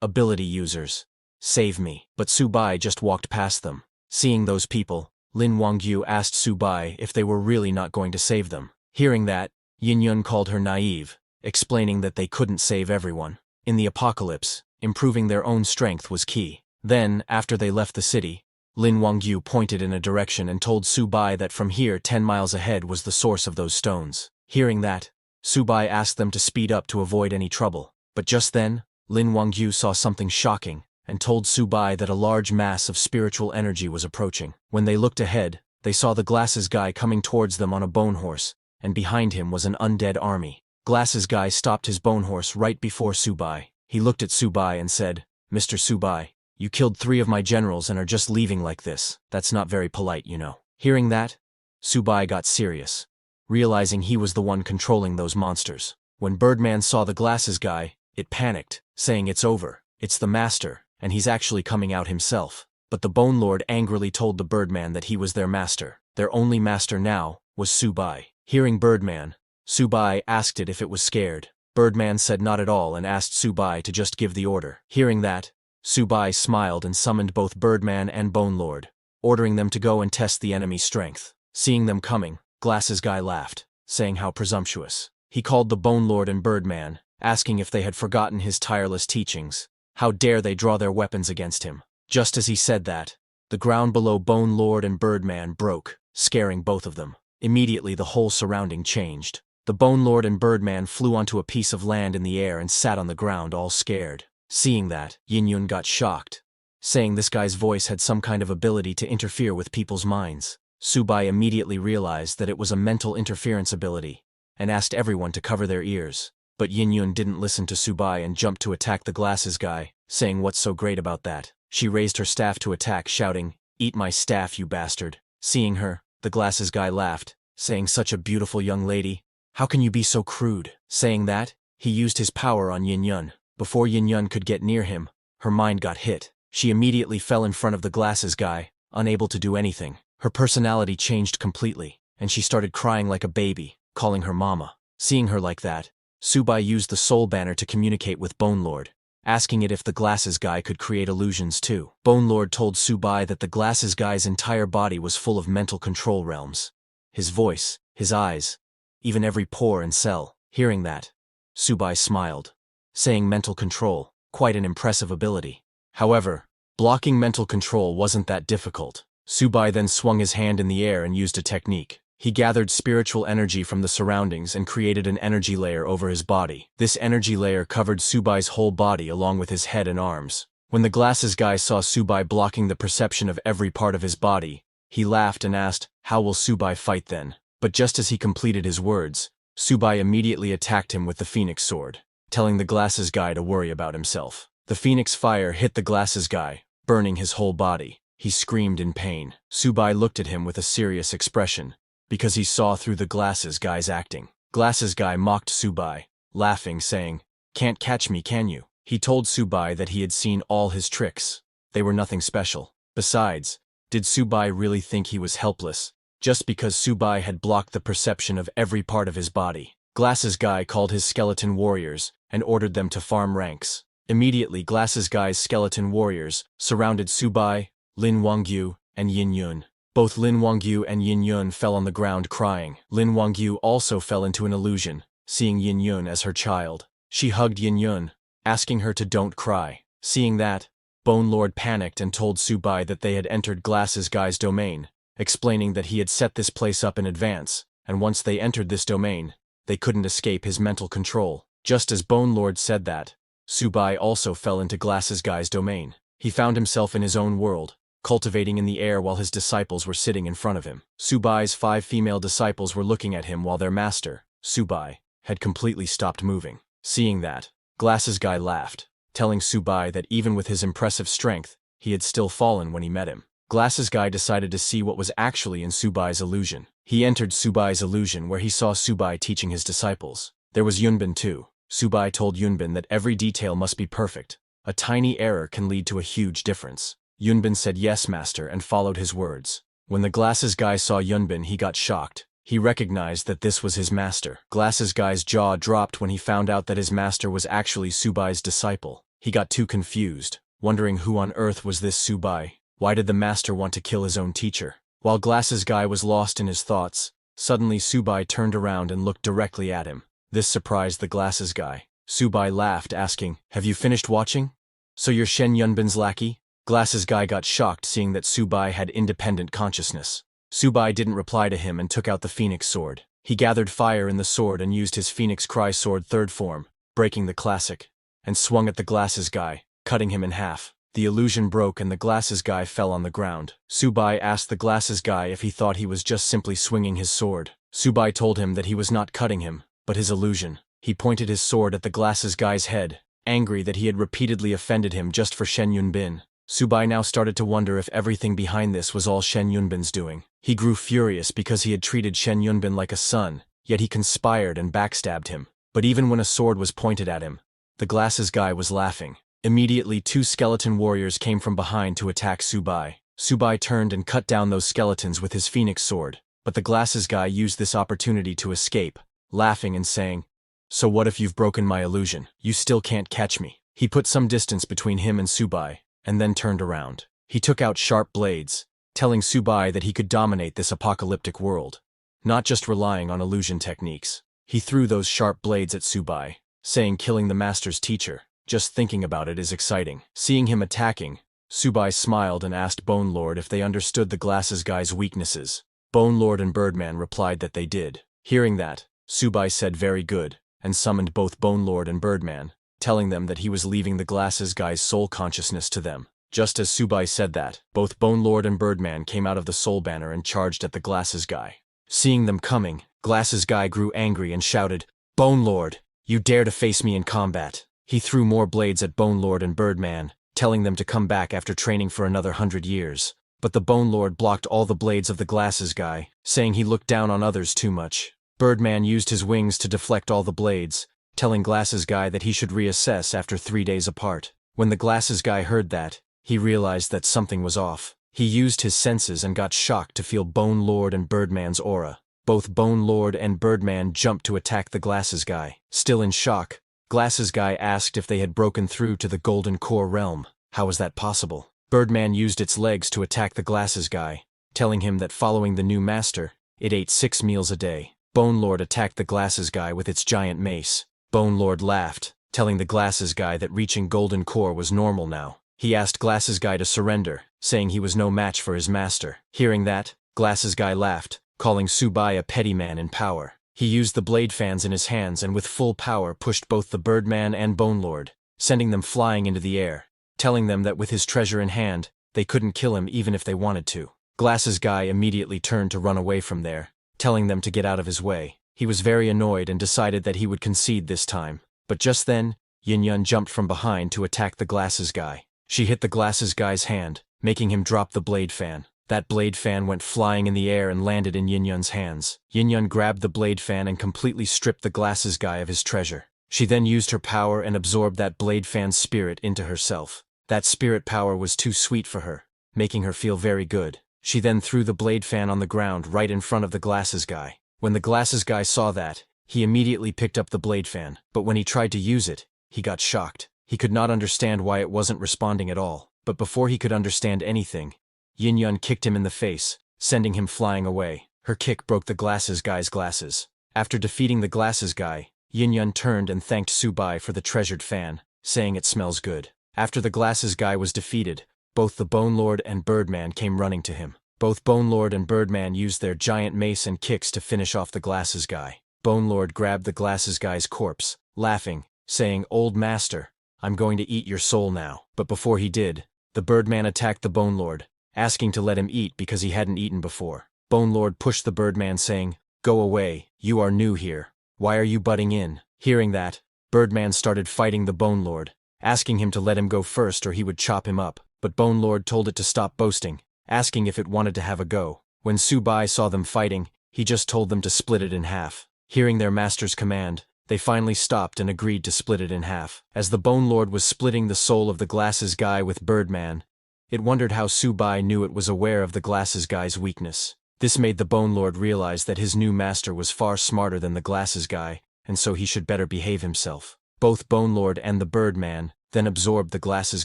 "Ability users, save me." But Su Bai just walked past them. Seeing those people, Lin Wangyu asked Su Bai if they were really not going to save them. Hearing that, Yin Yun called her naive, explaining that they couldn't save everyone. In the apocalypse, improving their own strength was key. Then, after they left the city, Lin Wangyu pointed in a direction and told Su Bai that from here 10 miles ahead was the source of those stones. Hearing that, Su Bai asked them to speed up to avoid any trouble. But just then, Lin Wangyu saw something shocking and told Su Bai that a large mass of spiritual energy was approaching. When they looked ahead, they saw the Glasses Guy coming towards them on a bone horse, and behind him was an undead army. Glasses Guy stopped his bone horse right before Su Bai. He looked at Su Bai and said, "Mr. Su Bai, you killed 3 of my generals and are just leaving like this. That's not very polite, you know." Hearing that, Su Bai got serious, realizing he was the one controlling those monsters. When Birdman saw the Glasses Guy, it panicked, saying it's over, it's the master, and he's actually coming out himself. But the Bone Lord angrily told the Birdman that he was their master. Their only master now was Su Bai. Hearing Birdman, Su Bai asked it if it was scared. Birdman said not at all and asked Su Bai to just give the order. Hearing that, Su Bai smiled and summoned both Birdman and Bone Lord, ordering them to go and test the enemy's strength. Seeing them coming, Glasses Guy laughed, saying how presumptuous. He called the Bone Lord and Birdman, asking if they had forgotten his tireless teachings. How dare they draw their weapons against him? Just as he said that, the ground below Bone Lord and Birdman broke, scaring both of them. Immediately the whole surrounding changed. The Bone Lord and Birdman flew onto a piece of land in the air and sat on the ground all scared. Seeing that, Yin Yun got shocked, saying this guy's voice had some kind of ability to interfere with people's minds. Su Bai immediately realized that it was a mental interference ability, and asked everyone to cover their ears. But Yin Yun didn't listen to Su Bai and jumped to attack the Glasses Guy, saying what's so great about that. She raised her staff to attack, shouting, "Eat my staff, you bastard." Seeing her, the Glasses Guy laughed, saying such a beautiful young lady, how can you be so crude? Saying that, he used his power on Yin Yun. Before Yin Yun could get near him, her mind got hit. She immediately fell in front of the Glasses Guy, unable to do anything. Her personality changed completely, and she started crying like a baby, calling her mama. Seeing her like that, Su Bai used the Soul Banner to communicate with Bone Lord, asking it if the Glasses Guy could create illusions too. Bone Lord told Su Bai that the Glasses Guy's entire body was full of mental control realms. His voice, his eyes, even every pore and cell. Hearing that, Su Bai smiled, saying mental control, quite an impressive ability. However, blocking mental control wasn't that difficult. Su Bai then swung his hand in the air and used a technique. He gathered spiritual energy from the surroundings and created an energy layer over his body. This energy layer covered Su Bai's whole body along with his head and arms. When the Glasses Guy saw Su Bai blocking the perception of every part of his body, he laughed and asked, "How will Su Bai fight then?" But just as he completed his words, Su Bai immediately attacked him with the Phoenix Sword, telling the Glasses Guy to worry about himself. The Phoenix Fire hit the Glasses Guy, burning his whole body. He screamed in pain. Su Bai looked at him with a serious expression, because he saw through the Glasses Guy's acting. Glasses Guy mocked Su Bai, laughing, saying, "Can't catch me, can you?" He told Su Bai that he had seen all his tricks. They were nothing special. Besides, did Su Bai really think he was helpless, just because Su Bai had blocked the perception of every part of his body? Glasses Guy called his skeleton warriors and ordered them to farm ranks. Immediately Glasses Guy's skeleton warriors surrounded Su Bai, Lin Wangyu, and Yin Yun. Both Lin Wangyu and Yin Yun fell on the ground crying. Lin Wangyu also fell into an illusion, seeing Yin Yun as her child. She hugged Yin Yun, asking her to don't cry. Seeing that, Bone Lord panicked and told Su Bai that they had entered Glasses Guy's domain, explaining that he had set this place up in advance, and once they entered this domain, they couldn't escape his mental control. Just as Bone Lord said that, Su Bai also fell into Glasses Guy's domain. He found himself in his own world, cultivating in the air while his disciples were sitting in front of him. Su Bai's 5 female disciples were looking at him while their master, Su Bai, had completely stopped moving. Seeing that, Glasses Guy laughed, telling Su Bai that even with his impressive strength, he had still fallen when he met him. Glasses Guy decided to see what was actually in Su Bai's illusion. He entered Su Bai's illusion where he saw Su Bai teaching his disciples. There was Yunbin too. Su Bai told Yunbin that every detail must be perfect. A tiny error can lead to a huge difference. Yunbin said yes, master, and followed his words. When the Glasses Guy saw Yunbin, he got shocked. He recognized that this was his master. Glasses Guy's jaw dropped when he found out that his master was actually Su Bai's disciple. He got too confused, wondering who on earth was this Su Bai. Why did the master want to kill his own teacher? While Glasses Guy was lost in his thoughts, suddenly Su Bai turned around and looked directly at him. This surprised the Glasses Guy. Su Bai laughed, asking, "Have you finished watching? So you're Shen Yunbin's lackey?" Glasses Guy got shocked seeing that Subai had independent consciousness. Subai didn't reply to him and took out the Phoenix Sword. He gathered fire in the sword and used his Phoenix Cry Sword third form, breaking the classic, and swung at the Glasses Guy, cutting him in half. The illusion broke and the Glasses Guy fell on the ground. Subai asked the Glasses Guy if he thought he was just simply swinging his sword. Subai told him that he was not cutting him, but his illusion. He pointed his sword at the Glasses Guy's head, angry that he had repeatedly offended him just for Shen Yunbin. Subai now started to wonder if everything behind this was all Shen Yunbin's doing. He grew furious because he had treated Shen Yunbin like a son, yet he conspired and backstabbed him. But even when a sword was pointed at him, the Glasses Guy was laughing. Immediately, two skeleton warriors came from behind to attack Subai. Subai turned and cut down those skeletons with his Phoenix Sword, but the Glasses Guy used this opportunity to escape, laughing and saying, "So what if you've broken my illusion? You still can't catch me." He put some distance between him and Subai, and then turned around. He took out sharp blades, telling Subai that he could dominate this apocalyptic world, not just relying on illusion techniques. He threw those sharp blades at Subai, saying killing the master's teacher. Just thinking about it is exciting. Seeing him attacking, Subai smiled and asked Bone Lord if they understood the Glasses Guy's weaknesses. Bone Lord and Birdman replied that they did. Hearing that, Subai said very good, and summoned both Bone Lord and Birdman, telling them that he was leaving the Glasses Guy's soul consciousness to them. Just as Subai said that, both Bone Lord and Birdman came out of the soul banner and charged at the Glasses Guy. Seeing them coming, Glasses Guy grew angry and shouted, "Bone Lord, you dare to face me in combat!" He threw more blades at Bone Lord and Birdman, telling them to come back after training for another 100 years. But the Bone Lord blocked all the blades of the Glasses Guy, saying he looked down on others too much. Birdman used his wings to deflect all the blades, telling Glasses Guy that he should reassess after 3 days apart. When the Glasses Guy heard that, he realized that something was off. He used his senses and got shocked to feel Bone Lord and Birdman's aura. Both Bone Lord and Birdman jumped to attack the Glasses Guy. Still in shock, Glasses Guy asked if they had broken through to the Golden Core realm. How was that possible? Birdman used its legs to attack the Glasses Guy, telling him that following the new master, it ate 6 meals a day. Bone Lord attacked the Glasses Guy with its giant mace. Bone Lord laughed, telling the Glasses Guy that reaching Golden Core was normal now. He asked Glasses Guy to surrender, saying he was no match for his master. Hearing that, Glasses Guy laughed, calling Subai a petty man in power. He used the blade fans in his hands and with full power pushed both the Birdman and Bone Lord, sending them flying into the air, telling them that with his treasure in hand, they couldn't kill him even if they wanted to. Glasses Guy immediately turned to run away from there, telling them to get out of his way. He was very annoyed and decided that he would concede this time. But just then, Yin Yun jumped from behind to attack the Glasses Guy. She hit the Glasses Guy's hand, making him drop the blade fan. That blade fan went flying in the air and landed in Yin Yun's hands. Yin Yun grabbed the blade fan and completely stripped the Glasses Guy of his treasure. She then used her power and absorbed that blade fan's spirit into herself. That spirit power was too sweet for her, making her feel very good. She then threw the blade fan on the ground right in front of the Glasses Guy. When the Glasses Guy saw that, he immediately picked up the blade fan, but when he tried to use it, he got shocked. He could not understand why it wasn't responding at all. But before he could understand anything, Yin Yun kicked him in the face, sending him flying away. Her kick broke the Glasses Guy's glasses. After defeating the Glasses Guy, Yin Yun turned and thanked Subai for the treasured fan, saying it smells good. After the Glasses Guy was defeated, both the Bone Lord and Birdman came running to him. Both Bone Lord and Birdman used their giant mace and kicks to finish off the Glasses Guy. Bone Lord grabbed the Glasses Guy's corpse, laughing, saying, "Old master, I'm going to eat your soul now." But before he did, the Birdman attacked the Bone Lord, asking to let him eat because he hadn't eaten before. Bone Lord pushed the Birdman saying, "Go away, you are new here. Why are you butting in?" Hearing that, Birdman started fighting the Bone Lord, asking him to let him go first or he would chop him up. But Bone Lord told it to stop boasting, asking if it wanted to have a go. When Subai saw them fighting, he just told them to split it in half. Hearing their master's command, they finally stopped and agreed to split it in half. As the Bone Lord was splitting the soul of the Glasses Guy with Birdman, it wondered how Subai knew it was aware of the Glasses Guy's weakness. This made the Bone Lord realize that his new master was far smarter than the Glasses Guy, and so he should better behave himself. Both Bone Lord and the Birdman then absorbed the Glasses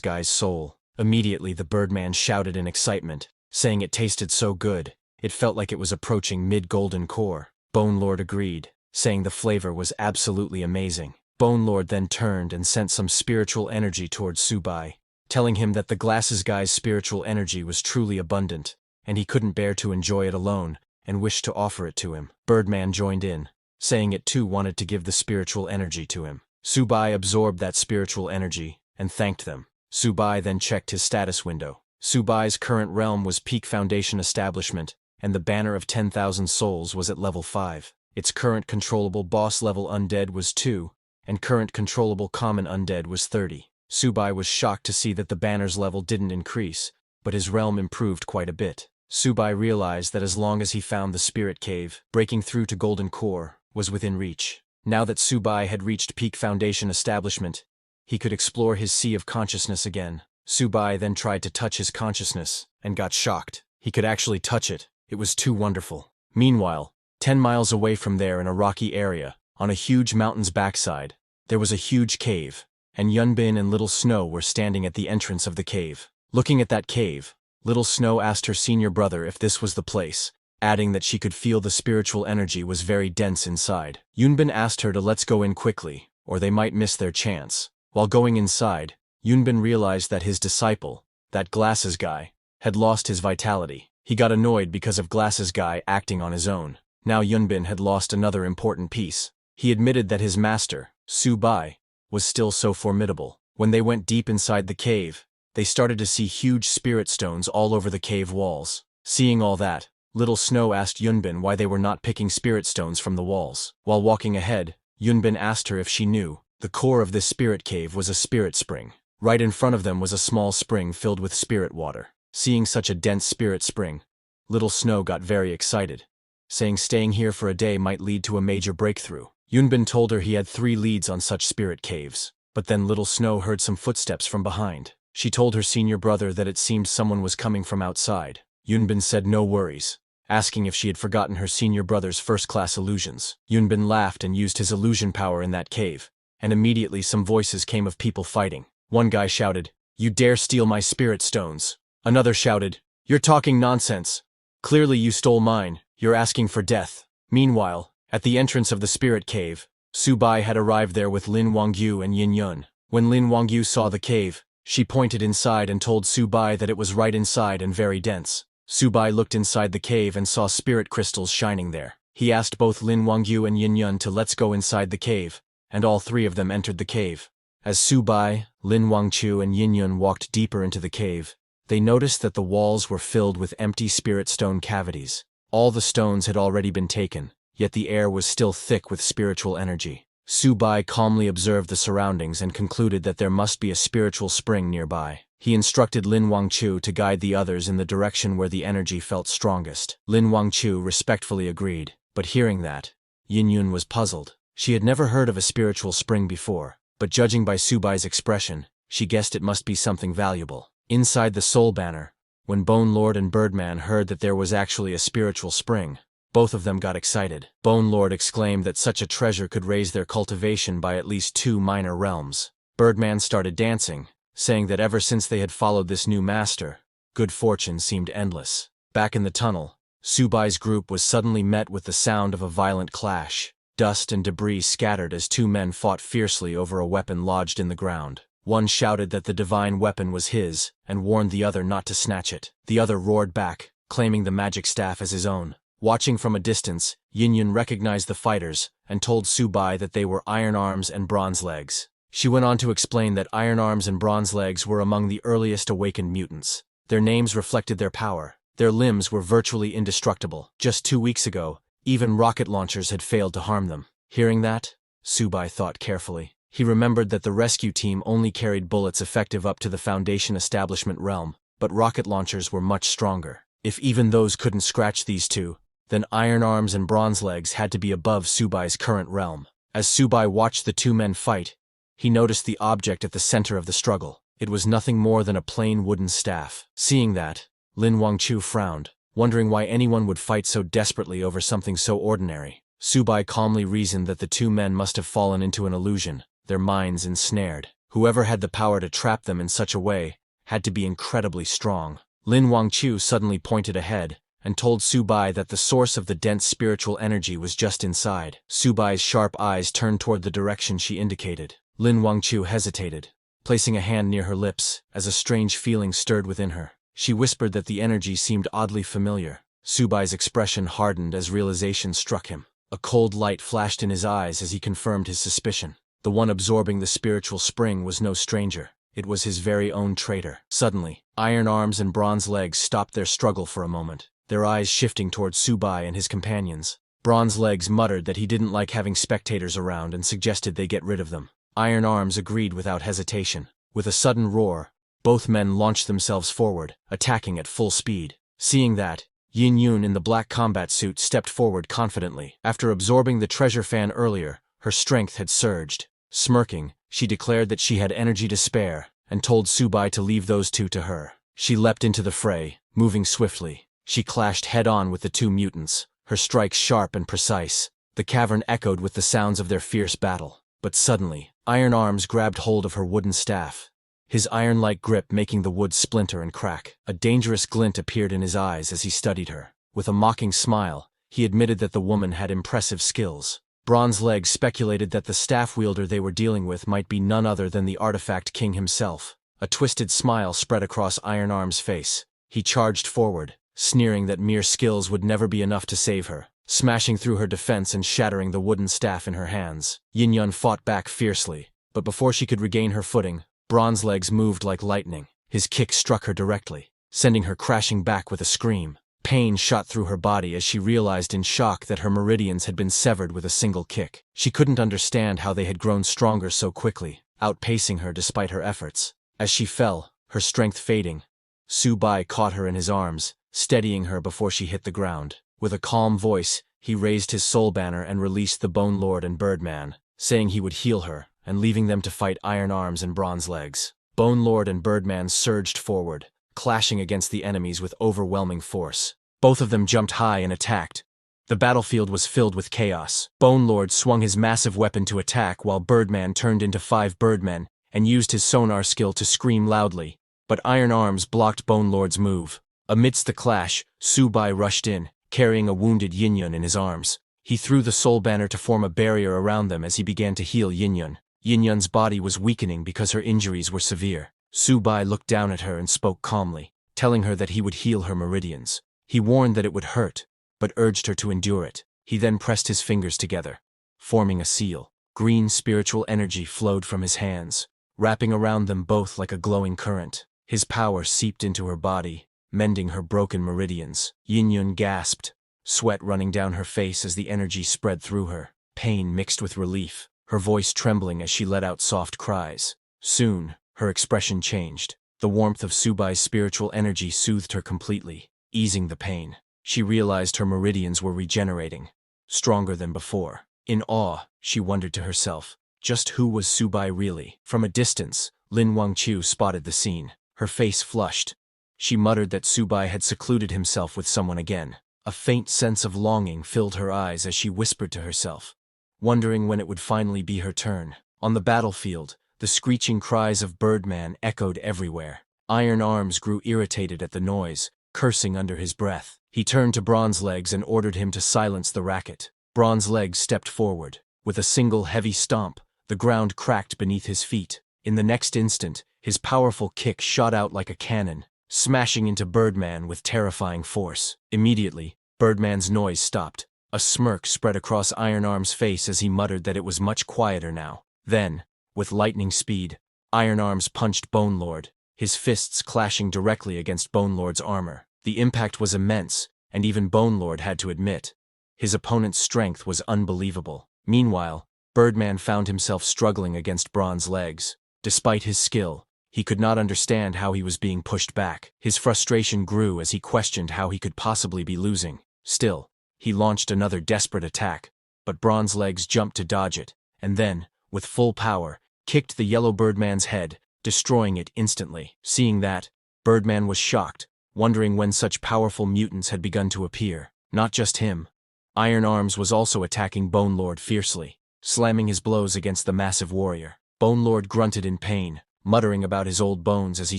Guy's soul. Immediately the Birdman shouted in excitement, saying it tasted so good, it felt like it was approaching mid-golden core. Bone Lord agreed, saying the flavor was absolutely amazing. Bone Lord then turned and sent some spiritual energy towards Subai, telling him that the glasses guy's spiritual energy was truly abundant, and he couldn't bear to enjoy it alone, and wished to offer it to him. Birdman joined in, saying it too wanted to give the spiritual energy to him. Subai absorbed that spiritual energy, and thanked them. Subai then checked his status window. Subai's current realm was Peak Foundation Establishment, and the banner of 10,000 souls was at level 5. Its current controllable boss level undead was 2, and current controllable common undead was 30. Subai was shocked to see that the banner's level didn't increase, but his realm improved quite a bit. Subai realized that as long as he found the spirit cave, breaking through to Golden Core was within reach. Now that Subai had reached Peak Foundation Establishment, he could explore his sea of consciousness again. Subai then tried to touch his consciousness, and got shocked. He could actually touch it. It was too wonderful. Meanwhile, 10 miles away from there in a rocky area, on a huge mountain's backside, there was a huge cave, and Yunbin and Little Snow were standing at the entrance of the cave. Looking at that cave, Little Snow asked her senior brother if this was the place, adding that she could feel the spiritual energy was very dense inside. Yunbin asked her to let's go in quickly, or they might miss their chance. While going inside, Yunbin realized that his disciple, that glasses guy, had lost his vitality. He got annoyed because of glasses guy acting on his own. Now Yunbin had lost another important piece. He admitted that his master, Subai, was still so formidable. When they went deep inside the cave, they started to see huge spirit stones all over the cave walls. Seeing all that, Little Snow asked Yunbin why they were not picking spirit stones from the walls. While walking ahead, Yunbin asked her if she knew. The core of this spirit cave was a spirit spring. Right in front of them was a small spring filled with spirit water. Seeing such a dense spirit spring, Little Snow got very excited, saying staying here for a day might lead to a major breakthrough. Yunbin told her he had 3 leads on such spirit caves, but then Little Snow heard some footsteps from behind. She told her senior brother that it seemed someone was coming from outside. Yunbin said no worries, asking if she had forgotten her senior brother's first-class illusions. Yunbin laughed and used his illusion power in that cave, and immediately some voices came of people fighting. One guy shouted, "You dare steal my spirit stones." Another shouted, "You're talking nonsense. Clearly you stole mine, you're asking for death." Meanwhile, at the entrance of the spirit cave, Subai had arrived there with Lin Wangyu and Yin Yun. When Lin Wangyu saw the cave, she pointed inside and told Subai that it was right inside and very dense. Subai looked inside the cave and saw spirit crystals shining there. He asked both Lin Wangyu and Yin Yun to let's go inside the cave, and all 3 of them entered the cave. As Subai, Lin Wangchu and Yin Yun walked deeper into the cave, they noticed that the walls were filled with empty spirit stone cavities. All the stones had already been taken, yet the air was still thick with spiritual energy. Subai calmly observed the surroundings and concluded that there must be a spiritual spring nearby. He instructed Lin Wangchu to guide the others in the direction where the energy felt strongest. Lin Wangchu respectfully agreed, but hearing that, Yin Yun was puzzled. She had never heard of a spiritual spring before, but judging by Subai's expression, she guessed it must be something valuable. Inside the Soul Banner, when Bone Lord and Birdman heard that there was actually a spiritual spring, both of them got excited. Bone Lord exclaimed that such a treasure could raise their cultivation by at least 2 minor realms. Birdman started dancing, saying that ever since they had followed this new master, good fortune seemed endless. Back in the tunnel, Subai's group was suddenly met with the sound of a violent clash. Dust and debris scattered as 2 men fought fiercely over a weapon lodged in the ground. One shouted that the divine weapon was his, and warned the other not to snatch it. The other roared back, claiming the magic staff as his own. Watching from a distance, Yin Yun recognized the fighters, and told Subai that they were Iron Arms and Bronze Legs. She went on to explain that Iron Arms and Bronze Legs were among the earliest awakened mutants. Their names reflected their power. Their limbs were virtually indestructible. Just 2 weeks ago, even rocket launchers had failed to harm them. Hearing that, Subai thought carefully. He remembered that the rescue team only carried bullets effective up to the Foundation Establishment realm, but rocket launchers were much stronger. If even those couldn't scratch these 2, then Iron Arms and Bronze Legs had to be above Subai's current realm. As Subai watched the 2 men fight, he noticed the object at the center of the struggle. It was nothing more than a plain wooden staff. Seeing that, Lin Wangchu frowned, wondering why anyone would fight so desperately over something so ordinary. Subai calmly reasoned that the 2 men must have fallen into an illusion, their minds ensnared. Whoever had the power to trap them in such a way had to be incredibly strong. Lin Wangchu suddenly pointed ahead and told Subai that the source of the dense spiritual energy was just inside. Subai's sharp eyes turned toward the direction she indicated. Lin Wangchu hesitated, placing a hand near her lips, as a strange feeling stirred within her. She whispered that the energy seemed oddly familiar. Subai's expression hardened as realization struck him. A cold light flashed in his eyes as he confirmed his suspicion. The one absorbing the spiritual spring was no stranger. It was his very own traitor. Suddenly, iron arms and bronze legs stopped their struggle for a moment, their eyes shifting toward Subai and his companions. Bronze legs muttered that he didn't like having spectators around and suggested they get rid of them. Iron arms agreed without hesitation. With a sudden roar, both men launched themselves forward, attacking at full speed. Seeing that, Yin Yun in the black combat suit stepped forward confidently. After absorbing the treasure fan earlier, her strength had surged. Smirking, she declared that she had energy to spare, and told Subai to leave those two to her. She leapt into the fray, moving swiftly. She clashed head-on with the two mutants, her strikes sharp and precise. The cavern echoed with the sounds of their fierce battle. But suddenly, iron arms grabbed hold of her wooden staff, his iron-like grip making the wood splinter and crack. A dangerous glint appeared in his eyes as he studied her. With a mocking smile, he admitted that the woman had impressive skills. Bronze Legs speculated that the staff wielder they were dealing with might be none other than the artifact king himself. A twisted smile spread across Iron Arm's face. He charged forward, sneering that mere skills would never be enough to save her, smashing through her defense and shattering the wooden staff in her hands. Yin Yun fought back fiercely, but before she could regain her footing, Bronze Legs moved like lightning. His kick struck her directly, sending her crashing back with a scream. Pain shot through her body as she realized in shock that her meridians had been severed with a single kick. She couldn't understand how they had grown stronger so quickly, outpacing her despite her efforts. As she fell, her strength fading, Subai caught her in his arms, steadying her before she hit the ground. With a calm voice, he raised his soul banner and released the Bone Lord and Birdman, saying he would heal her, and leaving them to fight Iron Arms and Bronze Legs. Bone Lord and Birdman surged forward, clashing against the enemies with overwhelming force. Both of them jumped high and attacked. The battlefield was filled with chaos. Bone Lord swung his massive weapon to attack while Birdman turned into 5 birdmen and used his sonar skill to scream loudly, but Iron Arms blocked Bone Lord's move. Amidst the clash, Subai rushed in, carrying a wounded Yin Yun in his arms. He threw the soul banner to form a barrier around them as he began to heal Yin Yun. Yin Yun's body was weakening because her injuries were severe. Subai looked down at her and spoke calmly, telling her that he would heal her meridians. He warned that it would hurt, but urged her to endure it. He then pressed his fingers together, forming a seal. Green spiritual energy flowed from his hands, wrapping around them both like a glowing current. His power seeped into her body, mending her broken meridians. Yin Yun gasped, sweat running down her face as the energy spread through her, pain mixed with relief, her voice trembling as she let out soft cries. Soon, her expression changed. The warmth of Subai's spiritual energy soothed her completely, easing the pain. She realized her meridians were regenerating, stronger than before. In awe, she wondered to herself, just who was Subai really? From a distance, Lin Wangqiu spotted the scene. Her face flushed. She muttered that Subai had secluded himself with someone again. A faint sense of longing filled her eyes as she whispered to herself, wondering when it would finally be her turn. On the battlefield, the screeching cries of Birdman echoed everywhere. Iron Arms grew irritated at the noise, cursing under his breath. He turned to Bronze Legs and ordered him to silence the racket. Bronze Legs stepped forward. With a single heavy stomp, the ground cracked beneath his feet. In the next instant, his powerful kick shot out like a cannon, smashing into Birdman with terrifying force. Immediately, Birdman's noise stopped. A smirk spread across Iron Arm's face as he muttered that it was much quieter now. Then, with lightning speed, Iron Arms punched Bone Lord, his fists clashing directly against Bone Lord's armor. The impact was immense, and even Bone Lord had to admit, his opponent's strength was unbelievable. Meanwhile, Birdman found himself struggling against Bronze Legs. Despite his skill, he could not understand how he was being pushed back. His frustration grew as he questioned how he could possibly be losing. Still, he launched another desperate attack, but Bronze Legs jumped to dodge it, and then, with full power, kicked the yellow Birdman's head, destroying it instantly. Seeing that, Birdman was shocked, wondering when such powerful mutants had begun to appear. Not just him. Iron Arms was also attacking Bone Lord fiercely, slamming his blows against the massive warrior. Bone Lord grunted in pain, muttering about his old bones as he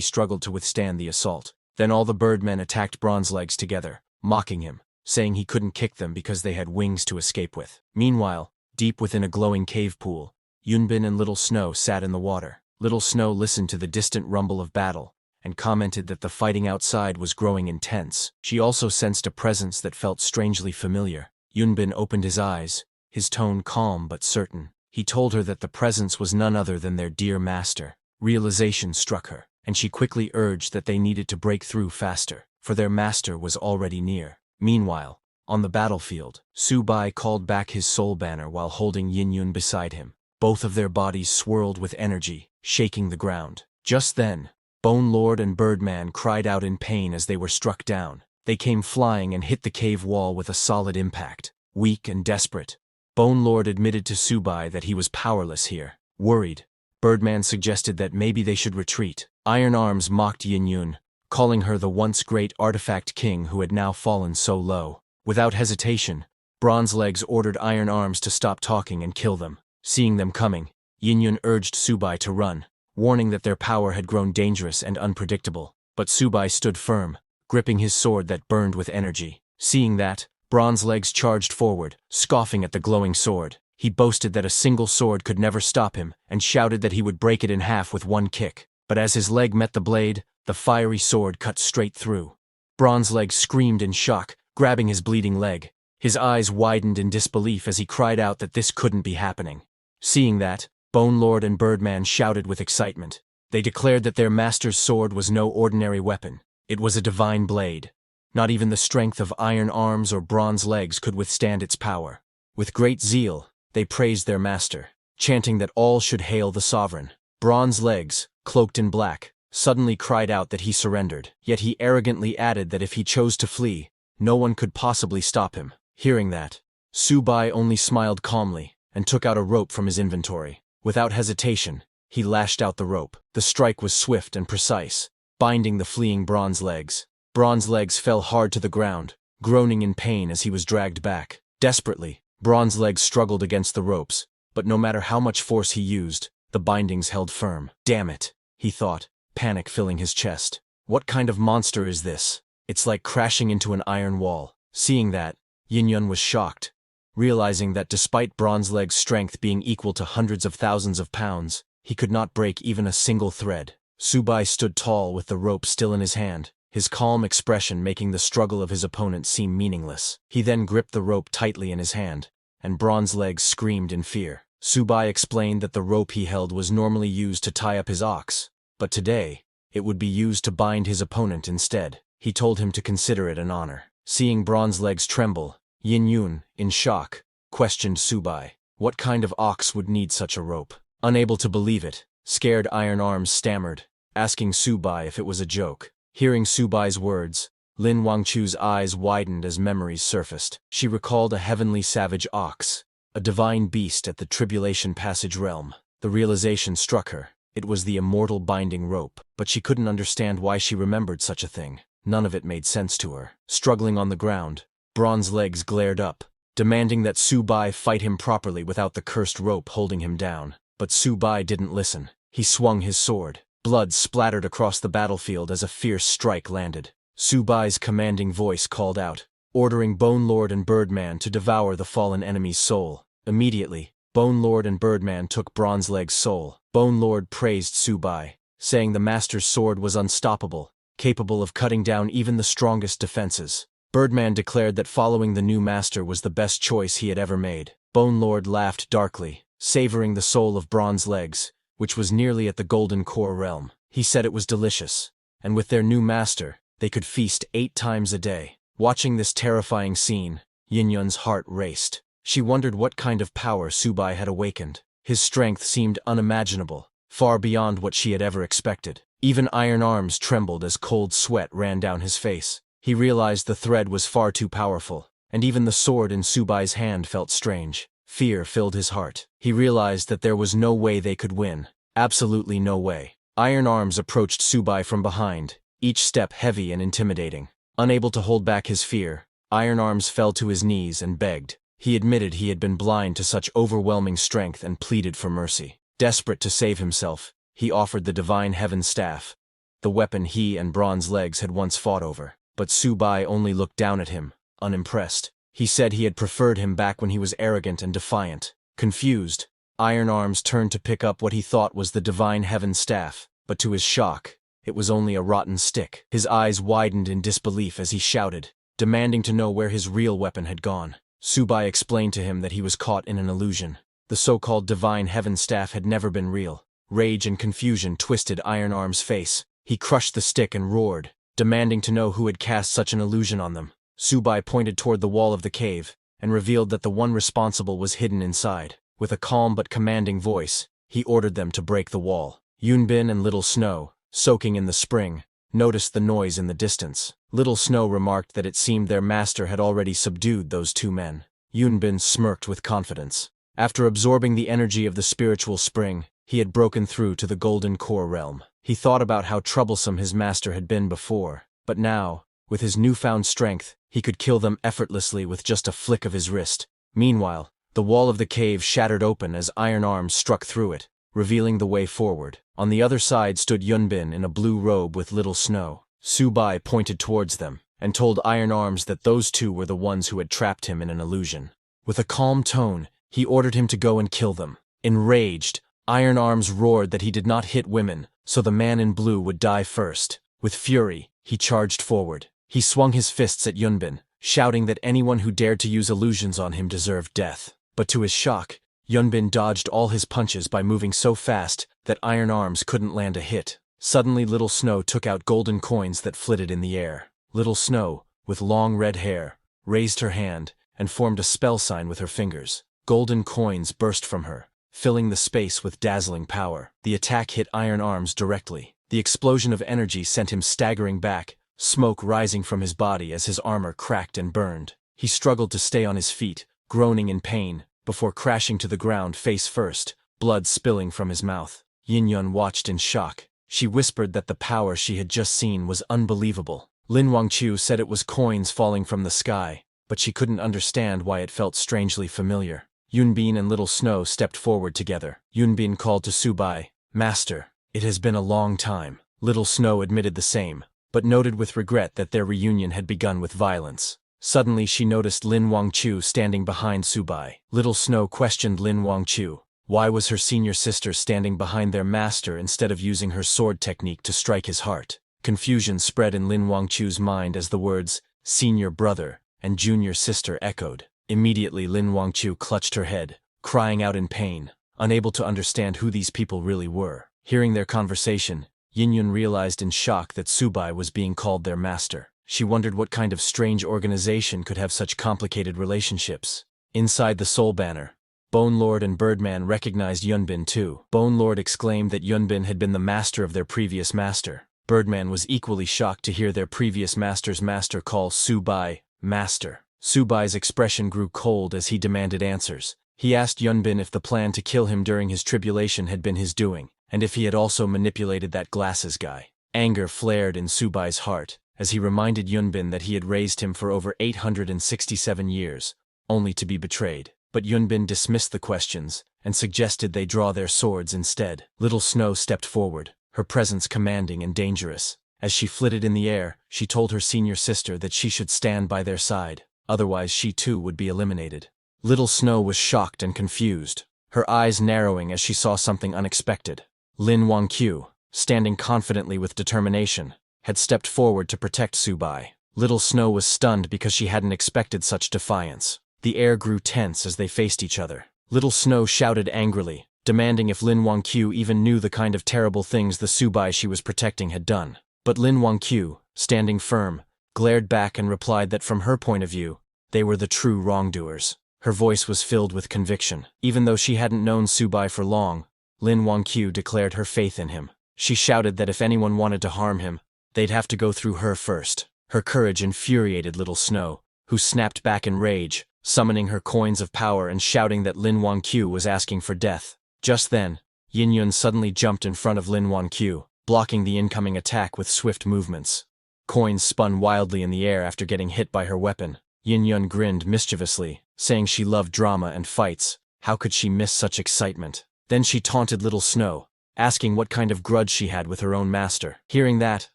struggled to withstand the assault. Then all the Birdmen attacked Bronze Legs together, mocking him, saying he couldn't kick them because they had wings to escape with. Meanwhile, deep within a glowing cave pool, Yunbin and Little Snow sat in the water. Little Snow listened to the distant rumble of battle and commented that the fighting outside was growing intense. She also sensed a presence that felt strangely familiar. Yunbin opened his eyes, his tone calm but certain. He told her that the presence was none other than their dear master. Realization struck her, and she quickly urged that they needed to break through faster, for their master was already near. Meanwhile, on the battlefield, Su-bai called back his soul banner while holding Yin-yun beside him. Both of their bodies swirled with energy, shaking the ground. Just then, Bone Lord and Birdman cried out in pain as they were struck down. They came flying and hit the cave wall with a solid impact. Weak and desperate, Bone Lord admitted to Su-bai that he was powerless here. Worried, Birdman suggested that maybe they should retreat. Iron Arms mocked Yin-yun, calling her the once great artifact king who had now fallen so low. Without hesitation, Bronze Legs ordered Iron Arms to stop talking and kill them. Seeing them coming, Yin-yun urged Su-bai to run, warning that their power had grown dangerous and unpredictable. But Su-bai stood firm, gripping his sword that burned with energy. Seeing that, Bronze Legs charged forward, scoffing at the glowing sword. He boasted that a single sword could never stop him, and shouted that he would break it in half with one kick. But as his leg met the blade, the fiery sword cut straight through. Bronze Legs screamed in shock, grabbing his bleeding leg. His eyes widened in disbelief as he cried out that this couldn't be happening. Seeing that, Bone Lord and Birdman shouted with excitement. They declared that their master's sword was no ordinary weapon. It was a divine blade. Not even the strength of Iron Arms or Bronze Legs could withstand its power. With great zeal, they praised their master, chanting that all should hail the sovereign. Bronze Legs, cloaked in black, suddenly cried out that he surrendered, yet he arrogantly added that if he chose to flee, no one could possibly stop him. Hearing that, Su-bai only smiled calmly and took out a rope from his inventory. Without hesitation, he lashed out the rope. The strike was swift and precise, binding the fleeing Bronze Legs. Bronze Legs fell hard to the ground, groaning in pain as he was dragged back. Desperately, Bronze Legs struggled against the ropes, but no matter how much force he used, the bindings held firm. Damn it, he thought, panic filling his chest. What kind of monster is this? It's like crashing into an iron wall. Seeing that, Yin-yun was shocked, realizing that despite Bronze Legs' strength being equal to hundreds of thousands of pounds, he could not break even a single thread. Su-bai stood tall with the rope still in his hand, his calm expression making the struggle of his opponent seem meaningless. He then gripped the rope tightly in his hand, and Bronze Legs screamed in fear. Su-bai explained that the rope he held was normally used to tie up his ox, but today, it would be used to bind his opponent instead. He told him to consider it an honor. Seeing Bronze Legs tremble, Yin-yun, in shock, questioned Su-bai. What kind of ox would need such a rope? Unable to believe it, scared Iron Arms stammered, asking Su-bai if it was a joke. Hearing Su-bai's words, Lin Wangchu's eyes widened as memories surfaced. She recalled a heavenly savage ox, a divine beast at the Tribulation Passage realm. The realization struck her. It was the immortal binding rope, but she couldn't understand why she remembered such a thing. None of it made sense to her. Struggling on the ground, Bronze Legs glared up, demanding that Su-bai fight him properly without the cursed rope holding him down. But Su-bai didn't listen. He swung his sword. Blood splattered across the battlefield as a fierce strike landed. Su-bai's commanding voice called out, ordering Bone Lord and Birdman to devour the fallen enemy's soul. Immediately, Bone Lord and Birdman took Bronze Leg's soul. Bone Lord praised Su-bai, saying the master's sword was unstoppable, capable of cutting down even the strongest defenses. Birdman declared that following the new master was the best choice he had ever made. Bone Lord laughed darkly, savoring the soul of Bronze Legs, which was nearly at the Golden Core realm. He said it was delicious, and with their new master, they could feast 8 times a day. Watching this terrifying scene, Yin-yun's heart raced. She wondered what kind of power Su-bai had awakened. His strength seemed unimaginable, far beyond what she had ever expected. Even Iron Arms trembled as cold sweat ran down his face. He realized the thread was far too powerful, and even the sword in Su-bai's hand felt strange. Fear filled his heart. He realized that there was no way they could win. Absolutely no way. Iron Arms approached Su-bai from behind, each step heavy and intimidating. Unable to hold back his fear, Iron Arms fell to his knees and begged. He admitted he had been blind to such overwhelming strength and pleaded for mercy. Desperate to save himself, he offered the Divine Heaven Staff, the weapon he and Bronze Legs had once fought over. But Su-bai only looked down at him, unimpressed. He said he had preferred him back when he was arrogant and defiant. Confused, Iron Arms turned to pick up what he thought was the divine heaven staff, but to his shock, it was only a rotten stick. His eyes widened in disbelief as he shouted, demanding to know where his real weapon had gone. Subai explained to him that he was caught in an illusion. The so-called divine heaven staff had never been real. Rage and confusion twisted Iron Arm's face. He crushed the stick and roared, demanding to know who had cast such an illusion on them. Subai pointed toward the wall of the cave and revealed that the one responsible was hidden inside. With a calm but commanding voice, he ordered them to break the wall. Yunbin and Little Snow, soaking in the spring, noticed the noise in the distance. Little Snow remarked that it seemed their master had already subdued those two men. Yunbin smirked with confidence. After absorbing the energy of the spiritual spring, he had broken through to the Golden Core realm. He thought about how troublesome his master had been before, but now, with his newfound strength, he could kill them effortlessly with just a flick of his wrist. Meanwhile, the wall of the cave shattered open as Iron Arms struck through it, revealing the way forward. On the other side stood Yunbin in a blue robe with Little Snow. Subai pointed towards them and told Iron Arms that those two were the ones who had trapped him in an illusion. With a calm tone, he ordered him to go and kill them. Enraged, Iron Arms roared that he did not hit women, so the man in blue would die first. With fury, he charged forward. He swung his fists at Yunbin, shouting that anyone who dared to use illusions on him deserved death. But to his shock, Yunbin dodged all his punches by moving so fast that Iron Arms couldn't land a hit. Suddenly Little Snow took out golden coins that flitted in the air. Little Snow, with long red hair, raised her hand and formed a spell sign with her fingers. Golden coins burst from her, filling the space with dazzling power. The attack hit Iron Arms directly. The explosion of energy sent him staggering back, smoke rising from his body as his armor cracked and burned. He struggled to stay on his feet, groaning in pain, before crashing to the ground face first, blood spilling from his mouth. Yin-Yun watched in shock. She whispered that the power she had just seen was unbelievable. Lin Wangqiu said it was coins falling from the sky, but she couldn't understand why it felt strangely familiar. Yunbin and Little Snow stepped forward together. Yunbin called to Subai, "Master, it has been a long time." Little Snow admitted the same, but noted with regret that their reunion had begun with violence. Suddenly she noticed Lin Wangqiu standing behind Subai. Little Snow questioned Lin Wangqiu. Why was her senior sister standing behind their master instead of using her sword technique to strike his heart? Confusion spread in Lin Wangqiu's mind as the words, "senior brother" and "junior sister" echoed. Immediately Lin Wangqiu clutched her head, crying out in pain, unable to understand who these people really were. Hearing their conversation, Yin-Yun realized in shock that Subai was being called their master. She wondered what kind of strange organization could have such complicated relationships. Inside the Soul Banner, Bone Lord and Birdman recognized Yunbin too. Bone Lord exclaimed that Yunbin had been the master of their previous master. Birdman was equally shocked to hear their previous master's master call Subai master. Subai's expression grew cold as he demanded answers. He asked Yunbin if the plan to kill him during his tribulation had been his doing, and if he had also manipulated that glasses guy. Anger flared in Subai's heart as he reminded Yunbin that he had raised him for over 867 years, only to be betrayed. But Yunbin dismissed the questions and suggested they draw their swords instead. Little Snow stepped forward, her presence commanding and dangerous. As she flitted in the air, she told her senior sister that she should stand by their side, otherwise she too would be eliminated. Little Snow was shocked and confused, her eyes narrowing as she saw something unexpected. Lin Wangqiu, standing confidently with determination, had stepped forward to protect Subai. Little Snow was stunned because she hadn't expected such defiance. The air grew tense as they faced each other. Little Snow shouted angrily, demanding if Lin Wangqiu even knew the kind of terrible things the Subai she was protecting had done. But Lin Wangqiu, standing firm, glared back and replied that from her point of view, they were the true wrongdoers. Her voice was filled with conviction. Even though she hadn't known Subai for long, Lin Wangqiu declared her faith in him. She shouted that if anyone wanted to harm him, they'd have to go through her first. Her courage infuriated Little Snow, who snapped back in rage, summoning her coins of power and shouting that Lin Wangqiu was asking for death. Just then, Yin-Yun suddenly jumped in front of Lin Wangqiu, blocking the incoming attack with swift movements. Coins spun wildly in the air after getting hit by her weapon. Yin-Yun grinned mischievously, saying she loved drama and fights. How could she miss such excitement? Then she taunted Little Snow, asking what kind of grudge she had with her own master. Hearing that,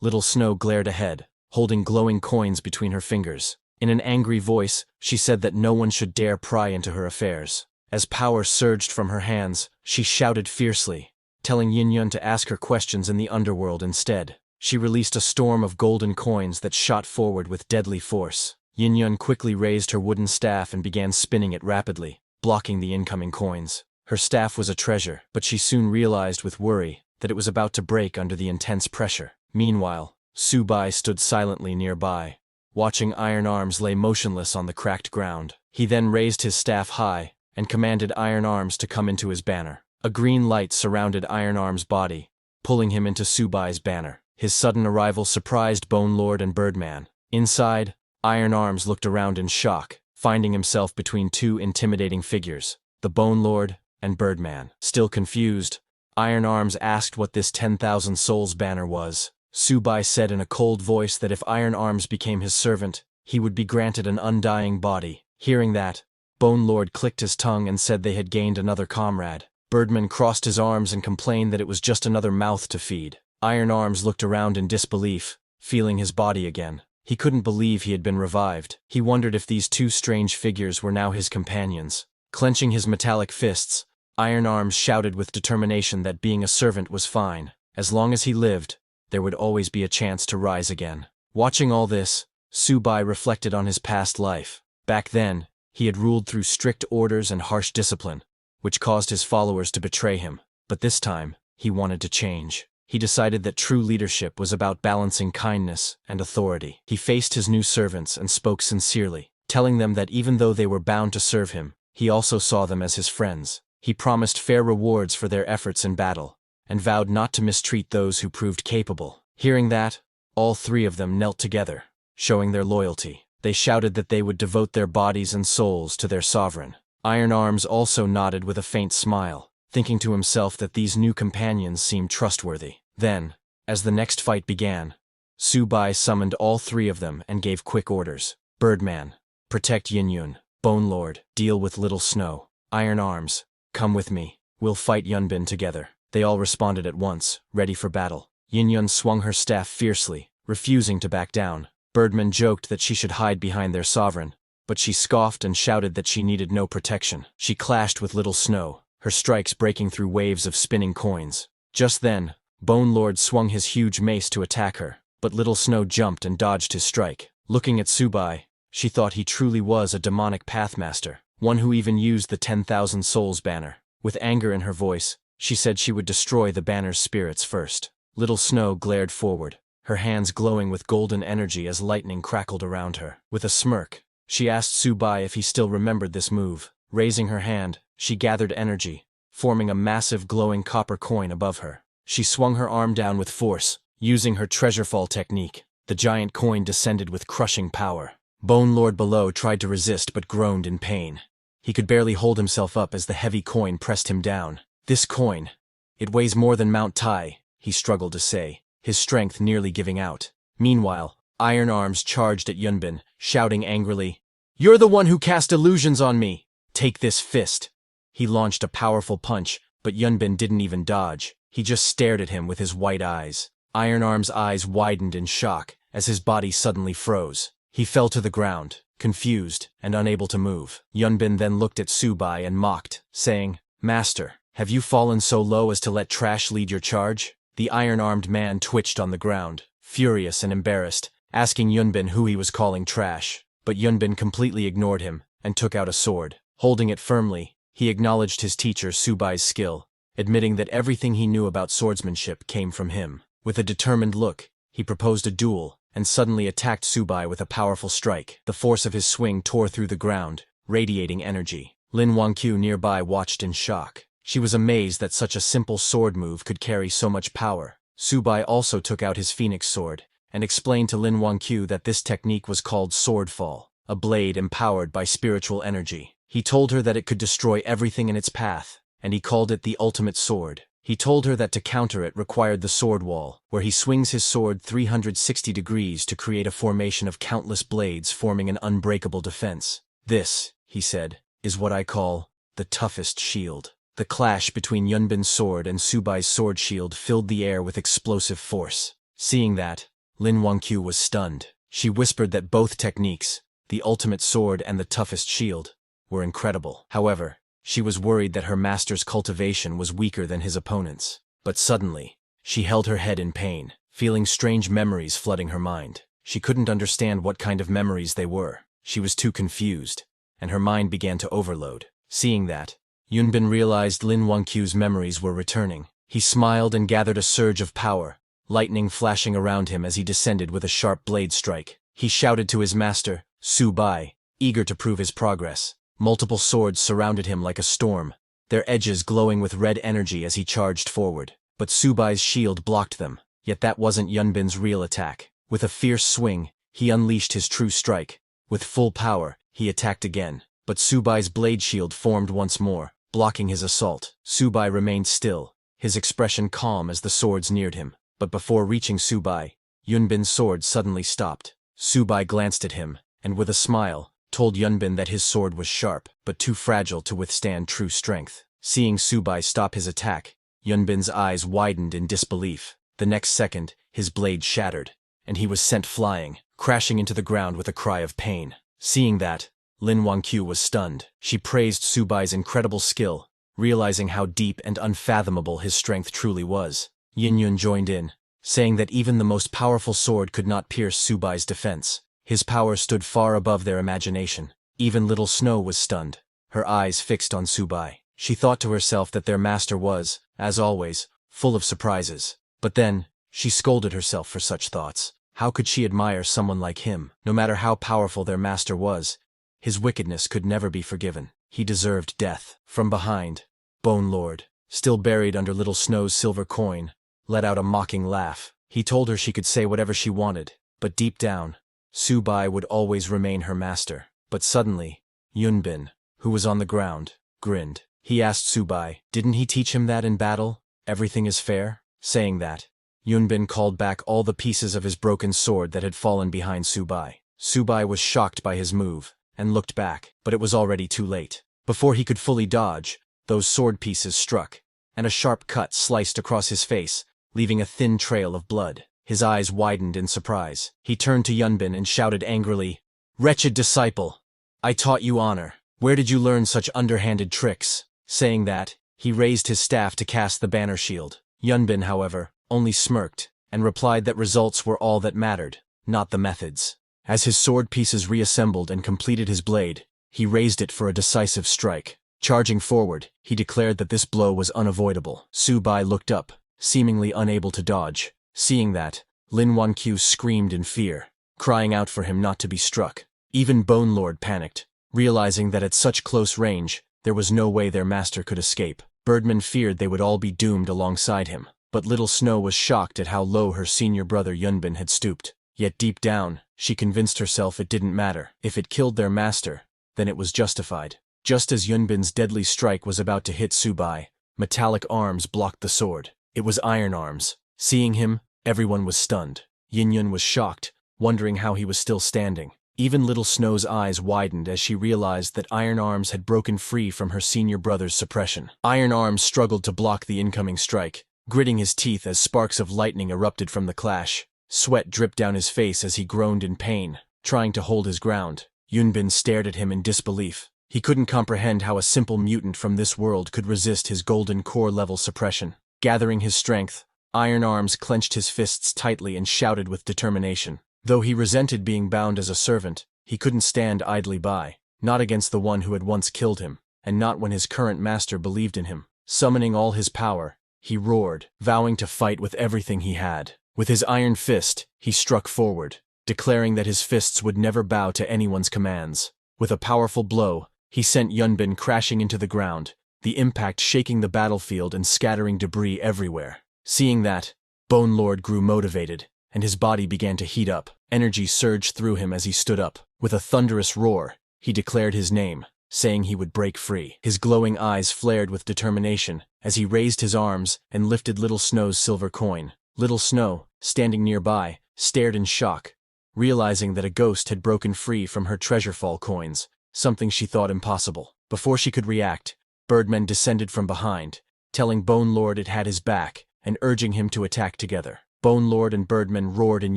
Little Snow glared ahead, holding glowing coins between her fingers. In an angry voice, she said that no one should dare pry into her affairs. As power surged from her hands, she shouted fiercely, telling Yin to ask her questions in the underworld instead. She released a storm of golden coins that shot forward with deadly force. Yin quickly raised her wooden staff and began spinning it rapidly, blocking the incoming coins. Her staff was a treasure, but she soon realized with worry that it was about to break under the intense pressure. Meanwhile, Subai stood silently nearby, watching Iron Arms lay motionless on the cracked ground. He then raised his staff high and commanded Iron Arms to come into his banner. A green light surrounded Iron Arms' body, pulling him into Subai's banner. His sudden arrival surprised Bone Lord and Birdman. Inside, Iron Arms looked around in shock, finding himself between two intimidating figures, the Bone Lord and Birdman. Still confused, Iron Arms asked what this 10,000 souls banner was. Subai said in a cold voice that if Iron Arms became his servant, he would be granted an undying body. Hearing that, Bone Lord clicked his tongue and said they had gained another comrade. Birdman crossed his arms and complained that it was just another mouth to feed. Iron Arms looked around in disbelief, feeling his body again. He couldn't believe he had been revived. He wondered if these two strange figures were now his companions. Clenching his metallic fists, Iron Arms shouted with determination that being a servant was fine. As long as he lived, there would always be a chance to rise again. Watching all this, Subai reflected on his past life. Back then, he had ruled through strict orders and harsh discipline, which caused his followers to betray him. But this time, he wanted to change. He decided that true leadership was about balancing kindness and authority. He faced his new servants and spoke sincerely, telling them that even though they were bound to serve him, he also saw them as his friends. He promised fair rewards for their efforts in battle, and vowed not to mistreat those who proved capable. Hearing that, all three of them knelt together, showing their loyalty. They shouted that they would devote their bodies and souls to their sovereign. Iron Arms also nodded with a faint smile, thinking to himself that these new companions seemed trustworthy. Then, as the next fight began, Subai summoned all three of them and gave quick orders. Birdman, protect Yin. Bone Lord, deal with Little Snow. Iron Arms, come with me. We'll fight Yunbin together. They all responded at once, ready for battle. Yin swung her staff fiercely, refusing to back down. Birdman joked that she should hide behind their sovereign, but she scoffed and shouted that she needed no protection. She clashed with Little Snow, her strikes breaking through waves of spinning coins. Just then, Bone Lord swung his huge mace to attack her, but Little Snow jumped and dodged his strike. Looking at Subai, she thought he truly was a demonic pathmaster, one who even used the 10,000 souls banner. With anger in her voice, she said she would destroy the banner's spirits first. Little Snow glared forward, her hands glowing with golden energy as lightning crackled around her. With a smirk, she asked Subai if he still remembered this move. Raising her hand, she gathered energy, forming a massive glowing copper coin above her. She swung her arm down with force, using her treasure fall technique. The giant coin descended with crushing power. Bone Lord below tried to resist but groaned in pain. He could barely hold himself up as the heavy coin pressed him down. This coin, it weighs more than Mount Tai, he struggled to say, his strength nearly giving out. Meanwhile, Iron Arms charged at Yunbin, shouting angrily, "You're the one who cast illusions on me! Take this fist!" He launched a powerful punch, but Yunbin didn't even dodge. He just stared at him with his white eyes. Iron Arms' eyes widened in shock as his body suddenly froze. He fell to the ground, confused and unable to move. Yunbin then looked at Subai and mocked, saying, "Master, have you fallen so low as to let trash lead your charge?" The iron-armed man twitched on the ground, furious and embarrassed, asking Yunbin who he was calling trash. But Yunbin completely ignored him and took out a sword. Holding it firmly, he acknowledged his teacher Subai's skill, admitting that everything he knew about swordsmanship came from him. With a determined look, he proposed a duel and suddenly attacked Subai with a powerful strike. The force of his swing tore through the ground, radiating energy. Lin Wangqiu nearby watched in shock. She was amazed that such a simple sword move could carry so much power. Subai also took out his phoenix sword and explained to Lin Wangqiu that this technique was called sword fall, a blade empowered by spiritual energy. He told her that it could destroy everything in its path, and he called it the ultimate sword. He told her that to counter it required the sword wall, where he swings his sword 360 degrees to create a formation of countless blades forming an unbreakable defense. "This," he said, "is what I call the toughest shield." The clash between Yunbin's sword and Subai's sword shield filled the air with explosive force. Seeing that, Lin Wangqiu was stunned. She whispered that both techniques, the ultimate sword and the toughest shield, were incredible. However, She was worried that her master's cultivation was weaker than his opponent's. But suddenly, she held her head in pain, feeling strange memories flooding her mind. She couldn't understand what kind of memories they were. She was too confused, and her mind began to overload. Seeing that, Yunbin realized Lin Wangqiu's memories were returning. He smiled and gathered a surge of power, lightning flashing around him as he descended with a sharp blade strike. He shouted to his master, Su Bai, eager to prove his progress. Multiple swords surrounded him like a storm, their edges glowing with red energy as he charged forward. But Su Bai's shield blocked them, yet that wasn't Yunbin's real attack. With a fierce swing, he unleashed his true strike. With full power, he attacked again, but Su Bai's blade shield formed once more, blocking his assault. Su Bai remained still, his expression calm as the swords neared him. But before reaching Su Bai, Yunbin's sword suddenly stopped. Su Bai glanced at him, and with a smile, told Yunbin that his sword was sharp, but too fragile to withstand true strength. Seeing Su Bai stop his attack, Yunbin's eyes widened in disbelief. The next second, his blade shattered, and he was sent flying, crashing into the ground with a cry of pain. Seeing that, Lin Wangqiu was stunned. She praised Su Bai's incredible skill, realizing how deep and unfathomable his strength truly was. Yin Yun joined in, saying that even the most powerful sword could not pierce Su Bai's defense. His power stood far above their imagination. Even Little Snow was stunned, her eyes fixed on Su Bai. She thought to herself that their master was, as always, full of surprises. But then, she scolded herself for such thoughts. How could she admire someone like him? No matter how powerful their master was, his wickedness could never be forgiven. He deserved death. From behind, Bone Lord, still buried under Little Snow's silver coin, let out a mocking laugh. He told her she could say whatever she wanted, but deep down, Su Bai would always remain her master. But suddenly, Yunbin, who was on the ground, grinned. He asked Su Bai, didn't he teach him that in battle, everything is fair? Saying that, Yunbin called back all the pieces of his broken sword that had fallen behind Su Bai. Su Bai was shocked by his move, and looked back, but it was already too late. Before he could fully dodge, those sword pieces struck, and a sharp cut sliced across his face, leaving a thin trail of blood. His eyes widened in surprise. He turned to Yunbin and shouted angrily, "Wretched disciple! I taught you honor. Where did you learn such underhanded tricks?" Saying that, he raised his staff to cast the banner shield. Yunbin, however, only smirked, and replied that results were all that mattered, not the methods. As his sword pieces reassembled and completed his blade, he raised it for a decisive strike. Charging forward, he declared that this blow was unavoidable. Su Bai looked up, seemingly unable to dodge. Seeing that, Lin Wangqiu screamed in fear, crying out for him not to be struck. Even Bone Lord panicked, realizing that at such close range, there was no way their master could escape. Birdman feared they would all be doomed alongside him, but Little Snow was shocked at how low her senior brother Yunbin had stooped. Yet deep down, she convinced herself it didn't matter. If it killed their master, then it was justified. Just as Yunbin's deadly strike was about to hit Su Bai, metallic arms blocked the sword. It was iron arms. Seeing him, everyone was stunned. Yin Yun was shocked, wondering how he was still standing. Even Little Snow's eyes widened as she realized that Iron Arms had broken free from her senior brother's suppression. Iron Arms struggled to block the incoming strike, gritting his teeth as sparks of lightning erupted from the clash. Sweat dripped down his face as he groaned in pain, trying to hold his ground. Yunbin stared at him in disbelief. He couldn't comprehend how a simple mutant from this world could resist his golden core-level suppression. Gathering his strength, Iron Arms clenched his fists tightly and shouted with determination. Though he resented being bound as a servant, he couldn't stand idly by, not against the one who had once killed him, and not when his current master believed in him. Summoning all his power, he roared, vowing to fight with everything he had. With his iron fist, he struck forward, declaring that his fists would never bow to anyone's commands. With a powerful blow, he sent Yunbin crashing into the ground, the impact shaking the battlefield and scattering debris everywhere. Seeing that, Bone Lord grew motivated, and his body began to heat up. Energy surged through him as he stood up. With a thunderous roar, he declared his name, saying he would break free. His glowing eyes flared with determination as he raised his arms and lifted Little Snow's silver coin. Little Snow, standing nearby, stared in shock, realizing that a ghost had broken free from her treasure-fall coins, something she thought impossible. Before she could react, Birdmen descended from behind, telling Bone Lord it had his back and urging him to attack together. Bone Lord and Birdmen roared in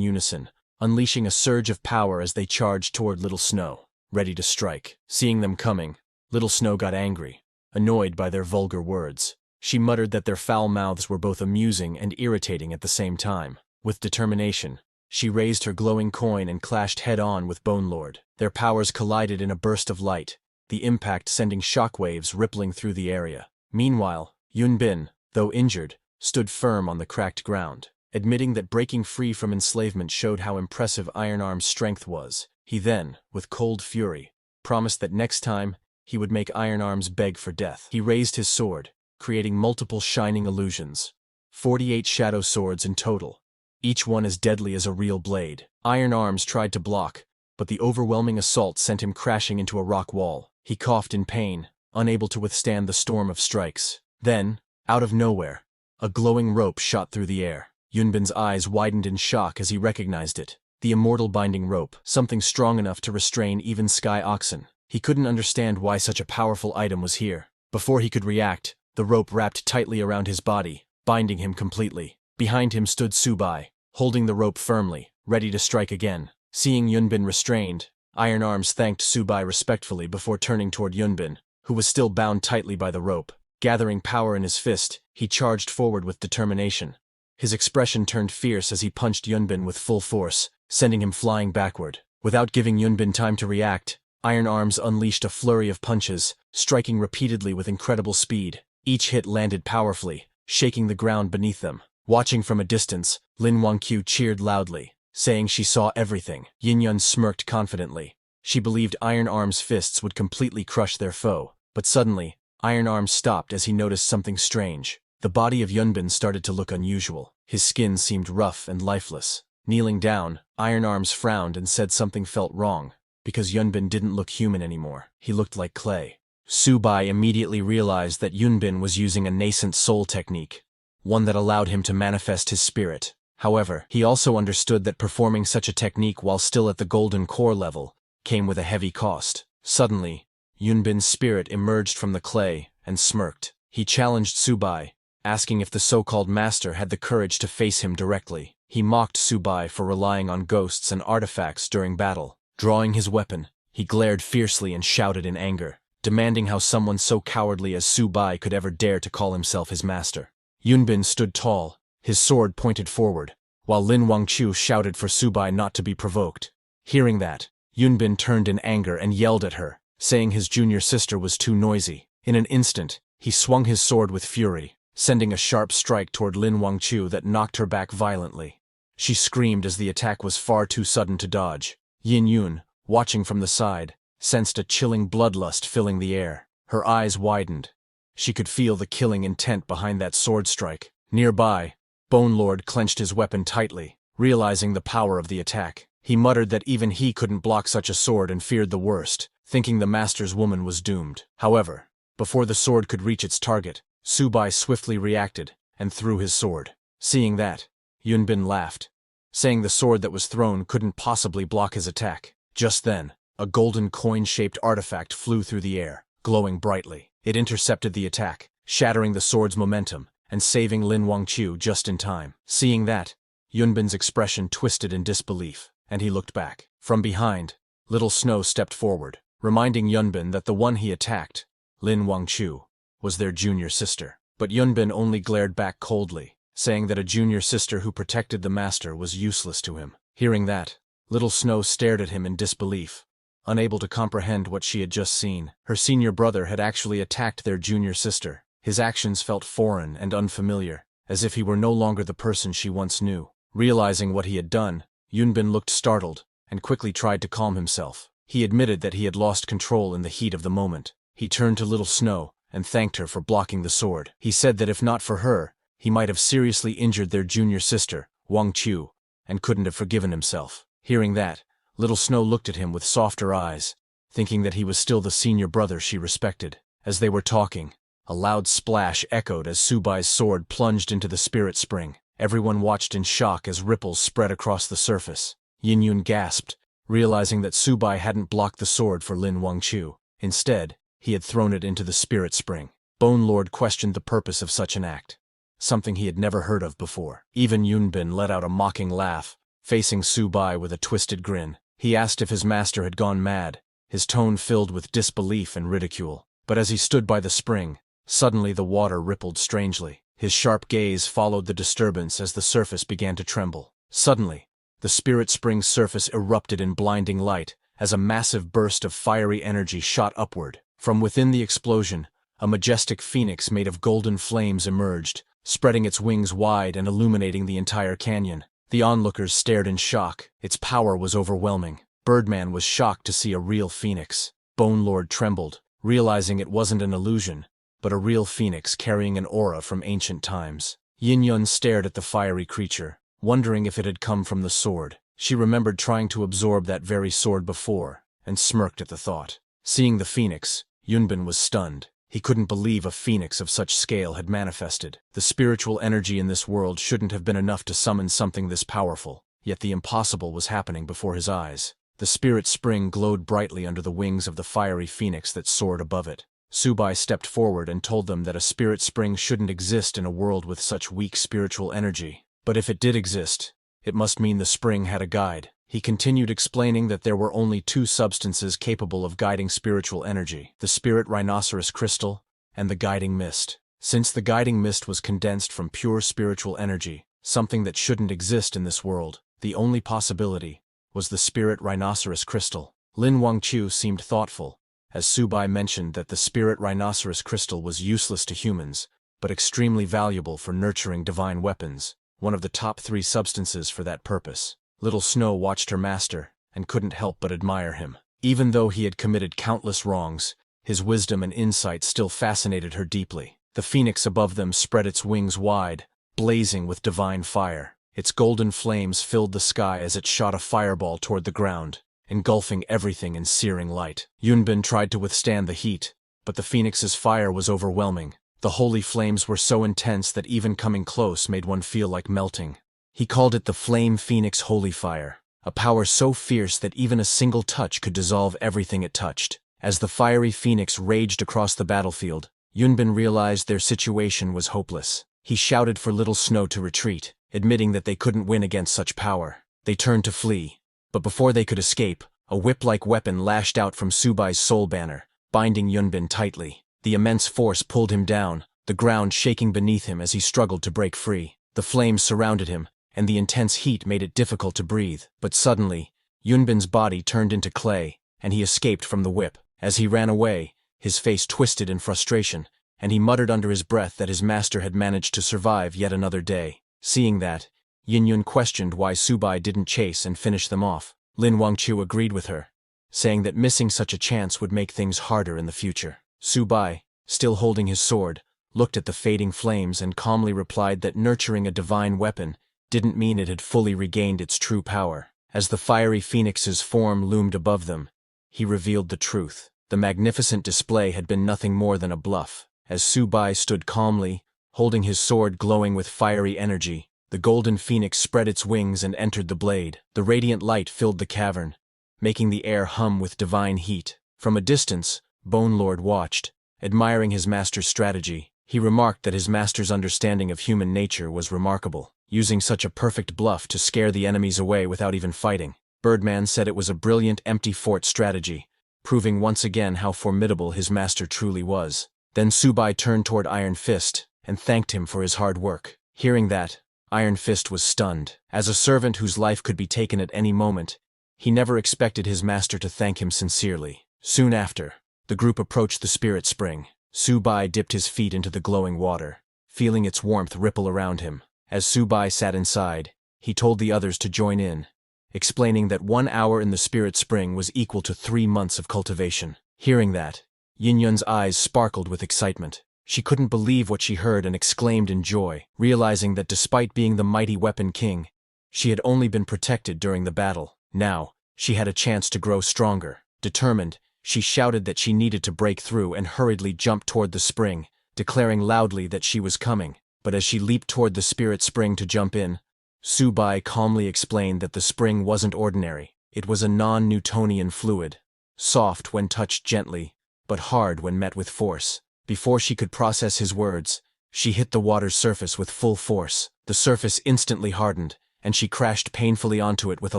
unison, unleashing a surge of power as they charged toward Little Snow, ready to strike. Seeing them coming, Little Snow got angry, annoyed by their vulgar words. She muttered that their foul mouths were both amusing and irritating at the same time. With determination, she raised her glowing coin and clashed head-on with Bone Lord. Their powers collided in a burst of light, the impact sending shockwaves rippling through the area. Meanwhile, Yunbin, though injured, stood firm on the cracked ground. Admitting that breaking free from enslavement showed how impressive Iron Arm's strength was, he then, with cold fury, promised that next time, he would make Iron Arms beg for death. He raised his sword, creating multiple shining illusions. 48 shadow swords in total, each one as deadly as a real blade. Iron Arms tried to block, but the overwhelming assault sent him crashing into a rock wall. He coughed in pain, unable to withstand the storm of strikes. Then, out of nowhere, a glowing rope shot through the air. Yunbin's eyes widened in shock as he recognized it. The immortal binding rope, something strong enough to restrain even sky oxen. He couldn't understand why such a powerful item was here. Before he could react, the rope wrapped tightly around his body, binding him completely. Behind him stood Subai, holding the rope firmly, ready to strike again. Seeing Yunbin restrained, Iron Arms thanked Subai respectfully before turning toward Yunbin, who was still bound tightly by the rope. Gathering power in his fist, he charged forward with determination. His expression turned fierce as he punched Yunbin with full force, sending him flying backward. Without giving Yunbin time to react, Iron Arms unleashed a flurry of punches, striking repeatedly with incredible speed. Each hit landed powerfully, shaking the ground beneath them. Watching from a distance, Lin Wangqiu cheered loudly, saying she saw everything. Yin Yun smirked confidently. She believed Iron Arms' fists would completely crush their foe. But suddenly, Iron Arms stopped as he noticed something strange. The body of Yunbin started to look unusual. His skin seemed rough and lifeless. Kneeling down, Iron Arms frowned and said something felt wrong, because Yunbin didn't look human anymore. He looked like clay. Subai immediately realized that Yunbin was using a nascent soul technique, one that allowed him to manifest his spirit. However, he also understood that performing such a technique while still at the golden core level came with a heavy cost. Suddenly, Yunbin's spirit emerged from the clay and smirked. He challenged Subai, asking if the so-called master had the courage to face him directly. He mocked Subai for relying on ghosts and artifacts during battle. Drawing his weapon, he glared fiercely and shouted in anger, demanding how someone so cowardly as Subai could ever dare to call himself his master. Yunbin stood tall, his sword pointed forward, while Lin Wangqiu shouted for Subai not to be provoked. Hearing that, Yunbin turned in anger and yelled at her, saying his junior sister was too noisy. In an instant, he swung his sword with fury, sending a sharp strike toward Lin Wangqiu that knocked her back violently. She screamed as the attack was far too sudden to dodge. Yin Yun, watching from the side, sensed a chilling bloodlust filling the air. Her eyes widened. She could feel the killing intent behind that sword strike. Nearby, Bone Lord clenched his weapon tightly, realizing the power of the attack. He muttered that even he couldn't block such a sword and feared the worst, thinking the master's woman was doomed. However, before the sword could reach its target, Subai swiftly reacted and threw his sword. Seeing that, Yunbin laughed, saying the sword that was thrown couldn't possibly block his attack. Just then, a golden coin-shaped artifact flew through the air, glowing brightly. It intercepted the attack, shattering the sword's momentum and saving Lin Wangqiu just in time. Seeing that, Yunbin's expression twisted in disbelief, and he looked back. From behind, Little Snow stepped forward, reminding Yunbin that the one he attacked, Lin Wangqiu, was their junior sister. But Yunbin only glared back coldly, saying that a junior sister who protected the master was useless to him. Hearing that, Little Snow stared at him in disbelief, unable to comprehend what she had just seen. Her senior brother had actually attacked their junior sister. His actions felt foreign and unfamiliar, as if he were no longer the person she once knew. Realizing what he had done, Yunbin looked startled and quickly tried to calm himself. He admitted that he had lost control in the heat of the moment. He turned to Little Snow and thanked her for blocking the sword. He said that if not for her, he might have seriously injured their junior sister, Wangqiu, and couldn't have forgiven himself. Hearing that, Little Snow looked at him with softer eyes, thinking that he was still the senior brother she respected. As they were talking, a loud splash echoed as Subai's sword plunged into the spirit spring. Everyone watched in shock as ripples spread across the surface. Yin Yun gasped, realizing that Subai hadn't blocked the sword for Lin Wangqiu. Instead, he had thrown it into the spirit spring. Bone Lord questioned the purpose of such an act, something he had never heard of before. Even Yunbin let out a mocking laugh, facing Subai with a twisted grin. He asked if his master had gone mad, his tone filled with disbelief and ridicule. But as he stood by the spring, suddenly the water rippled strangely. His sharp gaze followed the disturbance as the surface began to tremble. Suddenly, the spirit spring's surface erupted in blinding light as a massive burst of fiery energy shot upward. From within the explosion, a majestic phoenix made of golden flames emerged, spreading its wings wide and illuminating the entire canyon. The onlookers stared in shock. Its power was overwhelming. Birdman was shocked to see a real phoenix. Bone Lord trembled, realizing it wasn't an illusion, but a real phoenix carrying an aura from ancient times. Yin Yun stared at the fiery creature, wondering if it had come from the sword. She remembered trying to absorb that very sword before, and smirked at the thought. Seeing the phoenix, Yunbin was stunned. He couldn't believe a phoenix of such scale had manifested. The spiritual energy in this world shouldn't have been enough to summon something this powerful, yet the impossible was happening before his eyes. The spirit spring glowed brightly under the wings of the fiery phoenix that soared above it. Subai stepped forward and told them that a spirit spring shouldn't exist in a world with such weak spiritual energy. But if it did exist, it must mean the spring had a guide. He continued explaining that there were only two substances capable of guiding spiritual energy: the spirit rhinoceros crystal and the guiding mist. Since the guiding mist was condensed from pure spiritual energy, something that shouldn't exist in this world, the only possibility was the spirit rhinoceros crystal. Lin Wangqiu seemed thoughtful, as Subai mentioned that the spirit rhinoceros crystal was useless to humans, but extremely valuable for nurturing divine weapons, one of the top 3 substances for that purpose. Little Snow watched her master, and couldn't help but admire him. Even though he had committed countless wrongs, his wisdom and insight still fascinated her deeply. The phoenix above them spread its wings wide, blazing with divine fire. Its golden flames filled the sky as it shot a fireball toward the ground, engulfing everything in searing light. Yunbin tried to withstand the heat, but the phoenix's fire was overwhelming. The holy flames were so intense that even coming close made one feel like melting. He called it the Flame Phoenix Holy Fire, a power so fierce that even a single touch could dissolve everything it touched. As the fiery phoenix raged across the battlefield, Yunbin realized their situation was hopeless. He shouted for Little Snow to retreat, admitting that they couldn't win against such power. They turned to flee, but before they could escape, a whip-like weapon lashed out from Subai's soul banner, binding Yunbin tightly. The immense force pulled him down, the ground shaking beneath him as he struggled to break free. The flames surrounded him, and the intense heat made it difficult to breathe. But suddenly, Yunbin's body turned into clay, and he escaped from the whip. As he ran away, his face twisted in frustration, and he muttered under his breath that his master had managed to survive yet another day. Seeing that, Yin Yun questioned why Subai didn't chase and finish them off. Lin Wangqiu agreed with her, saying that missing such a chance would make things harder in the future. Subai, still holding his sword, looked at the fading flames and calmly replied that nurturing a divine weapon didn't mean it had fully regained its true power. As the fiery phoenix's form loomed above them, he revealed the truth. The magnificent display had been nothing more than a bluff. As Subai stood calmly, holding his sword glowing with fiery energy, the golden phoenix spread its wings and entered the blade. The radiant light filled the cavern, making the air hum with divine heat. From a distance, Bone Lord watched, admiring his master's strategy. He remarked that his master's understanding of human nature was remarkable, using such a perfect bluff to scare the enemies away without even fighting. Birdman said it was a brilliant empty fort strategy, proving once again how formidable his master truly was. Then Subai turned toward Iron Fist and thanked him for his hard work. Hearing that, Iron Fist was stunned. As a servant whose life could be taken at any moment, he never expected his master to thank him sincerely. Soon after, the group approached the spirit spring. Subai dipped his feet into the glowing water, feeling its warmth ripple around him. As Subai sat inside, he told the others to join in, explaining that 1 hour in the spirit spring was equal to 3 months of cultivation. Hearing that, Yin Yun's eyes sparkled with excitement. She couldn't believe what she heard and exclaimed in joy, realizing that despite being the mighty weapon king, she had only been protected during the battle. Now, she had a chance to grow stronger. Determined, she shouted that she needed to break through and hurriedly jumped toward the spring, declaring loudly that she was coming. But as she leaped toward the spirit spring to jump in, Subai calmly explained that the spring wasn't ordinary. It was a non-Newtonian fluid, soft when touched gently, but hard when met with force. Before she could process his words, she hit the water's surface with full force. The surface instantly hardened, and she crashed painfully onto it with a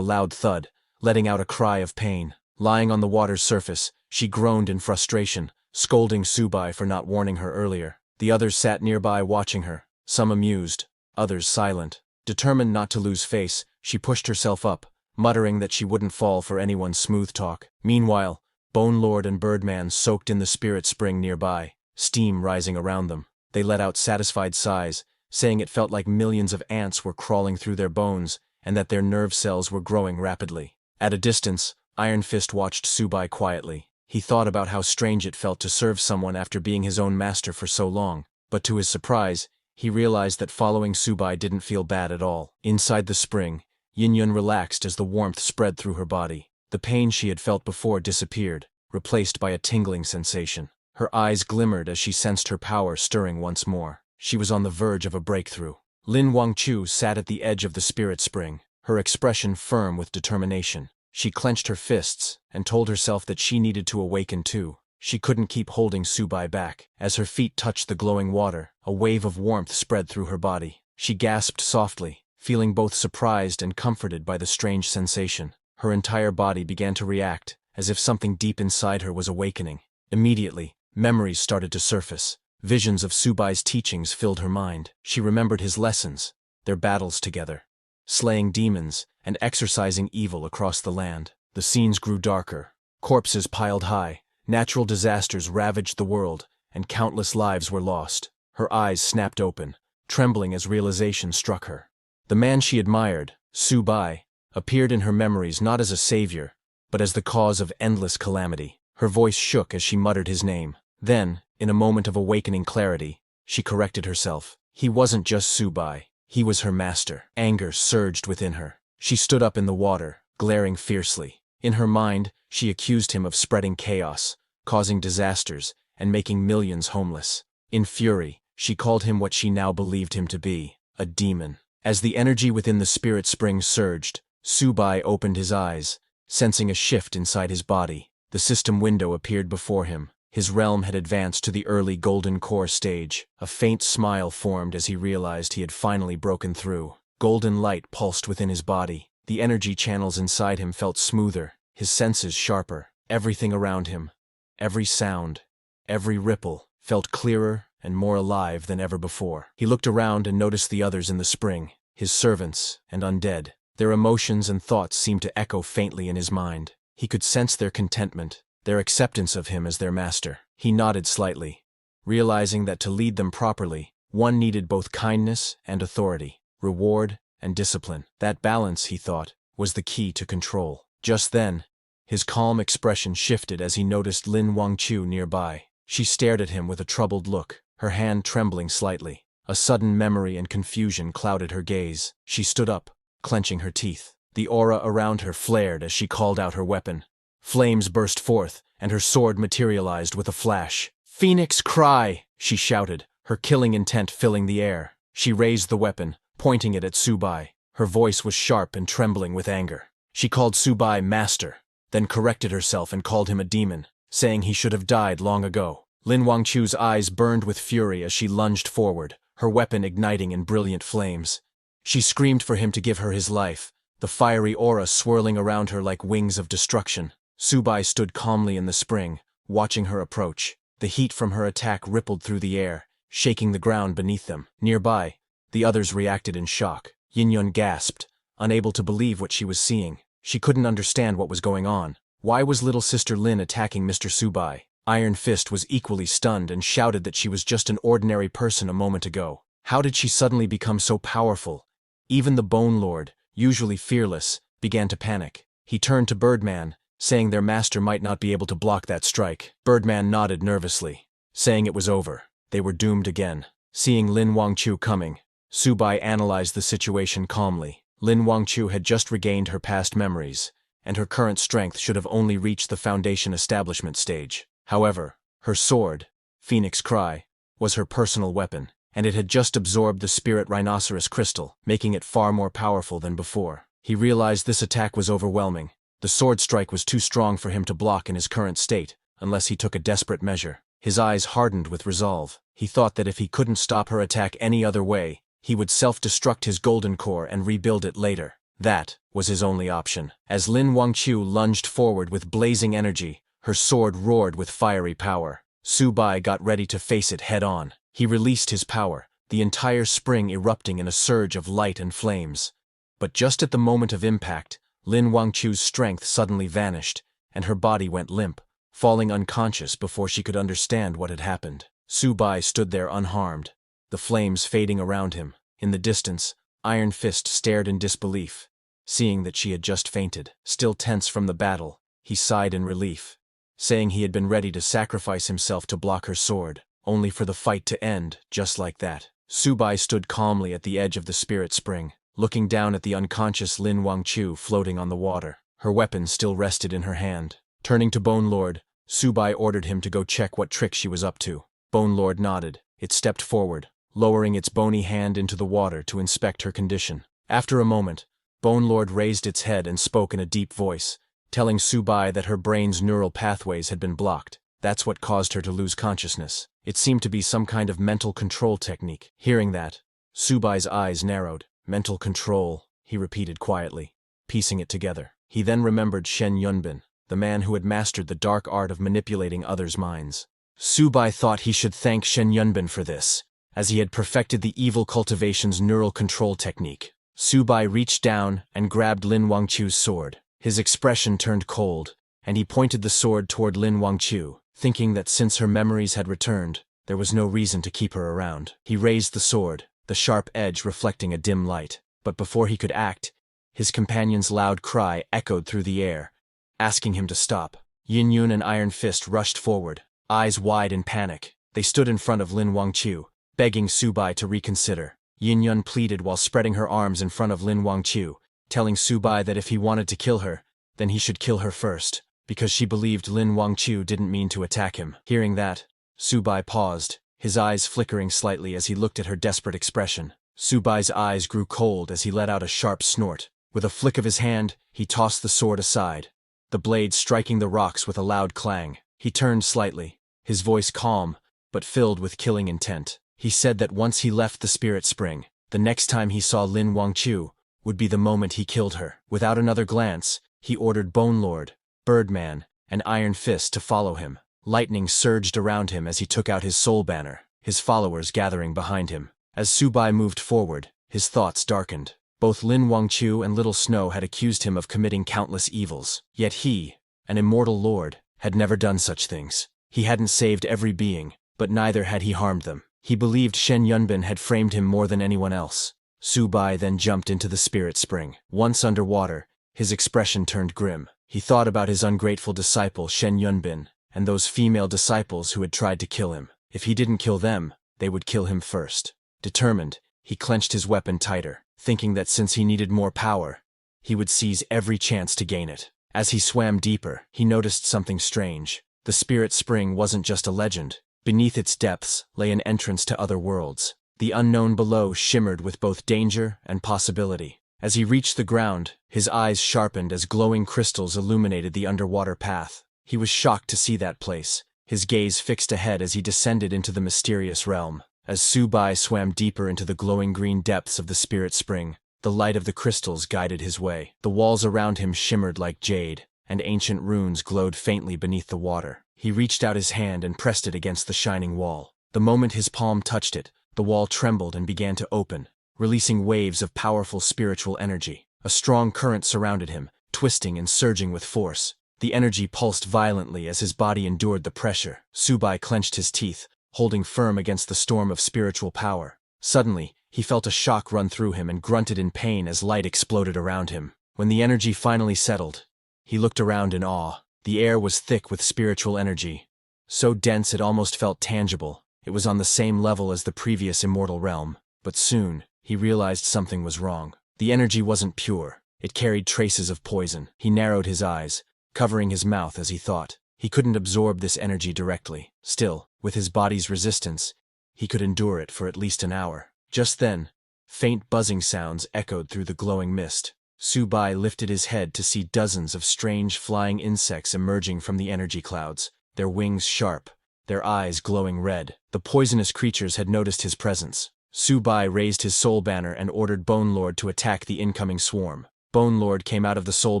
loud thud, letting out a cry of pain. Lying on the water's surface, she groaned in frustration, scolding Subai for not warning her earlier. The others sat nearby watching her, some amused, others silent. Determined not to lose face, she pushed herself up, muttering that she wouldn't fall for anyone's smooth talk. Meanwhile, Bone Lord and Birdman soaked in the spirit spring nearby, steam rising around them. They let out satisfied sighs, saying it felt like millions of ants were crawling through their bones and that their nerve cells were growing rapidly. At a distance, Iron Fist watched Subai quietly. He thought about how strange it felt to serve someone after being his own master for so long, but to his surprise, he realized that following Subai didn't feel bad at all. Inside the spring, Yin-Yun relaxed as the warmth spread through her body. The pain she had felt before disappeared, replaced by a tingling sensation. Her eyes glimmered as she sensed her power stirring once more. She was on the verge of a breakthrough. Lin Wangchu sat at the edge of the spirit spring, her expression firm with determination. She clenched her fists and told herself that she needed to awaken too. She couldn't keep holding Subai back. As her feet touched the glowing water, a wave of warmth spread through her body. She gasped softly, feeling both surprised and comforted by the strange sensation. Her entire body began to react, as if something deep inside her was awakening. Immediately, memories started to surface. Visions of Subai's teachings filled her mind. She remembered his lessons, their battles together, slaying demons and exorcising evil across the land. The scenes grew darker. Corpses piled high, natural disasters ravaged the world, and countless lives were lost. Her eyes snapped open, trembling as realization struck her. The man she admired, Subai, appeared in her memories not as a savior, but as the cause of endless calamity. Her voice shook as she muttered his name. Then, in a moment of awakening clarity, she corrected herself. He wasn't just Subai, he was her master. Anger surged within her. She stood up in the water, glaring fiercely. In her mind, she accused him of spreading chaos, causing disasters, and making millions homeless. In fury, she called him what she now believed him to be, a demon. As the energy within the spirit spring surged, Subai opened his eyes, sensing a shift inside his body. The system window appeared before him. His realm had advanced to the early golden core stage. A faint smile formed as he realized he had finally broken through. Golden light pulsed within his body. The energy channels inside him felt smoother, his senses sharper. Everything around him, every sound, every ripple, felt clearer and more alive than ever before. He looked around and noticed the others in the spring, his servants and undead. Their emotions and thoughts seemed to echo faintly in his mind. He could sense their contentment, their acceptance of him as their master. He nodded slightly, realizing that to lead them properly, one needed both kindness and authority, reward and discipline. That balance, he thought, was the key to control. Just then, his calm expression shifted as he noticed Lin Wangchu nearby. She stared at him with a troubled look, her hand trembling slightly. A sudden memory and confusion clouded her gaze. She stood up, clenching her teeth. The aura around her flared as she called out her weapon. Flames burst forth, and her sword materialized with a flash. "Phoenix Cry!" she shouted, her killing intent filling the air. She raised the weapon, pointing it at Subai. Her voice was sharp and trembling with anger. She called Subai master, then corrected herself and called him a demon, saying he should have died long ago. Lin Wangchu's eyes burned with fury as she lunged forward, her weapon igniting in brilliant flames. She screamed for him to give her his life, the fiery aura swirling around her like wings of destruction. Subai stood calmly in the spring, watching her approach. The heat from her attack rippled through the air, shaking the ground beneath them. Nearby, the others reacted in shock. Yin-Yun gasped, unable to believe what she was seeing. She couldn't understand what was going on. Why was little sister Lin attacking Mr. Subai? Iron Fist was equally stunned and shouted that she was just an ordinary person a moment ago. How did she suddenly become so powerful? Even the Bone Lord, usually fearless, began to panic. He turned to Birdman, saying their master might not be able to block that strike. Birdman nodded nervously, saying it was over. They were doomed again. Seeing Lin Wangchu coming, Subai analyzed the situation calmly. Lin Wangchu had just regained her past memories, and her current strength should have only reached the foundation establishment stage. However, her sword, Phoenix Cry, was her personal weapon, and it had just absorbed the spirit rhinoceros crystal, making it far more powerful than before. He realized this attack was overwhelming. The sword strike was too strong for him to block in his current state, unless he took a desperate measure. His eyes hardened with resolve. He thought that if he couldn't stop her attack any other way, he would self-destruct his golden core and rebuild it later. That was his only option. As Lin Wangchu lunged forward with blazing energy, her sword roared with fiery power. Su-bai got ready to face it head-on. He released his power, the entire spring erupting in a surge of light and flames. But just at the moment of impact, Lin Wangchu's strength suddenly vanished, and her body went limp, falling unconscious before she could understand what had happened. Su-bai stood there unharmed, the flames fading around him. In the distance, Iron Fist stared in disbelief, seeing that she had just fainted. Still tense from the battle, he sighed in relief, saying he had been ready to sacrifice himself to block her sword, only for the fight to end just like that. Su-bai stood calmly at the edge of the spirit spring, looking down at the unconscious Lin Wangchu floating on the water. Her weapon still rested in her hand. Turning to Bone Lord, Su-bai ordered him to go check what trick she was up to. Bone Lord nodded. It stepped forward, lowering its bony hand into the water to inspect her condition. After a moment, Bone Lord raised its head and spoke in a deep voice, telling Su-bai that her brain's neural pathways had been blocked. That's what caused her to lose consciousness. It seemed to be some kind of mental control technique. Hearing that, Su-bai's eyes narrowed. Mental control, he repeated quietly, piecing it together. He then remembered Shen Yunbin, the man who had mastered the dark art of manipulating others' minds. Su-bai thought he should thank Shen Yunbin for this, as he had perfected the evil cultivation's neural control technique. Su-bai reached down and grabbed Lin Wangchu's sword. His expression turned cold, and he pointed the sword toward Lin Wangchu, thinking that since her memories had returned, there was no reason to keep her around. He raised the sword, the sharp edge reflecting a dim light. But before he could act, his companion's loud cry echoed through the air, asking him to stop. Yin Yun and Iron Fist rushed forward, eyes wide in panic. They stood in front of Lin Wangchu, begging Su-bai to reconsider. Yin Yun pleaded while spreading her arms in front of Lin Wangchu, telling Su-bai that if he wanted to kill her, then he should kill her first, because she believed Lin Wangchu didn't mean to attack him. Hearing that, Su-bai paused, his eyes flickering slightly as he looked at her desperate expression. Su-bai's eyes grew cold as he let out a sharp snort. With a flick of his hand, he tossed the sword aside, the blade striking the rocks with a loud clang. He turned slightly, his voice calm, but filled with killing intent. He said that once he left the spirit spring, the next time he saw Lin Wangchu would be the moment he killed her. Without another glance, he ordered Bone Lord, Birdman, and Iron Fist to follow him. Lightning surged around him as he took out his soul banner, his followers gathering behind him. As Su-bai moved forward, his thoughts darkened. Both Lin Wangchu and Little Snow had accused him of committing countless evils. Yet he, an immortal lord, had never done such things. He hadn't saved every being, but neither had he harmed them. He believed Shen Yunbin had framed him more than anyone else. Su-bai then jumped into the spirit spring. Once underwater, his expression turned grim. He thought about his ungrateful disciple Shen Yunbin, and those female disciples who had tried to kill him. If he didn't kill them, they would kill him first. Determined, he clenched his weapon tighter, thinking that since he needed more power, he would seize every chance to gain it. As he swam deeper, he noticed something strange. The spirit spring wasn't just a legend. Beneath its depths lay an entrance to other worlds. The unknown below shimmered with both danger and possibility. As he reached the ground, his eyes sharpened as glowing crystals illuminated the underwater path. He was shocked to see that place, his gaze fixed ahead as he descended into the mysterious realm. As Su-bai swam deeper into the glowing green depths of the spirit spring, the light of the crystals guided his way. The walls around him shimmered like jade, and ancient runes glowed faintly beneath the water. He reached out his hand and pressed it against the shining wall. The moment his palm touched it, the wall trembled and began to open, releasing waves of powerful spiritual energy. A strong current surrounded him, twisting and surging with force. The energy pulsed violently as his body endured the pressure. Su-bai clenched his teeth, holding firm against the storm of spiritual power. Suddenly, he felt a shock run through him and grunted in pain as light exploded around him. When the energy finally settled, he looked around in awe. The air was thick with spiritual energy, so dense it almost felt tangible. It was on the same level as the previous immortal realm. But soon, he realized something was wrong. The energy wasn't pure. It carried traces of poison. He narrowed his eyes, covering his mouth as he thought. He couldn't absorb this energy directly. Still, with his body's resistance, he could endure it for at least an hour. Just then, faint buzzing sounds echoed through the glowing mist. Su-bai lifted his head to see dozens of strange flying insects emerging from the energy clouds, their wings sharp, their eyes glowing red. The poisonous creatures had noticed his presence. Su-bai raised his soul banner and ordered Bone Lord to attack the incoming swarm. Bone Lord came out of the soul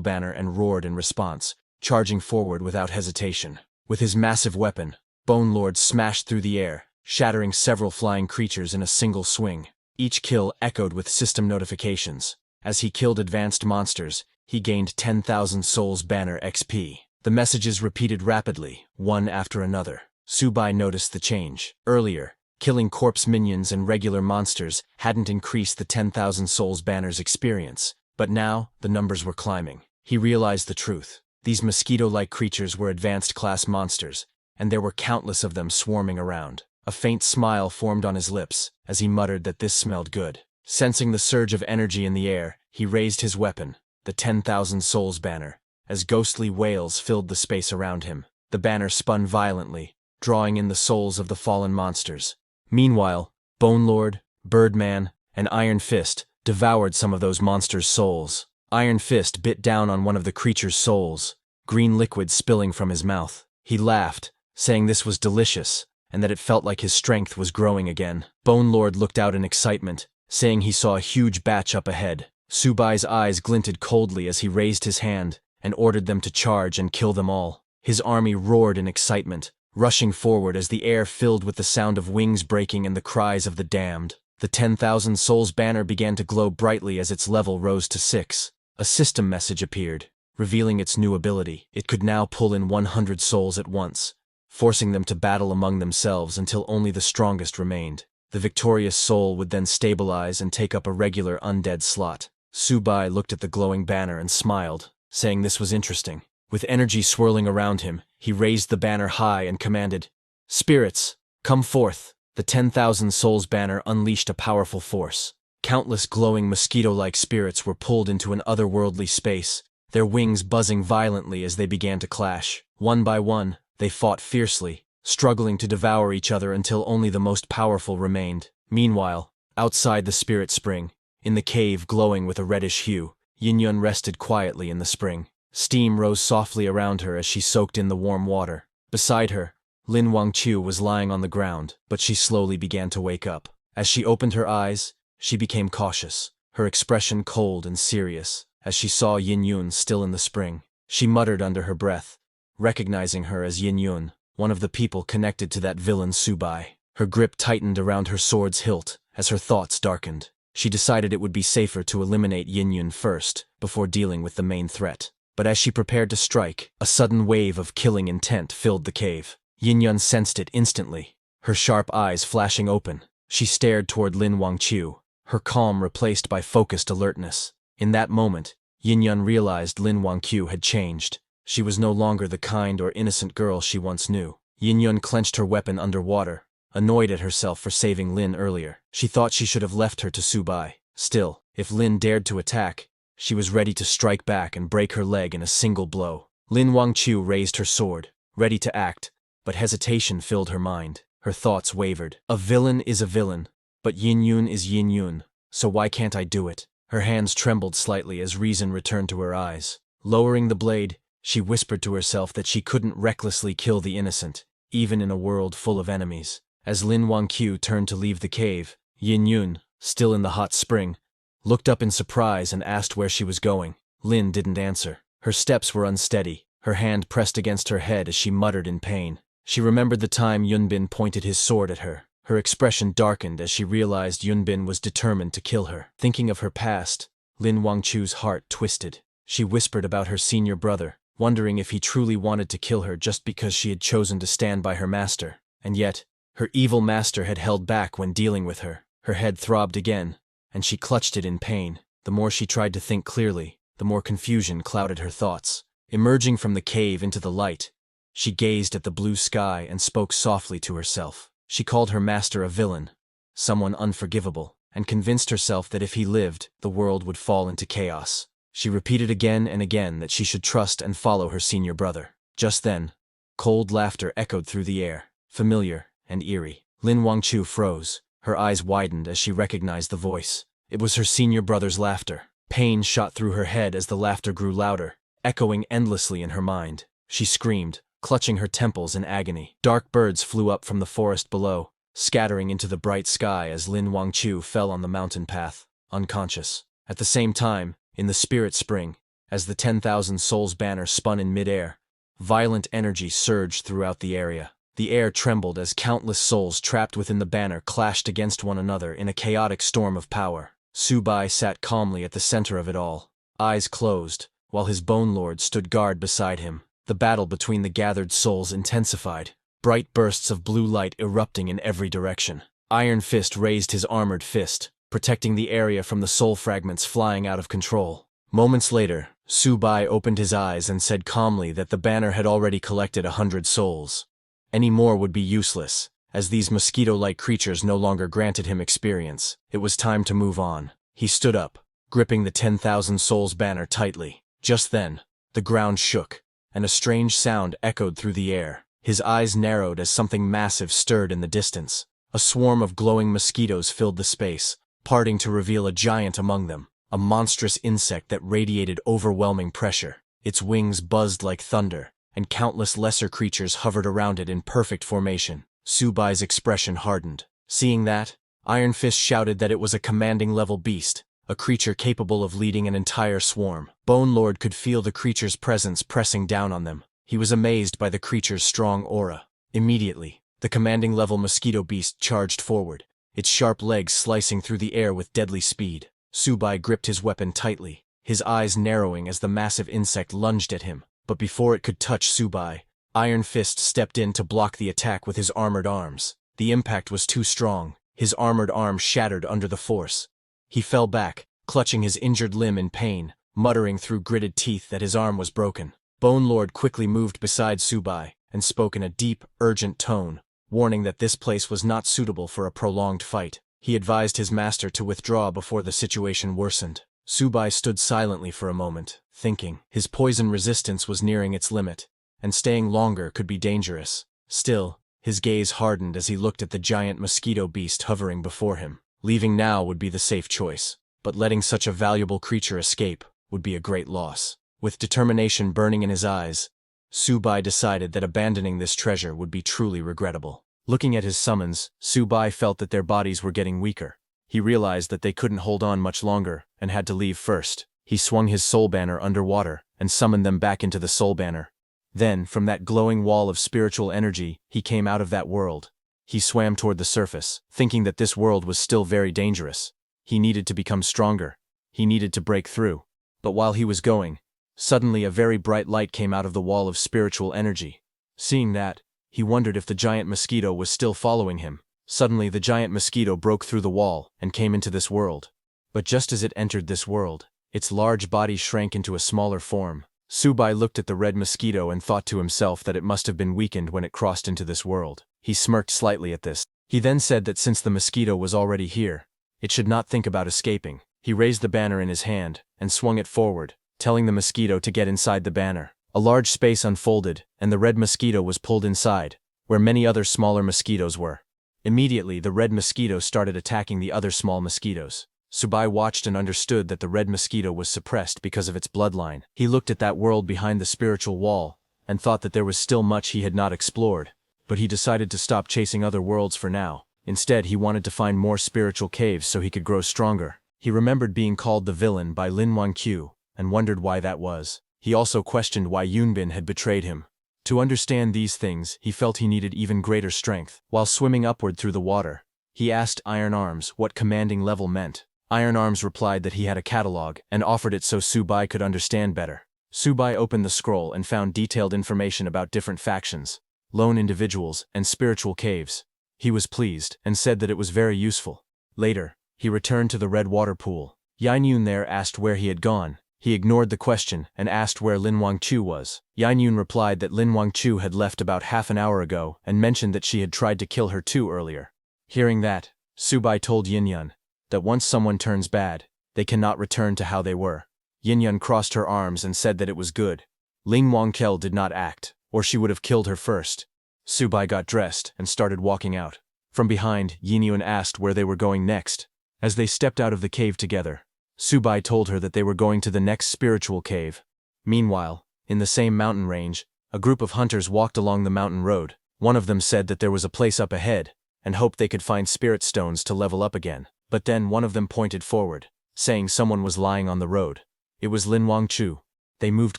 banner and roared in response, charging forward without hesitation. With his massive weapon, Bone Lord smashed through the air, shattering several flying creatures in a single swing. Each kill echoed with system notifications. As he killed advanced monsters, he gained 10,000 Souls Banner XP. The messages repeated rapidly, one after another. Subai noticed the change. Earlier, killing corpse minions and regular monsters hadn't increased the 10,000 Souls Banner's experience, but now the numbers were climbing. He realized the truth. These mosquito-like creatures were advanced class monsters, and there were countless of them swarming around. A faint smile formed on his lips as he muttered that this smelled good. Sensing the surge of energy in the air, he raised his weapon, the 10,000 Souls Banner, as ghostly wails filled the space around him. The banner spun violently, drawing in the souls of the fallen monsters. Meanwhile, Bone Lord, Birdman, and Iron Fist devoured some of those monsters' souls. Iron Fist bit down on one of the creature's souls, green liquid spilling from his mouth. He laughed, saying this was delicious, and that it felt like his strength was growing again. Bone Lord looked out in excitement, saying he saw a huge batch up ahead. Subai's eyes glinted coldly as he raised his hand and ordered them to charge and kill them all. His army roared in excitement, rushing forward as the air filled with the sound of wings breaking and the cries of the damned. The 10,000 Souls Banner began to glow brightly as its level rose to 6. A system message appeared, revealing its new ability. It could now pull in 100 souls at once, forcing them to battle among themselves until only the strongest remained. The victorious soul would then stabilize and take up a regular undead slot. Subai looked at the glowing banner and smiled, saying this was interesting. With energy swirling around him, he raised the banner high and commanded, "Spirits, come forth!" The 10,000 Souls Banner unleashed a powerful force. Countless glowing mosquito-like spirits were pulled into an otherworldly space, their wings buzzing violently as they began to clash. One by one, they fought fiercely, struggling to devour each other until only the most powerful remained. Meanwhile, outside the spirit spring, in the cave glowing with a reddish hue, Yin-Yun rested quietly in the spring. Steam rose softly around her as she soaked in the warm water. Beside her, Lin Wangqiu was lying on the ground, but she slowly began to wake up. As she opened her eyes, she became cautious, her expression cold and serious. As she saw Yin-Yun still in the spring, she muttered under her breath, recognizing her as Yin-Yun, one of the people connected to that villain Subai. Her grip tightened around her sword's hilt as her thoughts darkened. She decided it would be safer to eliminate Yin-Yun first, before dealing with the main threat. But as she prepared to strike, a sudden wave of killing intent filled the cave. Yin-Yun sensed it instantly, her sharp eyes flashing open. She stared toward Lin Wangqiu, her calm replaced by focused alertness. In that moment, Yin-Yun realized Lin Wangqiu had changed. She was no longer the kind or innocent girl she once knew. Yin-Yun clenched her weapon underwater, annoyed at herself for saving Lin earlier. She thought she should have left her to Subai. Still, if Lin dared to attack, she was ready to strike back and break her leg in a single blow. Lin Wangqiu raised her sword, ready to act, but hesitation filled her mind. Her thoughts wavered. A villain is a villain, but Yin-Yun is Yin-Yun, so why can't I do it? Her hands trembled slightly as reason returned to her eyes. Lowering the blade, she whispered to herself that she couldn't recklessly kill the innocent, even in a world full of enemies. As Lin Wangqiu turned to leave the cave, Yin-Yun, still in the hot spring, looked up in surprise and asked where she was going. Lin didn't answer. Her steps were unsteady, her hand pressed against her head as she muttered in pain. She remembered the time Yunbin pointed his sword at her. Her expression darkened as she realized Yunbin was determined to kill her. Thinking of her past, Lin Wangqiu's heart twisted. She whispered about her senior brother, wondering if he truly wanted to kill her just because she had chosen to stand by her master. And yet, her evil master had held back when dealing with her. Her head throbbed again, and she clutched it in pain. The more she tried to think clearly, the more confusion clouded her thoughts. Emerging from the cave into the light, she gazed at the blue sky and spoke softly to herself. She called her master a villain, someone unforgivable, and convinced herself that if he lived, the world would fall into chaos. She repeated again and again that she should trust and follow her senior brother. Just then, cold laughter echoed through the air, familiar and eerie. Lin Wangqiu froze, her eyes widened as she recognized the voice. It was her senior brother's laughter. Pain shot through her head as the laughter grew louder, echoing endlessly in her mind. She screamed, clutching her temples in agony. Dark birds flew up from the forest below, scattering into the bright sky as Lin Wangqiu fell on the mountain path, unconscious. At the same time, in the spirit spring, as the 10,000 Souls Banner spun in midair, violent energy surged throughout the area. The air trembled as countless souls trapped within the banner clashed against one another in a chaotic storm of power. Subai sat calmly at the center of it all, eyes closed, while his Bone Lord stood guard beside him. The battle between the gathered souls intensified, bright bursts of blue light erupting in every direction. Iron Fist raised his armored fist, protecting the area from the soul fragments flying out of control. Moments later, Subai opened his eyes and said calmly that the banner had already collected 100 souls. Any more would be useless, as these mosquito-like creatures no longer granted him experience. It was time to move on. He stood up, gripping the 10,000 souls banner tightly. Just then, the ground shook, and a strange sound echoed through the air. His eyes narrowed as something massive stirred in the distance. A swarm of glowing mosquitoes filled the space, parting to reveal a giant among them, a monstrous insect that radiated overwhelming pressure. Its wings buzzed like thunder, and countless lesser creatures hovered around it in perfect formation. Subai's expression hardened. Seeing that, Iron Fist shouted that it was a commanding-level beast, a creature capable of leading an entire swarm. Bone Lord could feel the creature's presence pressing down on them. He was amazed by the creature's strong aura. Immediately, the commanding-level mosquito beast charged forward, its sharp legs slicing through the air with deadly speed. Subai gripped his weapon tightly, his eyes narrowing as the massive insect lunged at him. But before it could touch Subai, Iron Fist stepped in to block the attack with his armored arms. The impact was too strong. His armored arm shattered under the force. He fell back, clutching his injured limb in pain, muttering through gritted teeth that his arm was broken. Bone Lord quickly moved beside Subai and spoke in a deep, urgent tone, warning that this place was not suitable for a prolonged fight. He advised his master to withdraw before the situation worsened. Subai stood silently for a moment, thinking. His poison resistance was nearing its limit, and staying longer could be dangerous. Still, his gaze hardened as he looked at the giant mosquito beast hovering before him. Leaving now would be the safe choice, but letting such a valuable creature escape would be a great loss. With determination burning in his eyes, Subai decided that abandoning this treasure would be truly regrettable. Looking at his summons, Subai felt that their bodies were getting weaker. He realized that they couldn't hold on much longer and had to leave first. He swung his soul banner underwater and summoned them back into the soul banner. Then, from that glowing wall of spiritual energy, he came out of that world. He swam toward the surface, thinking that this world was still very dangerous. He needed to become stronger. He needed to break through. But while he was going, suddenly a very bright light came out of the wall of spiritual energy. Seeing that, he wondered if the giant mosquito was still following him. Suddenly the giant mosquito broke through the wall and came into this world. But just as it entered this world, its large body shrank into a smaller form. Subai looked at the red mosquito and thought to himself that it must have been weakened when it crossed into this world. He smirked slightly at this. He then said that since the mosquito was already here, it should not think about escaping. He raised the banner in his hand and swung it forward, telling the mosquito to get inside the banner. A large space unfolded, and the red mosquito was pulled inside, where many other smaller mosquitoes were. Immediately, the red mosquito started attacking the other small mosquitoes. Subai watched and understood that the red mosquito was suppressed because of its bloodline. He looked at that world behind the spiritual wall and thought that there was still much he had not explored, but he decided to stop chasing other worlds for now. Instead, he wanted to find more spiritual caves so he could grow stronger. He remembered being called the villain by Lin Wangqiu and wondered why that was. He also questioned why Yunbin had betrayed him. To understand these things, he felt he needed even greater strength. While swimming upward through the water, he asked Iron Arms what commanding level meant. Iron Arms replied that he had a catalog and offered it so Subai could understand better. Subai opened the scroll and found detailed information about different factions, lone individuals, and spiritual caves. He was pleased and said that it was very useful. Later, he returned to the red water pool. Yanyun there asked where he had gone. He ignored the question and asked where Lin Wangqiu was. Yanyun replied that Lin Wangqiu had left about half an hour ago and mentioned that she had tried to kill her too earlier. Hearing that, Subai told Yinyun that once someone turns bad, they cannot return to how they were. Yinyun crossed her arms and said that it was good. Lin Wangqiu did not act, or she would have killed her first. Subai got dressed and started walking out. From behind, Yinyun asked where they were going next. As they stepped out of the cave together, Subai told her that they were going to the next spiritual cave. Meanwhile, in the same mountain range, a group of hunters walked along the mountain road. One of them said that there was a place up ahead, and hoped they could find spirit stones to level up again. But then one of them pointed forward, saying someone was lying on the road. It was Lin Wangqiu. They moved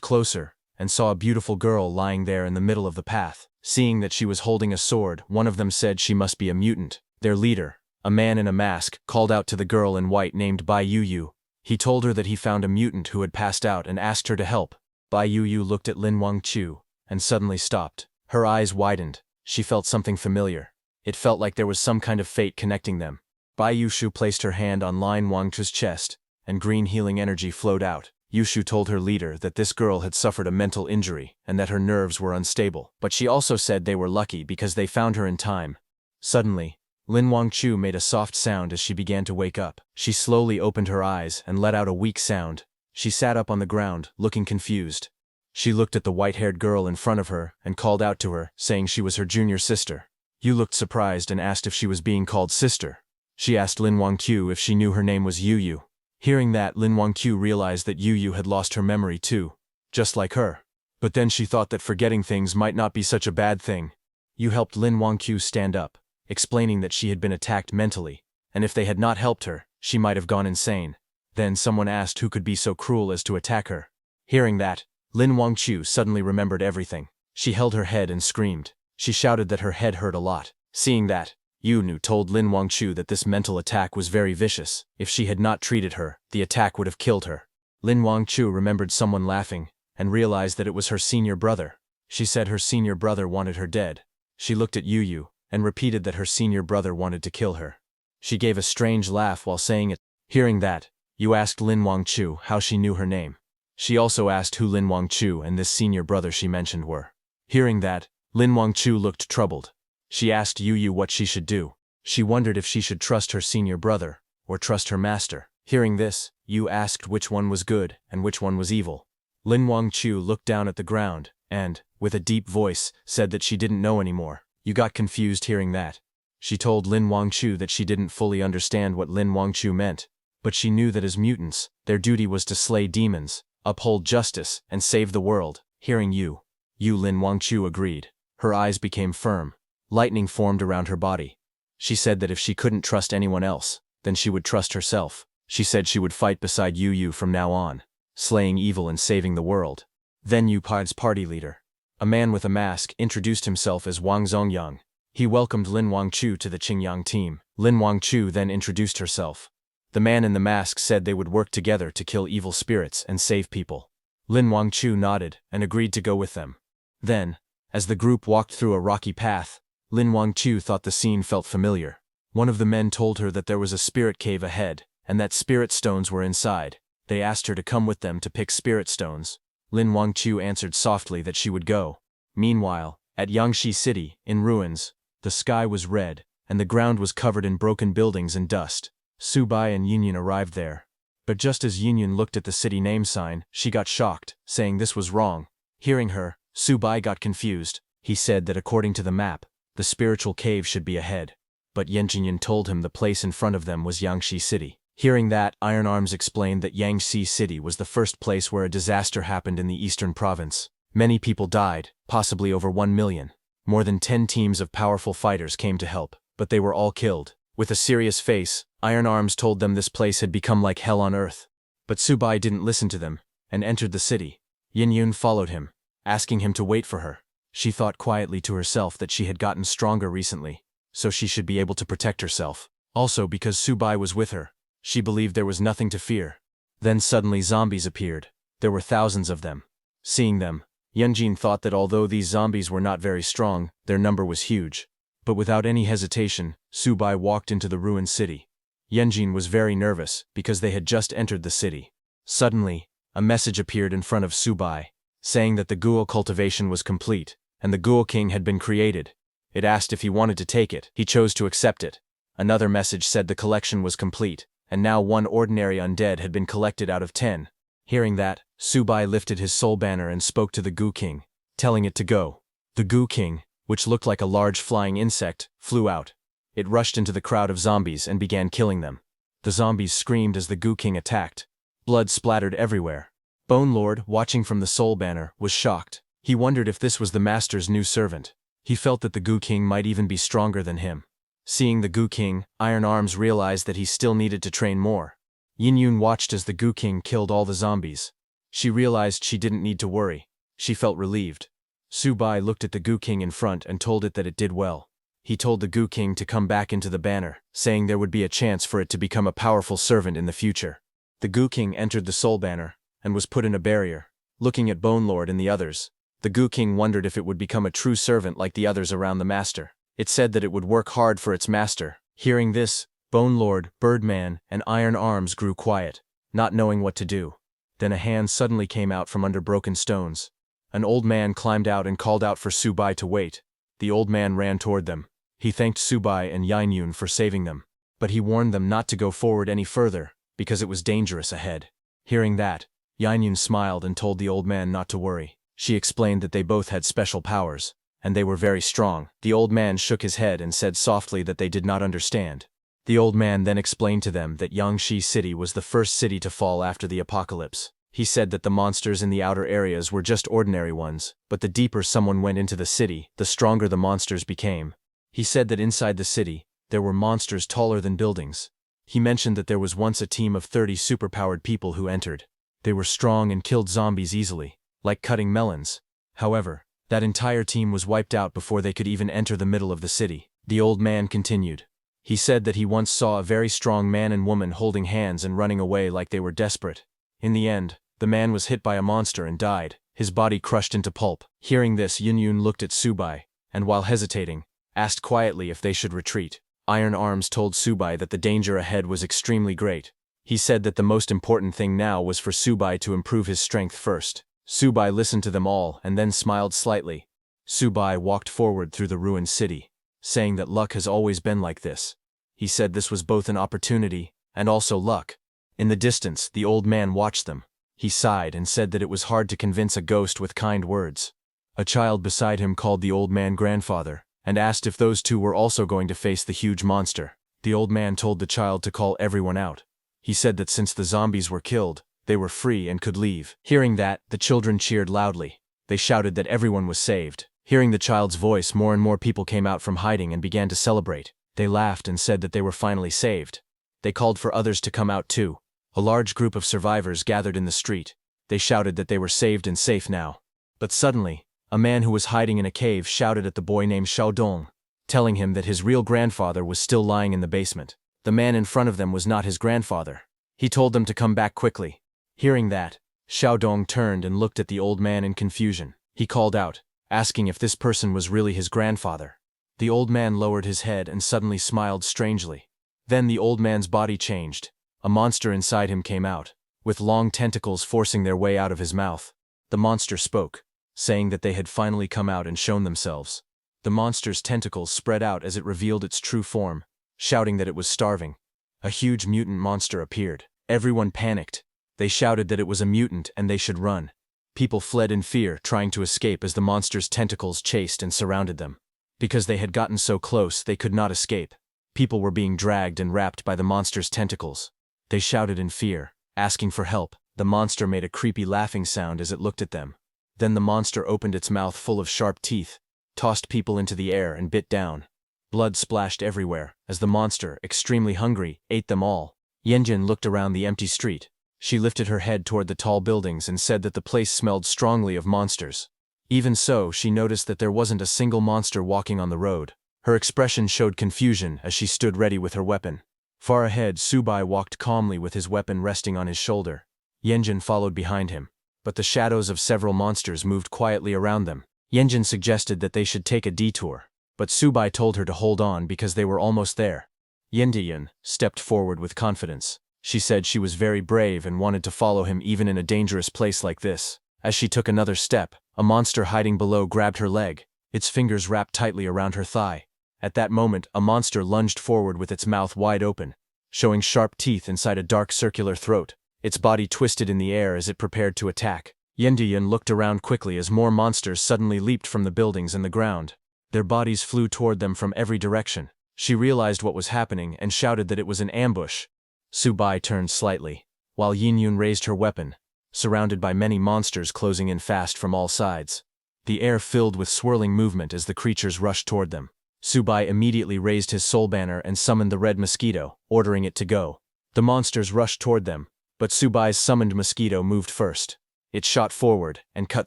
closer, and saw a beautiful girl lying there in the middle of the path. Seeing that she was holding a sword, one of them said she must be a mutant. Their leader, a man in a mask, called out to the girl in white named Bai Yu. He told her that he found a mutant who had passed out and asked her to help. Bai Yu looked at Lin Wangchu and suddenly stopped. Her eyes widened. She felt something familiar. It felt like there was some kind of fate connecting them. Bai Yushu placed her hand on Lin Wangchu's chest, and green healing energy flowed out. Yushu told her leader that this girl had suffered a mental injury and that her nerves were unstable, but she also said they were lucky because they found her in time. Suddenly, Lin Wangchu made a soft sound as she began to wake up. She slowly opened her eyes and let out a weak sound. She sat up on the ground, looking confused. She looked at the white-haired girl in front of her and called out to her, saying she was her junior sister. Yu looked surprised and asked if she was being called sister. She asked Lin Wangchu if she knew her name was Yu. Hearing that, Lin Wangchu realized that Yu had lost her memory too, just like her. But then she thought that forgetting things might not be such a bad thing. Yu helped Lin Wangchu stand up, explaining that she had been attacked mentally, and if they had not helped her, she might have gone insane. Then someone asked who could be so cruel as to attack her. Hearing that, Lin Wangchu suddenly remembered everything. She held her head and screamed. She shouted that her head hurt a lot. Seeing that, Yu told Lin Wangchu that this mental attack was very vicious. If she had not treated her, the attack would have killed her. Lin Wangchu remembered someone laughing and realized that it was her senior brother. She said her senior brother wanted her dead. She looked at Yu and repeated that her senior brother wanted to kill her. She gave a strange laugh while saying it. Hearing that, Yu asked Lin Wangchu how she knew her name. She also asked who Lin Wangchu and this senior brother she mentioned were. Hearing that, Lin Wangchu looked troubled. She asked Yu what she should do. She wondered if she should trust her senior brother or trust her master. Hearing this, Yu asked which one was good and which one was evil. Lin Wangchu looked down at the ground and, with a deep voice, said that she didn't know anymore. Yu got confused hearing that. She told Lin Wangchu that she didn't fully understand what Lin Wangchu meant, but she knew that as mutants, their duty was to slay demons, uphold justice, and save the world. Hearing Lin Wangchu agreed. Her eyes became firm. Lightning formed around her body. She said that if she couldn't trust anyone else, then she would trust herself. She said she would fight beside Yu from now on, slaying evil and saving the world. Then Yu Pai's party leader, a man with a mask, introduced himself as Wang Zongyang. He welcomed Lin Wangchu to the Qingyang team. Lin Wangchu then introduced herself. The man in the mask said they would work together to kill evil spirits and save people. Lin Wangchu nodded and agreed to go with them. Then, as the group walked through a rocky path, Lin Wangchu thought the scene felt familiar. One of the men told her that there was a spirit cave ahead, and that spirit stones were inside. They asked her to come with them to pick spirit stones. Lin Wangchu answered softly that she would go. Meanwhile, at Yangshi City, in ruins, the sky was red, and the ground was covered in broken buildings and dust. Su Bai and Yun arrived there. But just as Yun looked at the city name sign, she got shocked, saying this was wrong. Hearing her, Su Bai got confused. He said that according to the map, the spiritual cave should be ahead. But Yun told him the place in front of them was Yangshi City. Hearing that, Iron Arms explained that Yangshi City was the first place where a disaster happened in the eastern province. Many people died, possibly over 1 million. More than 10 teams of powerful fighters came to help, but they were all killed. With a serious face, Iron Arms told them this place had become like hell on earth. But Su Bai didn't listen to them, and entered the city. Yun followed him, asking him to wait for her. She thought quietly to herself that she had gotten stronger recently, so she should be able to protect herself. Also because Su Bai was with her, she believed there was nothing to fear. Then suddenly zombies appeared. There were thousands of them. Seeing them, Yunjin thought that although these zombies were not very strong, their number was huge. But without any hesitation, Su Bai walked into the ruined city. Yunjin was very nervous because they had just entered the city. Suddenly, a message appeared in front of Su Bai, saying that the Ghoul cultivation was complete, and the Ghoul King had been created. It asked if he wanted to take it. He chose to accept it. Another message said the collection was complete, and now 1 ordinary undead had been collected out of 10. Hearing that, Su Bai lifted his soul banner and spoke to the Ghoul King, telling it to go. The Ghoul King, which looked like a large flying insect, flew out. It rushed into the crowd of zombies and began killing them. The zombies screamed as the Ghoul King attacked. Blood splattered everywhere. Bone Lord, watching from the soul banner, was shocked. He wondered if this was the master's new servant. He felt that the Ghoul King might even be stronger than him. Seeing the Ghoul King, Iron Arms realized that he still needed to train more. Yun watched as the Ghoul King killed all the zombies. She realized she didn't need to worry. She felt relieved. Subai looked at the Goo King in front and told it that it did well. He told the Goo King to come back into the banner, saying there would be a chance for it to become a powerful servant in the future. The Goo King entered the soul banner and was put in a barrier. Looking at Bone Lord and the others, the Goo King wondered if it would become a true servant like the others around the master. It said that it would work hard for its master. Hearing this, Bone Lord, Birdman, and Iron Arms grew quiet, not knowing what to do. Then a hand suddenly came out from under broken stones. An old man climbed out and called out for Subai to wait. The old man ran toward them. He thanked Subai and Yingyun for saving them, but he warned them not to go forward any further, because it was dangerous ahead. Hearing that, Yingyun smiled and told the old man not to worry. She explained that they both had special powers, and they were very strong. The old man shook his head and said softly that they did not understand. The old man then explained to them that Yangshi City was the first city to fall after the apocalypse. He said that the monsters in the outer areas were just ordinary ones, but the deeper someone went into the city, the stronger the monsters became. He said that inside the city, there were monsters taller than buildings. He mentioned that there was once a team of 30 superpowered people who entered. They were strong and killed zombies easily, like cutting melons. However, that entire team was wiped out before they could even enter the middle of the city. The old man continued. He said that he once saw a very strong man and woman holding hands and running away like they were desperate. In the end, the man was hit by a monster and died, his body crushed into pulp. Hearing this, Yingyun looked at Subai, and while hesitating, asked quietly if they should retreat. Iron Arms told Subai that the danger ahead was extremely great. He said that the most important thing now was for Subai to improve his strength first. Subai listened to them all and then smiled slightly. Subai walked forward through the ruined city, saying that luck has always been like this. He said this was both an opportunity and also luck. In the distance, the old man watched them. He sighed and said that it was hard to convince a ghost with kind words. A child beside him called the old man grandfather, and asked if those two were also going to face the huge monster. The old man told the child to call everyone out. He said that since the zombies were killed, they were free and could leave. Hearing that, the children cheered loudly. They shouted that everyone was saved. Hearing the child's voice, more and more people came out from hiding and began to celebrate. They laughed and said that they were finally saved. They called for others to come out too. A large group of survivors gathered in the street. They shouted that they were saved and safe now. But suddenly, a man who was hiding in a cave shouted at the boy named Xiaodong, telling him that his real grandfather was still lying in the basement. The man in front of them was not his grandfather. He told them to come back quickly. Hearing that, Xiaodong turned and looked at the old man in confusion. He called out, asking if this person was really his grandfather. The old man lowered his head and suddenly smiled strangely. Then the old man's body changed. A monster inside him came out, with long tentacles forcing their way out of his mouth. The monster spoke, saying that they had finally come out and shown themselves. The monster's tentacles spread out as it revealed its true form, shouting that it was starving. A huge mutant monster appeared. Everyone panicked. They shouted that it was a mutant and they should run. People fled in fear, trying to escape as the monster's tentacles chased and surrounded them. Because they had gotten so close, they could not escape. People were being dragged and wrapped by the monster's tentacles. They shouted in fear, asking for help. The monster made a creepy laughing sound as it looked at them. Then the monster opened its mouth full of sharp teeth, tossed people into the air and bit down. Blood splashed everywhere, as the monster, extremely hungry, ate them all. Yingyun looked around the empty street. She lifted her head toward the tall buildings and said that the place smelled strongly of monsters. Even so, she noticed that there wasn't a single monster walking on the road. Her expression showed confusion as she stood ready with her weapon. Far ahead, Subai walked calmly with his weapon resting on his shoulder. Yingyun followed behind him, but the shadows of several monsters moved quietly around them. Yingyun suggested that they should take a detour, but Subai told her to hold on because they were almost there. Yingyun stepped forward with confidence. She said she was very brave and wanted to follow him even in a dangerous place like this. As she took another step, a monster hiding below grabbed her leg. Its fingers wrapped tightly around her thigh. At that moment, a monster lunged forward with its mouth wide open, showing sharp teeth inside a dark circular throat. Its body twisted in the air as it prepared to attack. Yingyun looked around quickly as more monsters suddenly leaped from the buildings and the ground. Their bodies flew toward them from every direction. She realized what was happening and shouted that it was an ambush. Subai turned slightly, while Yingyun raised her weapon, surrounded by many monsters closing in fast from all sides. The air filled with swirling movement as the creatures rushed toward them. Subai immediately raised his soul banner and summoned the red mosquito, ordering it to go. The monsters rushed toward them, but Subai's summoned mosquito moved first. It shot forward and cut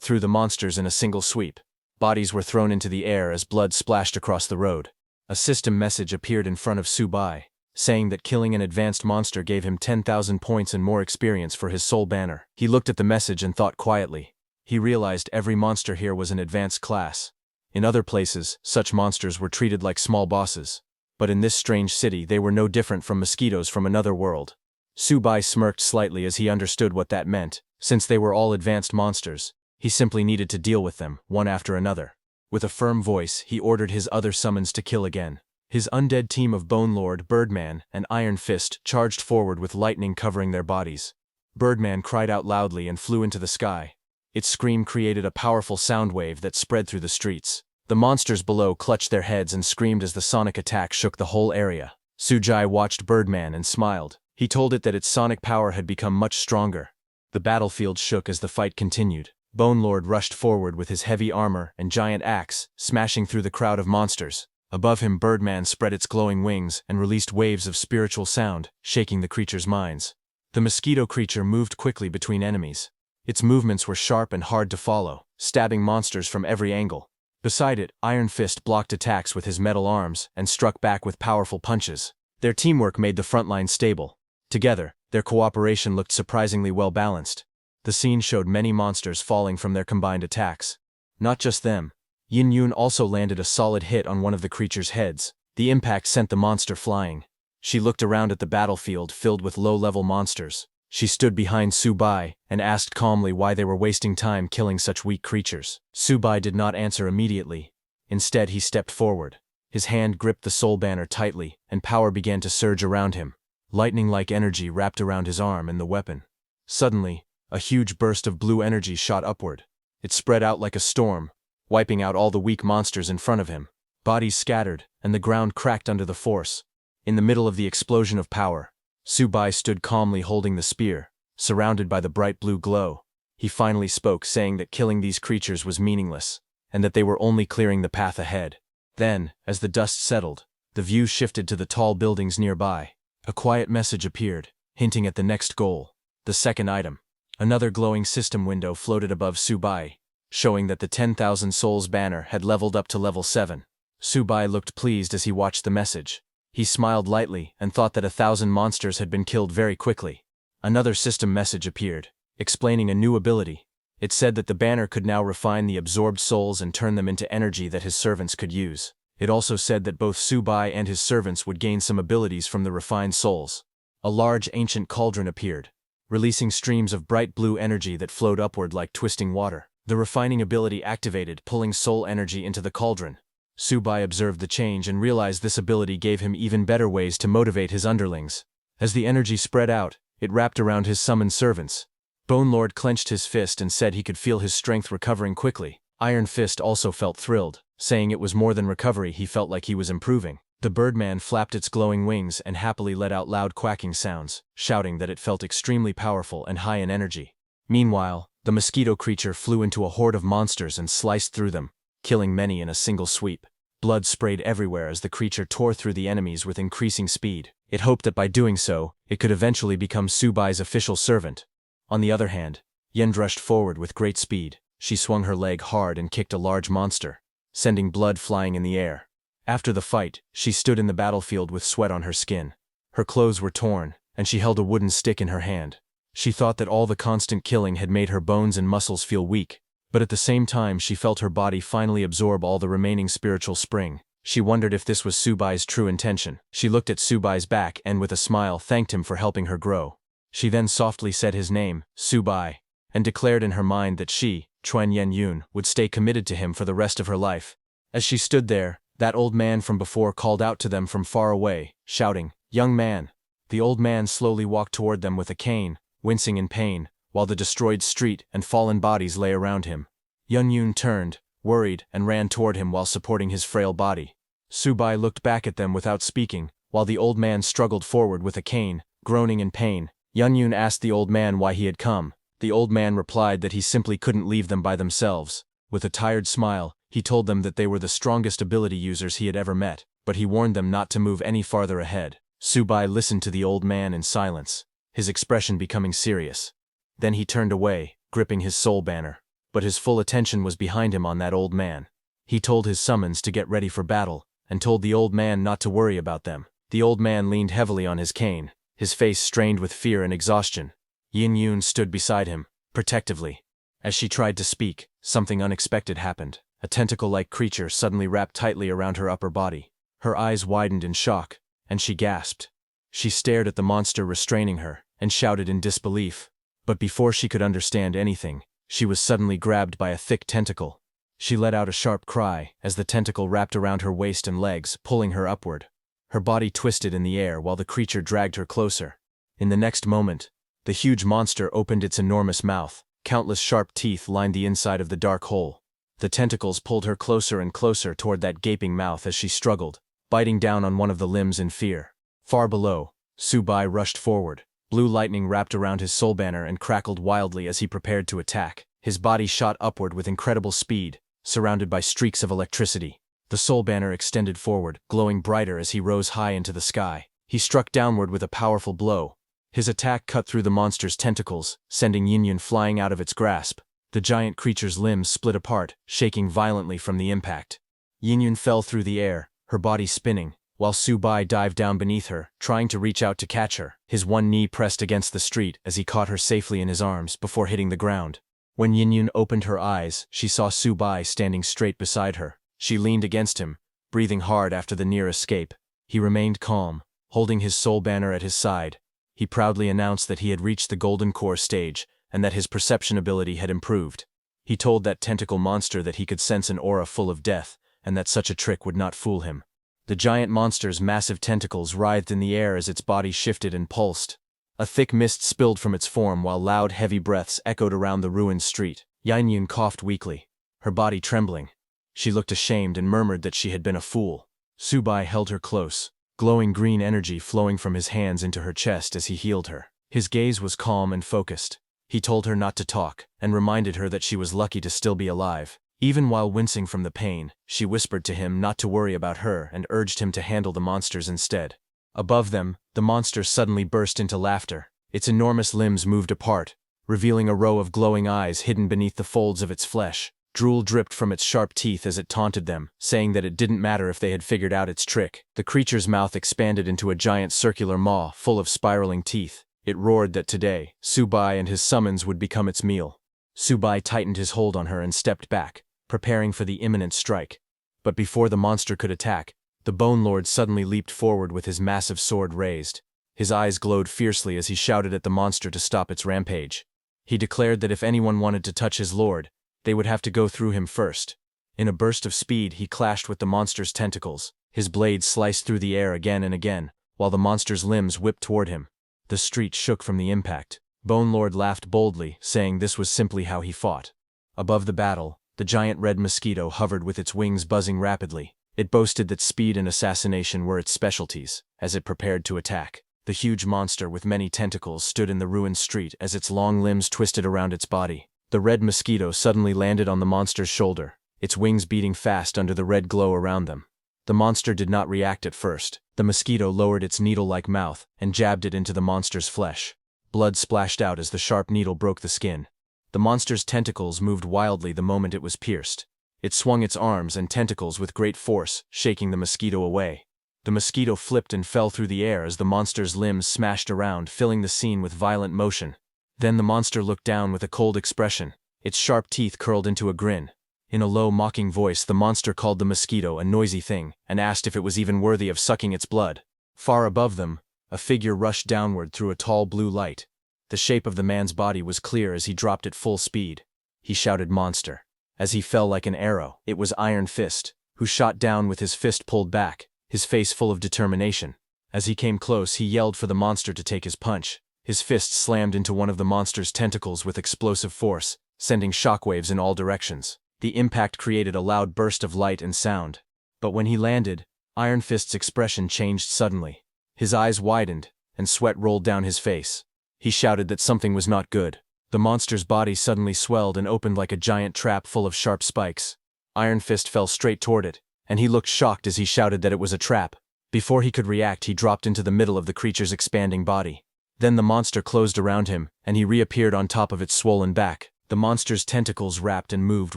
through the monsters in a single sweep. Bodies were thrown into the air as blood splashed across the road. A system message appeared in front of Subai, saying that killing an advanced monster gave him 10,000 points and more experience for his soul banner. He looked at the message and thought quietly. He realized every monster here was an advanced class. In other places, such monsters were treated like small bosses. But in this strange city they were no different from mosquitoes from another world. Subai smirked slightly as he understood what that meant. Since they were all advanced monsters, he simply needed to deal with them, one after another. With a firm voice, he ordered his other summons to kill again. His undead team of Bone Lord, Birdman, and Iron Fist charged forward with lightning covering their bodies. Birdman cried out loudly and flew into the sky. Its scream created a powerful sound wave that spread through the streets. The monsters below clutched their heads and screamed as the sonic attack shook the whole area. Sujai watched Birdman and smiled. He told it that its sonic power had become much stronger. The battlefield shook as the fight continued. Bone Lord rushed forward with his heavy armor and giant axe, smashing through the crowd of monsters. Above him, Birdman spread its glowing wings and released waves of spiritual sound, shaking the creature's minds. The mosquito creature moved quickly between enemies. Its movements were sharp and hard to follow, stabbing monsters from every angle. Beside it, Iron Fist blocked attacks with his metal arms and struck back with powerful punches. Their teamwork made the front line stable. Together, their cooperation looked surprisingly well balanced. The scene showed many monsters falling from their combined attacks. Not just them. Yin Yun also landed a solid hit on one of the creature's heads. The impact sent the monster flying. She looked around at the battlefield filled with low-level monsters. She stood behind Subai and asked calmly why they were wasting time killing such weak creatures. Subai did not answer immediately. Instead, he stepped forward. His hand gripped the soul banner tightly, and power began to surge around him. Lightning-like energy wrapped around his arm and the weapon. Suddenly, a huge burst of blue energy shot upward. It spread out like a storm, wiping out all the weak monsters in front of him. Bodies scattered, and the ground cracked under the force. In the middle of the explosion of power, Subai stood calmly holding the spear, surrounded by the bright blue glow. He finally spoke, saying that killing these creatures was meaningless, and that they were only clearing the path ahead. Then, as the dust settled, the view shifted to the tall buildings nearby. A quiet message appeared, hinting at the next goal, the second item. Another glowing system window floated above Subai, showing that the 10,000 souls banner had leveled up to level 7. Subai looked pleased as he watched the message. He smiled lightly and thought that 1,000 monsters had been killed very quickly. Another system message appeared, explaining a new ability. It said that the banner could now refine the absorbed souls and turn them into energy that his servants could use. It also said that both Subai and his servants would gain some abilities from the refined souls. A large ancient cauldron appeared, releasing streams of bright blue energy that flowed upward like twisting water. The refining ability activated, pulling soul energy into the cauldron. Subai observed the change and realized this ability gave him even better ways to motivate his underlings. As the energy spread out, it wrapped around his summoned servants. Bone Lord clenched his fist and said he could feel his strength recovering quickly. Iron Fist also felt thrilled, saying it was more than recovery, he felt like he was improving. The Birdman flapped its glowing wings and happily let out loud quacking sounds, shouting that it felt extremely powerful and high in energy. Meanwhile, the mosquito creature flew into a horde of monsters and sliced through them, killing many in a single sweep. Blood sprayed everywhere as the creature tore through the enemies with increasing speed. It hoped that by doing so, it could eventually become Subai's official servant. On the other hand, Yen rushed forward with great speed. She swung her leg hard and kicked a large monster, sending blood flying in the air. After the fight, she stood in the battlefield with sweat on her skin. Her clothes were torn, and she held a wooden stick in her hand. She thought that all the constant killing had made her bones and muscles feel weak, but at the same time she felt her body finally absorb all the remaining spiritual spring. She wondered if this was Subai's true intention. She looked at Subai's back and with a smile thanked him for helping her grow. She then softly said his name, Subai, and declared in her mind that she, Chuan Yen Yun, would stay committed to him for the rest of her life. As she stood there, that old man from before called out to them from far away, shouting, "Young man!" The old man slowly walked toward them with a cane, wincing in pain, while the destroyed street and fallen bodies lay around him. Yen Yun turned, worried, and ran toward him while supporting his frail body. Subai looked back at them without speaking, while the old man struggled forward with a cane, groaning in pain. Yen Yun asked the old man why he had come. The old man replied that he simply couldn't leave them by themselves. With a tired smile, he told them that they were the strongest ability users he had ever met, but he warned them not to move any farther ahead. Subai listened to the old man in silence, his expression becoming serious. Then he turned away, gripping his soul banner. but his full attention was behind him on that old man. He told his summons to get ready for battle, and told the old man not to worry about them. The old man leaned heavily on his cane, his face strained with fear and exhaustion. Yin Yun stood beside him, protectively. As she tried to speak, something unexpected happened. A tentacle-like creature suddenly wrapped tightly around her upper body. Her eyes widened in shock, and she gasped. She stared at the monster restraining her, and shouted in disbelief. But before she could understand anything, she was suddenly grabbed by a thick tentacle. She let out a sharp cry as the tentacle wrapped around her waist and legs, pulling her upward. Her body twisted in the air while the creature dragged her closer. In the next moment, the huge monster opened its enormous mouth. Countless sharp teeth lined the inside of the dark hole. The tentacles pulled her closer and closer toward that gaping mouth as she struggled, biting down on one of the limbs in fear. Far below, Subai rushed forward. Blue lightning wrapped around his soul banner and crackled wildly as he prepared to attack. His body shot upward with incredible speed, surrounded by streaks of electricity. The soul banner extended forward, glowing brighter as he rose high into the sky. He struck downward with a powerful blow. His attack cut through the monster's tentacles, sending Yin Yun flying out of its grasp. The giant creature's limbs split apart, shaking violently from the impact. Yin Yun fell through the air, her body spinning, while Subai dived down beneath her, trying to reach out to catch her. His one knee pressed against the street as he caught her safely in his arms before hitting the ground. When Yin Yun opened her eyes, she saw Subai standing straight beside her. She leaned against him, breathing hard after the near escape. He remained calm, holding his soul banner at his side. He proudly announced that he had reached the Golden Core stage, and that his perception ability had improved. He told that tentacle monster that he could sense an aura full of death, and that such a trick would not fool him. The giant monster's massive tentacles writhed in the air as its body shifted and pulsed. A thick mist spilled from its form while loud, heavy breaths echoed around the ruined street. Yin Yun coughed weakly, her body trembling. She looked ashamed and murmured that she had been a fool. Subai held her close, glowing green energy flowing from his hands into her chest as he healed her. His gaze was calm and focused. He told her not to talk, and reminded her that she was lucky to still be alive. Even while wincing from the pain, she whispered to him not to worry about her and urged him to handle the monsters instead. Above them, the monster suddenly burst into laughter. Its enormous limbs moved apart, revealing a row of glowing eyes hidden beneath the folds of its flesh. Drool dripped from its sharp teeth as it taunted them, saying that it didn't matter if they had figured out its trick. The creature's mouth expanded into a giant circular maw full of spiraling teeth. It roared that today, Subai and his summons would become its meal. Subai tightened his hold on her and stepped back, preparing for the imminent strike. But before the monster could attack, the Bone Lord suddenly leaped forward with his massive sword raised. His eyes glowed fiercely as he shouted at the monster to stop its rampage. He declared that if anyone wanted to touch his lord, they would have to go through him first. In a burst of speed, he clashed with the monster's tentacles. His blade sliced through the air again and again, while the monster's limbs whipped toward him. The street shook from the impact. Bone Lord laughed boldly, saying this was simply how he fought. Above the battle, the giant red mosquito hovered with its wings buzzing rapidly. It boasted that speed and assassination were its specialties. As it prepared to attack, the huge monster with many tentacles stood in the ruined street as its long limbs twisted around its body. The red mosquito suddenly landed on the monster's shoulder, its wings beating fast under the red glow around them. The monster did not react at first. The mosquito lowered its needle-like mouth and jabbed it into the monster's flesh. Blood splashed out as the sharp needle broke the skin. The monster's tentacles moved wildly the moment it was pierced. It swung its arms and tentacles with great force, shaking the mosquito away. The mosquito flipped and fell through the air as the monster's limbs smashed around, filling the scene with violent motion. Then the monster looked down with a cold expression. Its sharp teeth curled into a grin. In a low, mocking voice, the monster called the mosquito a noisy thing and asked if it was even worthy of sucking its blood. Far above them, a figure rushed downward through a tall blue light. The shape of the man's body was clear as he dropped at full speed. He shouted "Monster!" as he fell like an arrow. It was Iron Fist, who shot down with his fist pulled back, his face full of determination. As he came close, he yelled for the monster to take his punch. His fist slammed into one of the monster's tentacles with explosive force, sending shockwaves in all directions. The impact created a loud burst of light and sound. But when he landed, Iron Fist's expression changed suddenly. His eyes widened, and sweat rolled down his face. He shouted that something was not good. The monster's body suddenly swelled and opened like a giant trap full of sharp spikes. Iron Fist fell straight toward it, and he looked shocked as he shouted that it was a trap. Before he could react, he dropped into the middle of the creature's expanding body. Then the monster closed around him, and he reappeared on top of its swollen back. The monster's tentacles wrapped and moved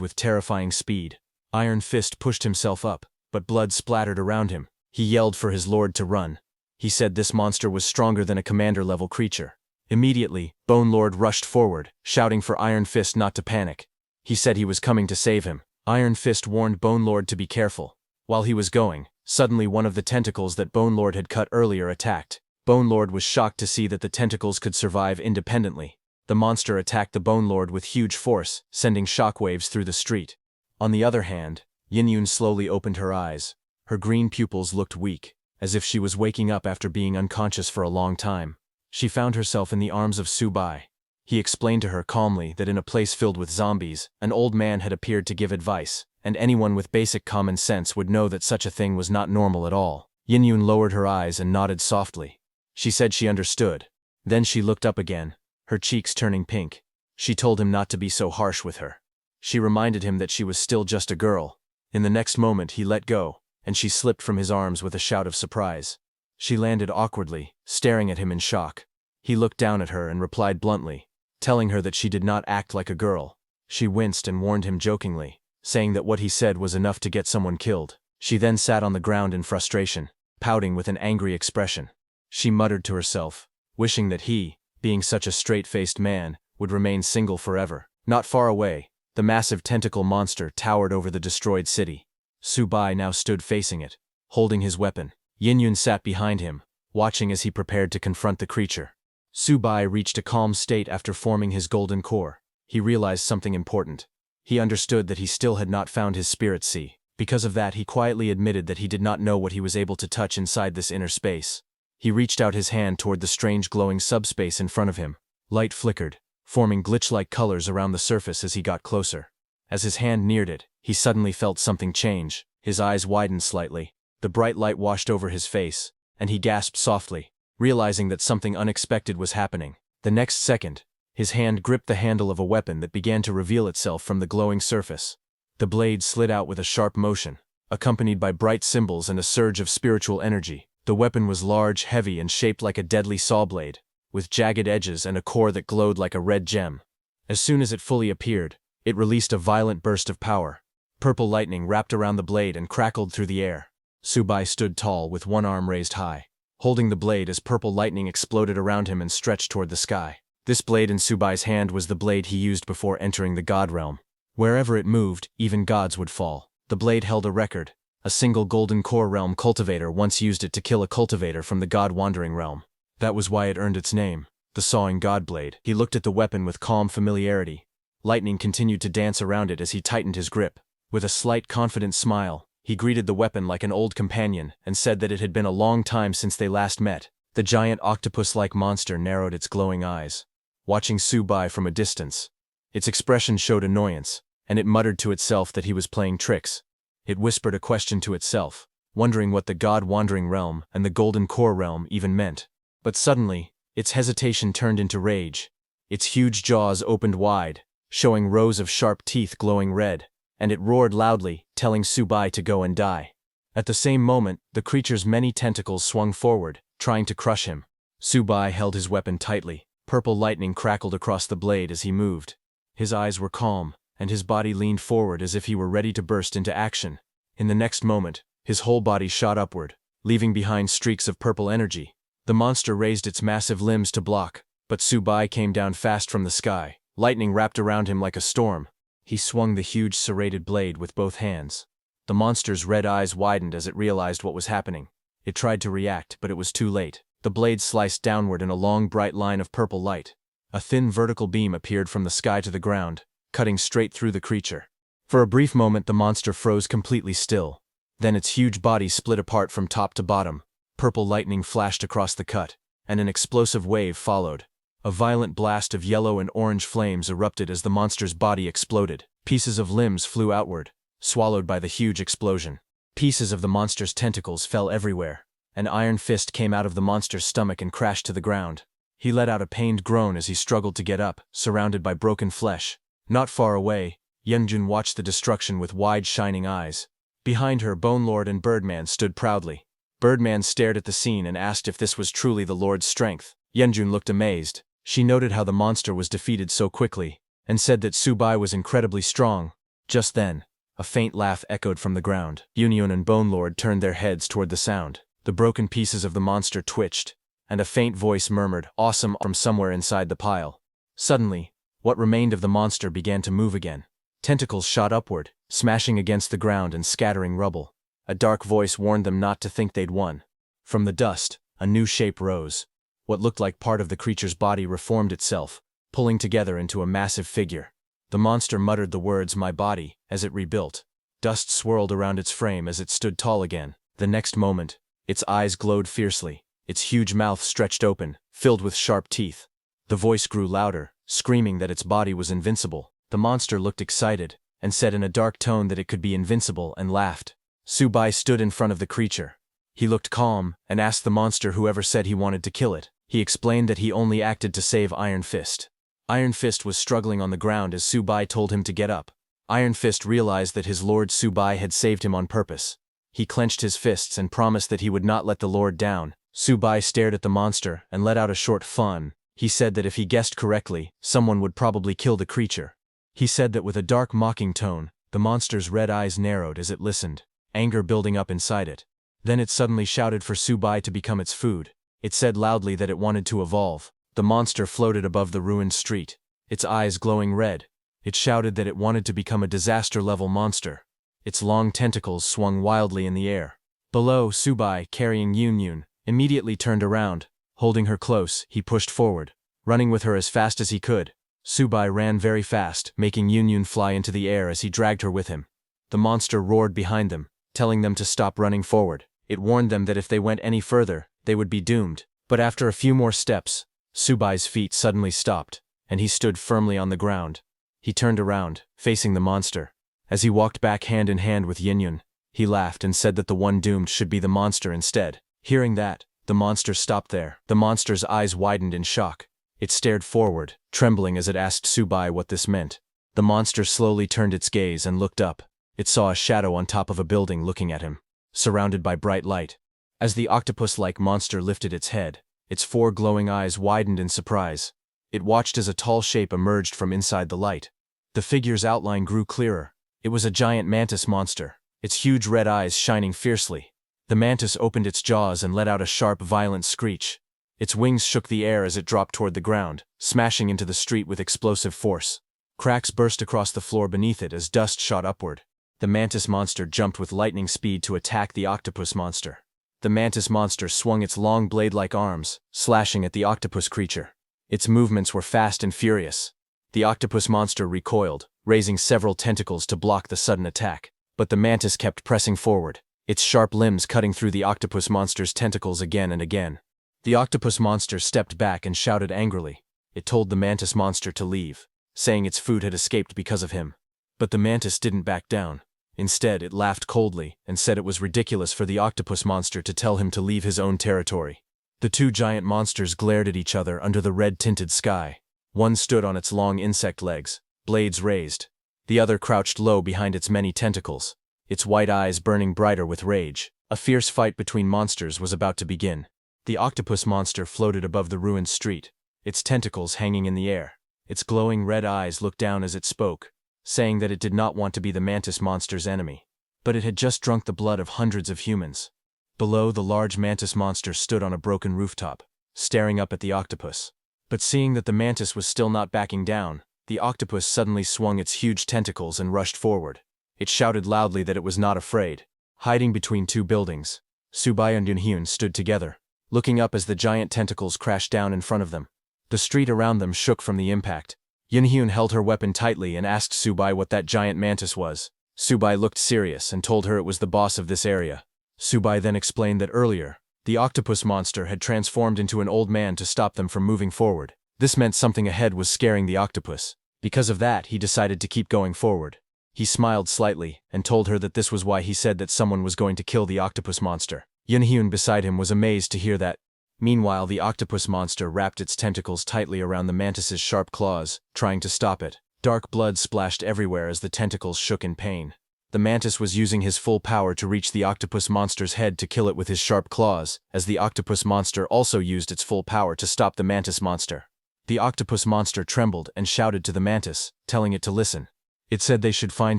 with terrifying speed. Iron Fist pushed himself up, but blood splattered around him. He yelled for his lord to run. He said this monster was stronger than a commander-level creature. Immediately, Bone Lord rushed forward, shouting for Iron Fist not to panic. He said he was coming to save him. Iron Fist warned Bone Lord to be careful. While he was going, suddenly one of the tentacles that Bone Lord had cut earlier attacked. Bone Lord was shocked to see that the tentacles could survive independently. The monster attacked the Bone Lord with huge force, sending shockwaves through the street. On the other hand, Yin-Yun slowly opened her eyes. Her green pupils looked weak, as if she was waking up after being unconscious for a long time. She found herself in the arms of Su-Bai. He explained to her calmly that in a place filled with zombies, an old man had appeared to give advice, and anyone with basic common sense would know that such a thing was not normal at all. Yin-Yun lowered her eyes and nodded softly. She said she understood. Then she looked up again, her cheeks turning pink. She told him not to be so harsh with her. She reminded him that she was still just a girl. In the next moment he let go, and she slipped from his arms with a shout of surprise. She landed awkwardly, staring at him in shock. He looked down at her and replied bluntly, telling her that she did not act like a girl. She winced and warned him jokingly, saying that what he said was enough to get someone killed. She then sat on the ground in frustration, pouting with an angry expression. She muttered to herself, wishing that he, being such a straight-faced man, would remain single forever. Not far away, the massive tentacle monster towered over the destroyed city. Su-Bai now stood facing it, holding his weapon. Yin-Yun sat behind him, watching as he prepared to confront the creature. Su-Bai reached a calm state after forming his golden core. He realized something important. He understood that he still had not found his spirit sea. Because of that, he quietly admitted that he did not know what he was able to touch inside this inner space. He reached out his hand toward the strange glowing subspace in front of him. Light flickered, forming glitch-like colors around the surface as he got closer. As his hand neared it, he suddenly felt something change. His eyes widened slightly. The bright light washed over his face, and he gasped softly, realizing that something unexpected was happening. The next second, his hand gripped the handle of a weapon that began to reveal itself from the glowing surface. The blade slid out with a sharp motion, accompanied by bright symbols and a surge of spiritual energy. The weapon was large, heavy, and shaped like a deadly saw blade, with jagged edges and a core that glowed like a red gem. As soon as it fully appeared, it released a violent burst of power. Purple lightning wrapped around the blade and crackled through the air. Su-Bai stood tall with one arm raised high, holding the blade as purple lightning exploded around him and stretched toward the sky. This blade in Su-Bai's hand was the blade he used before entering the God realm. Wherever it moved, even gods would fall. The blade held a record. A single golden core realm cultivator once used it to kill a cultivator from the god wandering realm. That was why it earned its name, the Sawing God Blade. He looked at the weapon with calm familiarity. Lightning continued to dance around it as he tightened his grip. With a slight confident smile, he greeted the weapon like an old companion and said that it had been a long time since they last met. The giant octopus-like monster narrowed its glowing eyes, watching Su-Bai from a distance. Its expression showed annoyance, and it muttered to itself that he was playing tricks. It whispered a question to itself, wondering what the God-wandering realm and the Golden Core realm even meant. But suddenly, its hesitation turned into rage. Its huge jaws opened wide, showing rows of sharp teeth glowing red, and it roared loudly, telling Su-Bai to go and die. At the same moment, the creature's many tentacles swung forward, trying to crush him. Su-Bai held his weapon tightly. Purple lightning crackled across the blade as he moved. His eyes were calm, and his body leaned forward as if he were ready to burst into action. In the next moment, his whole body shot upward, leaving behind streaks of purple energy. The monster raised its massive limbs to block, but Su-Bai came down fast from the sky. Lightning wrapped around him like a storm. He swung the huge serrated blade with both hands. The monster's red eyes widened as it realized what was happening. It tried to react, but it was too late. The blade sliced downward in a long bright line of purple light. A thin vertical beam appeared from the sky to the ground, cutting straight through the creature. For a brief moment the monster froze completely still. Then its huge body split apart from top to bottom. Purple lightning flashed across the cut, and an explosive wave followed. A violent blast of yellow and orange flames erupted as the monster's body exploded. Pieces of limbs flew outward, swallowed by the huge explosion. Pieces of the monster's tentacles fell everywhere. An iron fist came out of the monster's stomach and crashed to the ground. He let out a pained groan as he struggled to get up, surrounded by broken flesh. Not far away, Yenjun watched the destruction with wide shining eyes. Behind her, Bone Lord and Birdman stood proudly. Birdman stared at the scene and asked if this was truly the Lord's strength. Yenjun looked amazed. She noted how the monster was defeated so quickly. and said that Subai was incredibly strong. Just then, a faint laugh echoed from the ground. Yunyun and Bone Lord turned their heads toward the sound. The broken pieces of the monster twitched, and a faint voice murmured, "Awesome," from somewhere inside the pile. Suddenly, what remained of the monster began to move again. Tentacles shot upward, smashing against the ground and scattering rubble. A dark voice warned them not to think they'd won. From the dust, a new shape rose. What looked like part of the creature's body reformed itself, pulling together into a massive figure. The monster muttered the words, "My body," as it rebuilt. Dust swirled around its frame as it stood tall again. The next moment, its eyes glowed fiercely, its huge mouth stretched open, filled with sharp teeth. The voice grew louder, screaming that its body was invincible. The monster looked excited, and said in a dark tone that it could be invincible, and laughed. Subai stood in front of the creature. He looked calm, and asked the monster whoever said he wanted to kill it. He explained that he only acted to save Iron Fist. Iron Fist was struggling on the ground as Subai told him to get up. Iron Fist realized that his lord Subai had saved him on purpose. He clenched his fists and promised that he would not let the lord down. Subai stared at the monster and let out a short fun. He said that if he guessed correctly, someone would probably kill the creature. He said that with a dark mocking tone, the monster's red eyes narrowed as it listened, anger building up inside it. Then it suddenly shouted for Subai to become its food. It said loudly that it wanted to evolve. The monster floated above the ruined street, its eyes glowing red. It shouted that it wanted to become a disaster-level monster. Its long tentacles swung wildly in the air. Below, Subai, carrying Yunyun, immediately turned around. Holding her close, he pushed forward, running with her as fast as he could. Subai ran very fast, making Yunyun fly into the air as he dragged her with him. The monster roared behind them, telling them to stop running forward. It warned them that if they went any further, they would be doomed. But after a few more steps, Subai's feet suddenly stopped, and he stood firmly on the ground. He turned around, facing the monster. As he walked back hand in hand with Yunyun, he laughed and said that the one doomed should be the monster instead. Hearing that, the monster stopped there. The monster's eyes widened in shock. It stared forward, trembling as it asked Subai what this meant. The monster slowly turned its gaze and looked up. It saw a shadow on top of a building looking at him, surrounded by bright light. As the octopus-like monster lifted its head, its four glowing eyes widened in surprise. It watched as a tall shape emerged from inside the light. The figure's outline grew clearer. It was a giant mantis monster, its huge red eyes shining fiercely. The mantis opened its jaws and let out a sharp, violent screech. Its wings shook the air as it dropped toward the ground, smashing into the street with explosive force. Cracks burst across the floor beneath it as dust shot upward. The mantis monster jumped with lightning speed to attack the octopus monster. The mantis monster swung its long blade-like arms, slashing at the octopus creature. Its movements were fast and furious. The octopus monster recoiled, raising several tentacles to block the sudden attack. But the mantis kept pressing forward, its sharp limbs cutting through the octopus monster's tentacles again and again. The octopus monster stepped back and shouted angrily. It told the mantis monster to leave, saying its food had escaped because of him. But the mantis didn't back down. Instead, it laughed coldly and said it was ridiculous for the octopus monster to tell him to leave his own territory. The two giant monsters glared at each other under the red-tinted sky. One stood on its long insect legs, blades raised. The other crouched low behind its many tentacles, its white eyes burning brighter with rage. A fierce fight between monsters was about to begin. The octopus monster floated above the ruined street, its tentacles hanging in the air. Its glowing red eyes looked down as it spoke, saying that it did not want to be the mantis monster's enemy. But it had just drunk the blood of hundreds of humans. Below, the large mantis monster stood on a broken rooftop, staring up at the octopus. But seeing that the mantis was still not backing down, the octopus suddenly swung its huge tentacles and rushed forward. It shouted loudly that it was not afraid. Hiding between two buildings, Subai and Yunhyun stood together, looking up as the giant tentacles crashed down in front of them. The street around them shook from the impact. Yunhyun held her weapon tightly and asked Subai what that giant mantis was. Subai looked serious and told her it was the boss of this area. Subai then explained that earlier, the octopus monster had transformed into an old man to stop them from moving forward. This meant something ahead was scaring the octopus. Because of that, he decided to keep going forward. He smiled slightly and told her that this was why he said that someone was going to kill the octopus monster. Yunhyun beside him was amazed to hear that. Meanwhile, the octopus monster wrapped its tentacles tightly around the mantis's sharp claws, trying to stop it. Dark blood splashed everywhere as the tentacles shook in pain. The mantis was using his full power to reach the octopus monster's head to kill it with his sharp claws, as the octopus monster also used its full power to stop the mantis monster. The octopus monster trembled and shouted to the mantis, telling it to listen. It said they should find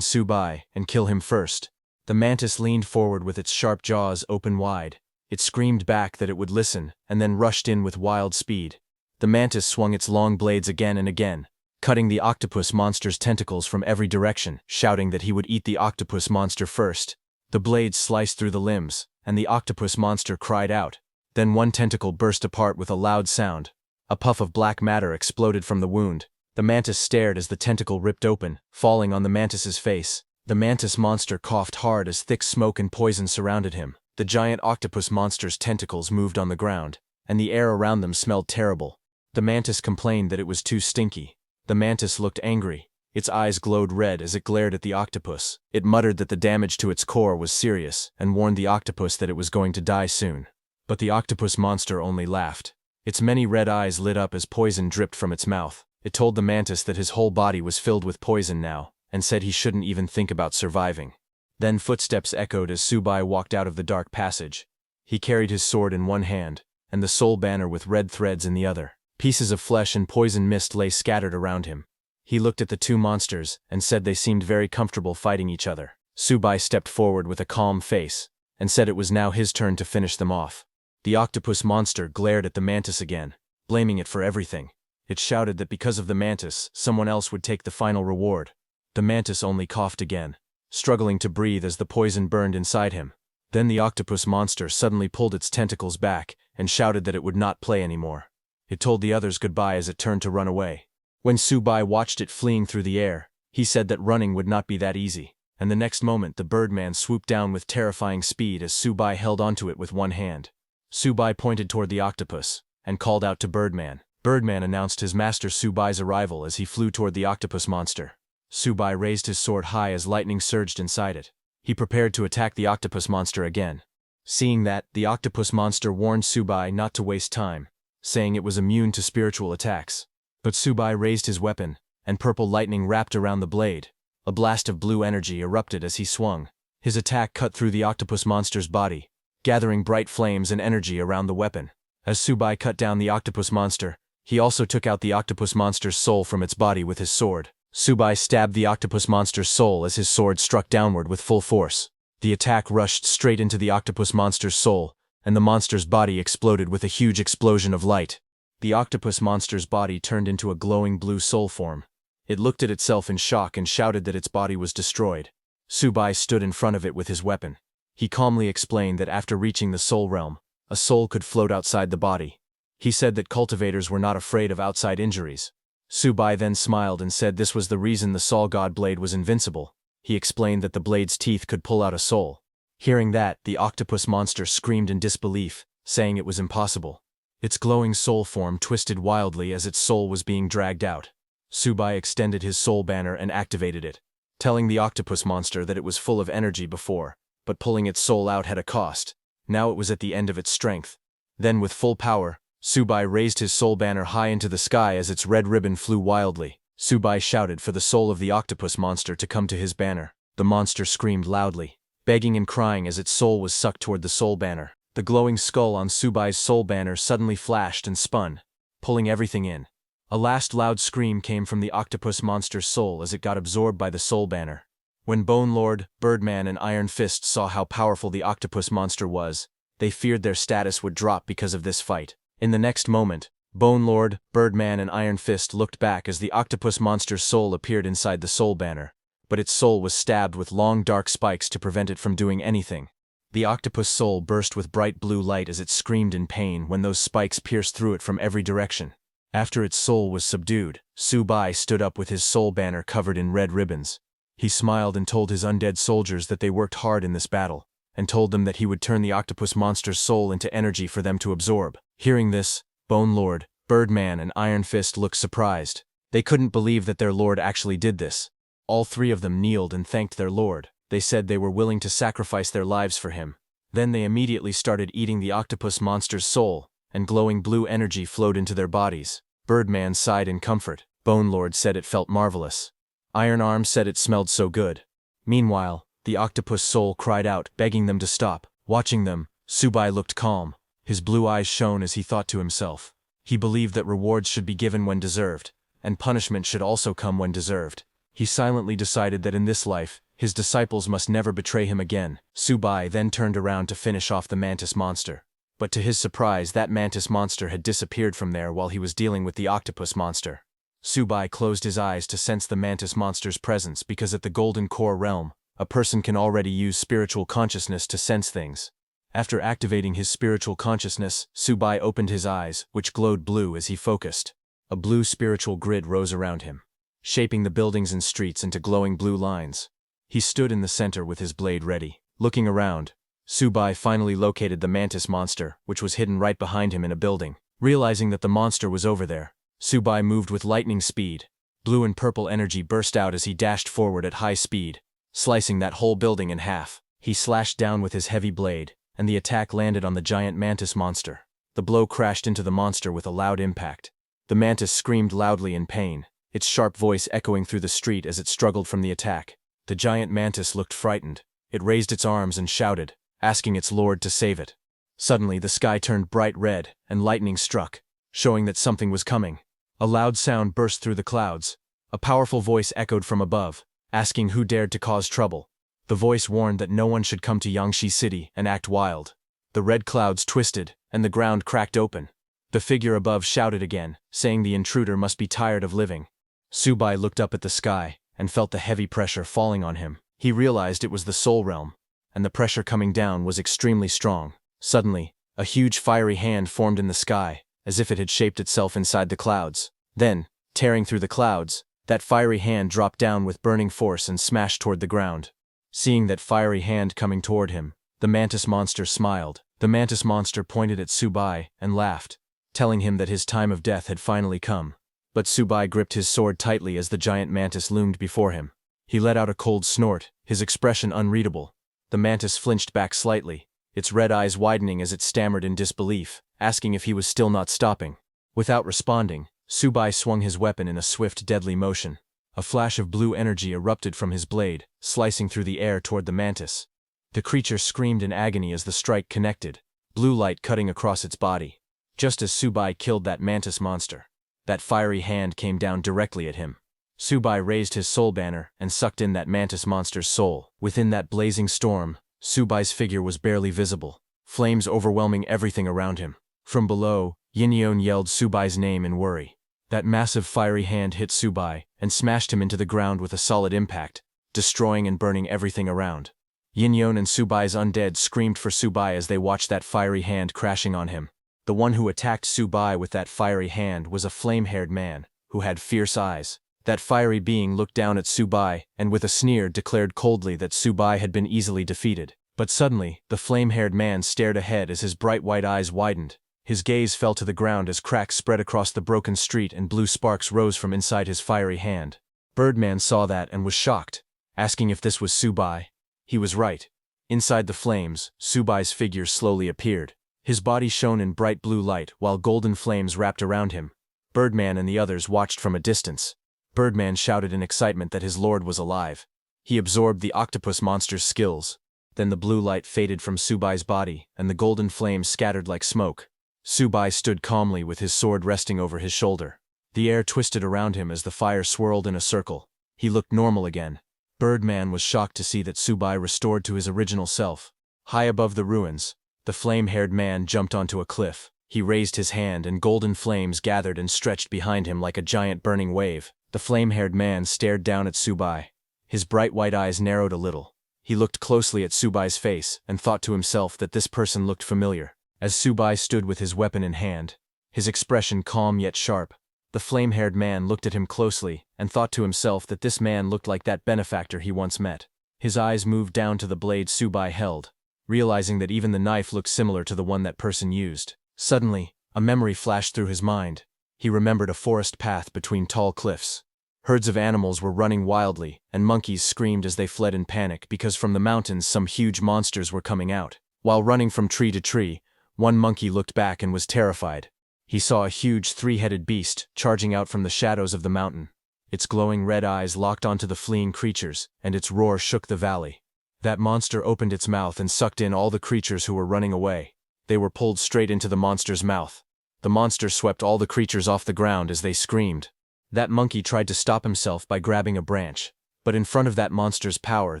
Subai and kill him first. The mantis leaned forward with its sharp jaws open wide. It screamed back that it would listen, and then rushed in with wild speed. The mantis swung its long blades again and again, cutting the octopus monster's tentacles from every direction, shouting that he would eat the octopus monster first. The blades sliced through the limbs, and the octopus monster cried out. Then one tentacle burst apart with a loud sound. A puff of black matter exploded from the wound. The mantis stared as the tentacle ripped open, falling on the mantis's face. The mantis monster coughed hard as thick smoke and poison surrounded him. The giant octopus monster's tentacles moved on the ground, and the air around them smelled terrible. The mantis complained that it was too stinky. The mantis looked angry. Its eyes glowed red as it glared at the octopus. It muttered that the damage to its core was serious, and warned the octopus that it was going to die soon. But the octopus monster only laughed. Its many red eyes lit up as poison dripped from its mouth. It told the mantis that his whole body was filled with poison now, and said he shouldn't even think about surviving. Then footsteps echoed as Subai walked out of the dark passage. He carried his sword in one hand, and the soul banner with red threads in the other. Pieces of flesh and poison mist lay scattered around him. He looked at the two monsters and said they seemed very comfortable fighting each other. Subai stepped forward with a calm face, and said it was now his turn to finish them off. The octopus monster glared at the mantis again, blaming it for everything. It shouted that because of the mantis, someone else would take the final reward. The mantis only coughed again, struggling to breathe as the poison burned inside him. Then the octopus monster suddenly pulled its tentacles back and shouted that it would not play anymore. It told the others goodbye as it turned to run away. When Subai watched it fleeing through the air, he said that running would not be that easy, and the next moment the birdman swooped down with terrifying speed as Subai held onto it with one hand. Subai pointed toward the octopus and called out to Birdman. Birdman announced his master Subai's arrival as he flew toward the octopus monster. Subai raised his sword high as lightning surged inside it. He prepared to attack the octopus monster again. Seeing that, the octopus monster warned Subai not to waste time, saying it was immune to spiritual attacks. But Subai raised his weapon, and purple lightning wrapped around the blade. A blast of blue energy erupted as he swung. His attack cut through the octopus monster's body, gathering bright flames and energy around the weapon. As Subai cut down the octopus monster, he also took out the octopus monster's soul from its body with his sword. Subai stabbed the octopus monster's soul as his sword struck downward with full force. The attack rushed straight into the octopus monster's soul, and the monster's body exploded with a huge explosion of light. The octopus monster's body turned into a glowing blue soul form. It looked at itself in shock and shouted that its body was destroyed. Subai stood in front of it with his weapon. He calmly explained that after reaching the soul realm, a soul could float outside the body. He said that cultivators were not afraid of outside injuries. Subai then smiled and said this was the reason the Sol God blade was invincible. He explained that the blade's teeth could pull out a soul. Hearing that, the octopus monster screamed in disbelief, saying it was impossible. Its glowing soul form twisted wildly as its soul was being dragged out. Subai extended his soul banner and activated it, telling the octopus monster that it was full of energy before, but pulling its soul out had a cost. Now it was at the end of its strength. Then with full power, Subai raised his soul banner high into the sky as its red ribbon flew wildly. Subai shouted for the soul of the octopus monster to come to his banner. The monster screamed loudly, begging and crying as its soul was sucked toward the soul banner. The glowing skull on Subai's soul banner suddenly flashed and spun, pulling everything in. A last loud scream came from the octopus monster's soul as it got absorbed by the soul banner. When Bone Lord, Birdman and Iron Fist saw how powerful the octopus monster was, they feared their status would drop because of this fight. In the next moment, Bone Lord, Birdman and Iron Fist looked back as the octopus monster's soul appeared inside the soul banner, but its soul was stabbed with long dark spikes to prevent it from doing anything. The octopus soul burst with bright blue light as it screamed in pain when those spikes pierced through it from every direction. After its soul was subdued, Subai stood up with his soul banner covered in red ribbons. He smiled and told his undead soldiers that they worked hard in this battle, and told them that he would turn the octopus monster's soul into energy for them to absorb. Hearing this, Bone Lord, Birdman and Iron Fist looked surprised. They couldn't believe that their lord actually did this. All three of them kneeled and thanked their lord. They said they were willing to sacrifice their lives for him. Then they immediately started eating the octopus monster's soul, and glowing blue energy flowed into their bodies. Birdman sighed in comfort. Bone Lord said it felt marvelous. Iron Arm said it smelled so good. Meanwhile, the octopus soul cried out, begging them to stop. Watching them, Subai looked calm. His blue eyes shone as he thought to himself, He believed that rewards should be given when deserved, and punishment should also come when deserved. He silently decided that in this life, his disciples must never betray him again. Subai then turned around to finish off the mantis monster. But to his surprise, that mantis monster had disappeared from there while he was dealing with the octopus monster. Subai closed his eyes to sense the mantis monster's presence because at the Golden Core realm, a person can already use spiritual consciousness to sense things. After activating his spiritual consciousness, Subai opened his eyes, which glowed blue as he focused. A blue spiritual grid rose around him, shaping the buildings and streets into glowing blue lines. He stood in the center with his blade ready. Looking around, Subai finally located the mantis monster, which was hidden right behind him in a building. Realizing that the monster was over there, Subai moved with lightning speed. Blue and purple energy burst out as he dashed forward at high speed, slicing that whole building in half. He slashed down with his heavy blade, and the attack landed on the giant mantis monster. The blow crashed into the monster with a loud impact. The mantis screamed loudly in pain, its sharp voice echoing through the street as it struggled from the attack. The giant mantis looked frightened. It raised its arms and shouted, asking its lord to save it. Suddenly, the sky turned bright red, and lightning struck, showing that something was coming. A loud sound burst through the clouds. A powerful voice echoed from above, asking who dared to cause trouble. The voice warned that no one should come to Yangshi City and act wild. The red clouds twisted, and the ground cracked open. The figure above shouted again, saying the intruder must be tired of living. Subai looked up at the sky, and felt the heavy pressure falling on him. He realized it was the Soul Realm, and the pressure coming down was extremely strong. Suddenly, a huge fiery hand formed in the sky, as if it had shaped itself inside the clouds. Then, tearing through the clouds, that fiery hand dropped down with burning force and smashed toward the ground. Seeing that fiery hand coming toward him, the mantis monster smiled. The mantis monster pointed at Subai and laughed, telling him that his time of death had finally come. But Subai gripped his sword tightly as the giant mantis loomed before him. He let out a cold snort, his expression unreadable. The mantis flinched back slightly, its red eyes widening as it stammered in disbelief, asking if he was still not stopping. Without responding, Subai swung his weapon in a swift, deadly motion. A flash of blue energy erupted from his blade, slicing through the air toward the mantis. The creature screamed in agony as the strike connected, blue light cutting across its body. Just as Subai killed that mantis monster, that fiery hand came down directly at him. Subai raised his soul banner and sucked in that mantis monster's soul. Within that blazing storm, Subai's figure was barely visible, flames overwhelming everything around him. From below, Yinyon yelled Subai's name in worry. That massive fiery hand hit Subai and smashed him into the ground with a solid impact, destroying and burning everything around. Yinyon and Subai's undead screamed for Subai as they watched that fiery hand crashing on him. The one who attacked Subai with that fiery hand was a flame-haired man, who had fierce eyes. That fiery being looked down at Subai and with a sneer declared coldly that Subai had been easily defeated. But suddenly, the flame-haired man stared ahead as his bright white eyes widened. His gaze fell to the ground as cracks spread across the broken street and blue sparks rose from inside his fiery hand. Birdman saw that and was shocked, asking if this was Subai. He was right. Inside the flames, Subai's figure slowly appeared. His body shone in bright blue light while golden flames wrapped around him. Birdman and the others watched from a distance. Birdman shouted in excitement that his lord was alive. He absorbed the octopus monster's skills. Then the blue light faded from Subai's body, and the golden flames scattered like smoke. Subai stood calmly with his sword resting over his shoulder. The air twisted around him as the fire swirled in a circle. He looked normal again. Birdman was shocked to see that Subai restored to his original self. High above the ruins, the flame-haired man jumped onto a cliff. He raised his hand and golden flames gathered and stretched behind him like a giant burning wave. The flame-haired man stared down at Subai. His bright white eyes narrowed a little. He looked closely at Subai's face and thought to himself that this person looked familiar. As Subai stood with his weapon in hand, his expression calm yet sharp, the flame-haired man looked at him closely and thought to himself that this man looked like that benefactor he once met. His eyes moved down to the blade Subai held, realizing that even the knife looked similar to the one that person used. Suddenly, a memory flashed through his mind. He remembered a forest path between tall cliffs. Herds of animals were running wildly, and monkeys screamed as they fled in panic because from the mountains some huge monsters were coming out. While running from tree to tree, one monkey looked back and was terrified. He saw a huge three-headed beast charging out from the shadows of the mountain. Its glowing red eyes locked onto the fleeing creatures, and its roar shook the valley. That monster opened its mouth and sucked in all the creatures who were running away. They were pulled straight into the monster's mouth. The monster swept all the creatures off the ground as they screamed. That monkey tried to stop himself by grabbing a branch, but in front of that monster's power,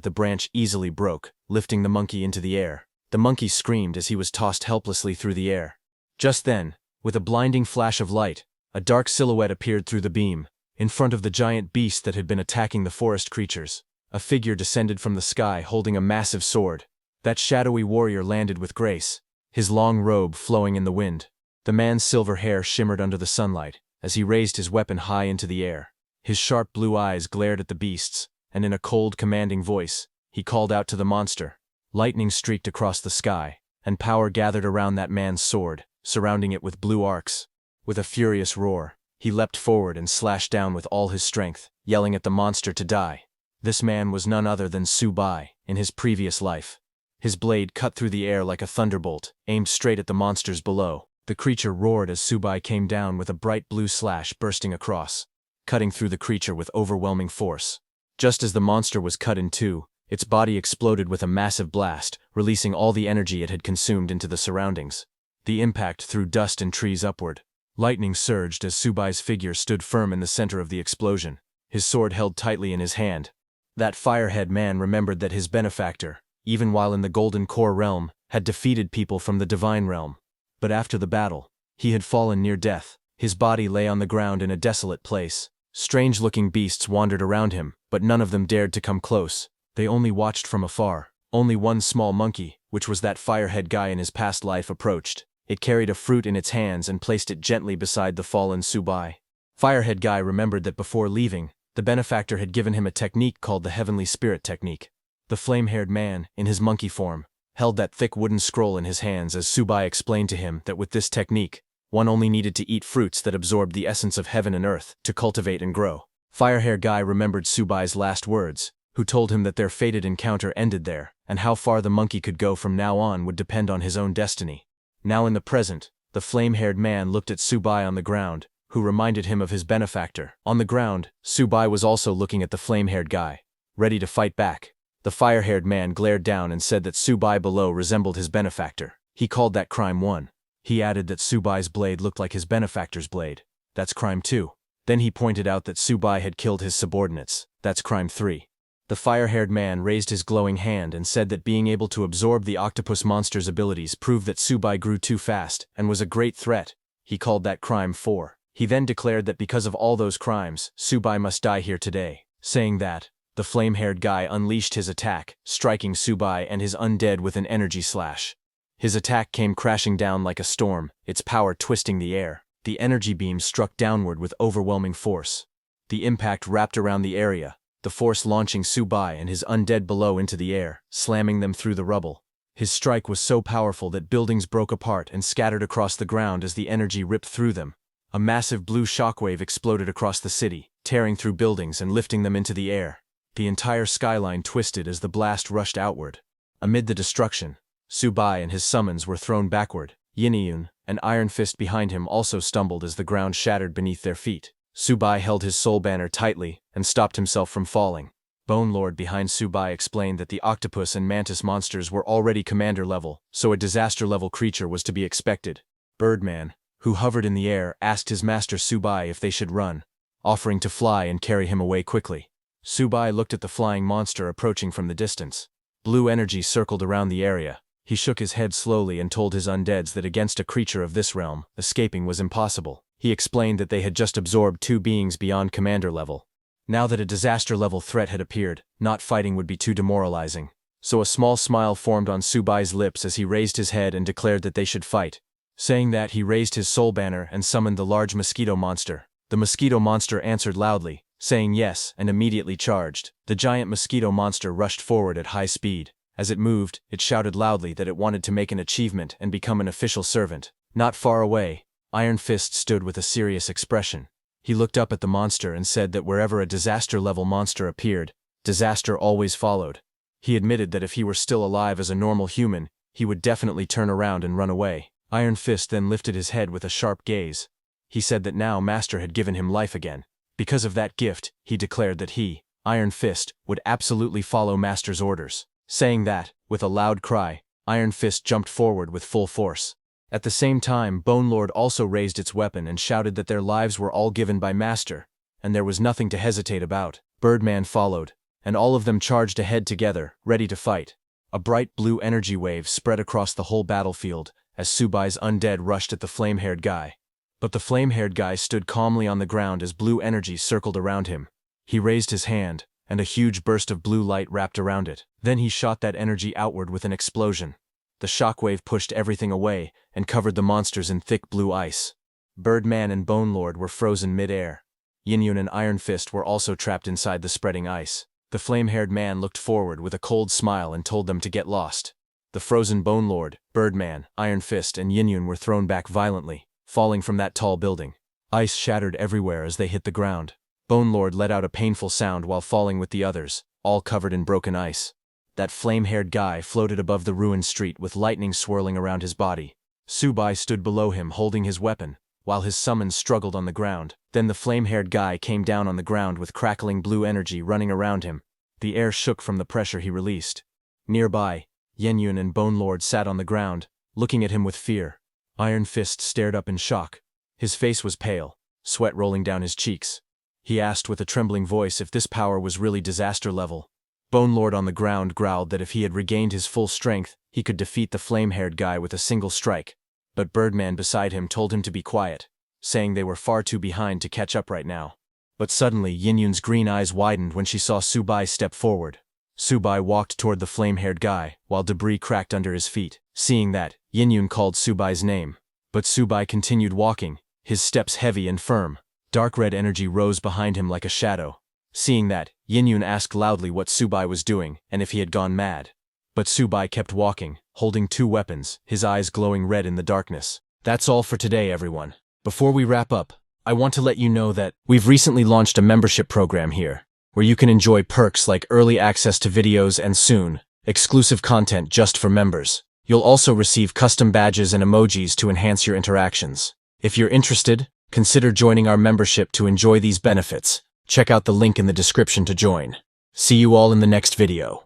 the branch easily broke, lifting the monkey into the air. The monkey screamed as he was tossed helplessly through the air. Just then, with a blinding flash of light, a dark silhouette appeared through the beam. In front of the giant beast that had been attacking the forest creatures, a figure descended from the sky holding a massive sword. That shadowy warrior landed with grace, his long robe flowing in the wind. The man's silver hair shimmered under the sunlight as he raised his weapon high into the air. His sharp blue eyes glared at the beasts, and in a cold, commanding voice, he called out to the monster. Lightning streaked across the sky, and power gathered around that man's sword, surrounding it with blue arcs. With a furious roar, he leapt forward and slashed down with all his strength, yelling at the monster to die. This man was none other than Subai, in his previous life. His blade cut through the air like a thunderbolt, aimed straight at the monsters below. The creature roared as Subai came down with a bright blue slash bursting across, cutting through the creature with overwhelming force. Just as the monster was cut in two, its body exploded with a massive blast, releasing all the energy it had consumed into the surroundings. The impact threw dust and trees upward. Lightning surged as Subai's figure stood firm in the center of the explosion, his sword held tightly in his hand. That firehead man remembered that his benefactor, even while in the Golden Core realm, had defeated people from the Divine realm. But after the battle, he had fallen near death. His body lay on the ground in a desolate place. Strange-looking beasts wandered around him, but none of them dared to come close. They only watched from afar. Only one small monkey, which was that firehead guy in his past life, approached. It carried a fruit in its hands and placed it gently beside the fallen Subai. Firehead guy remembered that before leaving, the benefactor had given him a technique called the Heavenly Spirit Technique. The flame-haired man, in his monkey form, held that thick wooden scroll in his hands as Subai explained to him that with this technique, one only needed to eat fruits that absorbed the essence of heaven and earth to cultivate and grow. Firehair Guy remembered Subai's last words, who told him that their fated encounter ended there, and how far the monkey could go from now on would depend on his own destiny. Now in the present, the flame-haired man looked at Subai on the ground, who reminded him of his benefactor. On the ground, Subai was also looking at the flame-haired guy, ready to fight back. The fire-haired man glared down and said that Subai below resembled his benefactor. He called that crime 1. He added that Subai's blade looked like his benefactor's blade. That's crime 2. Then he pointed out that Subai had killed his subordinates. That's crime 3. The fire-haired man raised his glowing hand and said that being able to absorb the octopus monster's abilities proved that Subai grew too fast and was a great threat. He called that crime 4. He then declared that because of all those crimes, Subai must die here today. Saying that, the flame-haired guy unleashed his attack, striking Subai and his undead with an energy slash. His attack came crashing down like a storm, its power twisting the air. The energy beam struck downward with overwhelming force. The impact wrapped around the area, the force launching Subai and his undead below into the air, slamming them through the rubble. His strike was so powerful that buildings broke apart and scattered across the ground as the energy ripped through them. A massive blue shockwave exploded across the city, tearing through buildings and lifting them into the air. The entire skyline twisted as the blast rushed outward. Amid the destruction, Subai and his summons were thrown backward. Yinyun, an iron fist behind him, also stumbled as the ground shattered beneath their feet. Subai held his soul banner tightly and stopped himself from falling. Bone Lord behind Subai explained that the octopus and mantis monsters were already commander level, so a disaster level creature was to be expected. Birdman, who hovered in the air, asked his master Subai if they should run, offering to fly and carry him away quickly. Subai looked at the flying monster approaching from the distance. Blue energy circled around the area. He shook his head slowly and told his undeads that against a creature of this realm, escaping was impossible. He explained that they had just absorbed 2 beings beyond commander level. Now that a disaster level threat had appeared, not fighting would be too demoralizing. So a small smile formed on Subai's lips as he raised his head and declared that they should fight. Saying that, he raised his soul banner and summoned the large mosquito monster. The mosquito monster answered loudly, saying yes, and immediately charged. The giant mosquito monster rushed forward at high speed. As it moved, it shouted loudly that it wanted to make an achievement and become an official servant. Not far away, Iron Fist stood with a serious expression. He looked up at the monster and said that wherever a disaster-level monster appeared, disaster always followed. He admitted that if he were still alive as a normal human, he would definitely turn around and run away. Iron Fist then lifted his head with a sharp gaze. He said that now Master had given him life again. Because of that gift, he declared that he, Iron Fist, would absolutely follow Master's orders. Saying that, with a loud cry, Iron Fist jumped forward with full force. At the same time, Bone Lord also raised its weapon and shouted that their lives were all given by Master, and there was nothing to hesitate about. Birdman followed, and all of them charged ahead together, ready to fight. A bright blue energy wave spread across the whole battlefield as Subai's undead rushed at the flame-haired guy. But the flame-haired guy stood calmly on the ground as blue energy circled around him. He raised his hand, and a huge burst of blue light wrapped around it. Then he shot that energy outward with an explosion. The shockwave pushed everything away and covered the monsters in thick blue ice. Birdman and Bone Lord were frozen mid-air. Yin-Yun and Iron Fist were also trapped inside the spreading ice. The flame-haired man looked forward with a cold smile and told them to get lost. The frozen Bone Lord, Birdman, Iron Fist, and Yin-Yun were thrown back violently, falling from that tall building. Ice shattered everywhere as they hit the ground. Bone Lord let out a painful sound while falling with the others, all covered in broken ice. That flame-haired guy floated above the ruined street with lightning swirling around his body. Subai stood below him holding his weapon, while his summons struggled on the ground. Then the flame-haired guy came down on the ground with crackling blue energy running around him. The air shook from the pressure he released. Nearby, Yin-Yun and Bone Lord sat on the ground, looking at him with fear. Iron Fist stared up in shock. His face was pale, sweat rolling down his cheeks. He asked with a trembling voice if this power was really disaster level. Bone Lord on the ground growled that if he had regained his full strength, he could defeat the flame-haired guy with a single strike. But Birdman beside him told him to be quiet, saying they were far too behind to catch up right now. But suddenly Yin-Yun's green eyes widened when she saw Subai step forward. Subai walked toward the flame-haired guy, while debris cracked under his feet. Seeing that, Yin-Yun called Subai's name. But Subai continued walking, his steps heavy and firm. Dark red energy rose behind him like a shadow. Seeing that, Yin-Yun asked loudly what Subai was doing and if he had gone mad. But Subai kept walking, holding two weapons, his eyes glowing red in the darkness. That's all for today, everyone. Before we wrap up, I want to let you know that we've recently launched a membership program here, where you can enjoy perks like early access to videos and soon, exclusive content just for members. You'll also receive custom badges and emojis to enhance your interactions. If you're interested, consider joining our membership to enjoy these benefits. Check out the link in the description to join. See you all in the next video.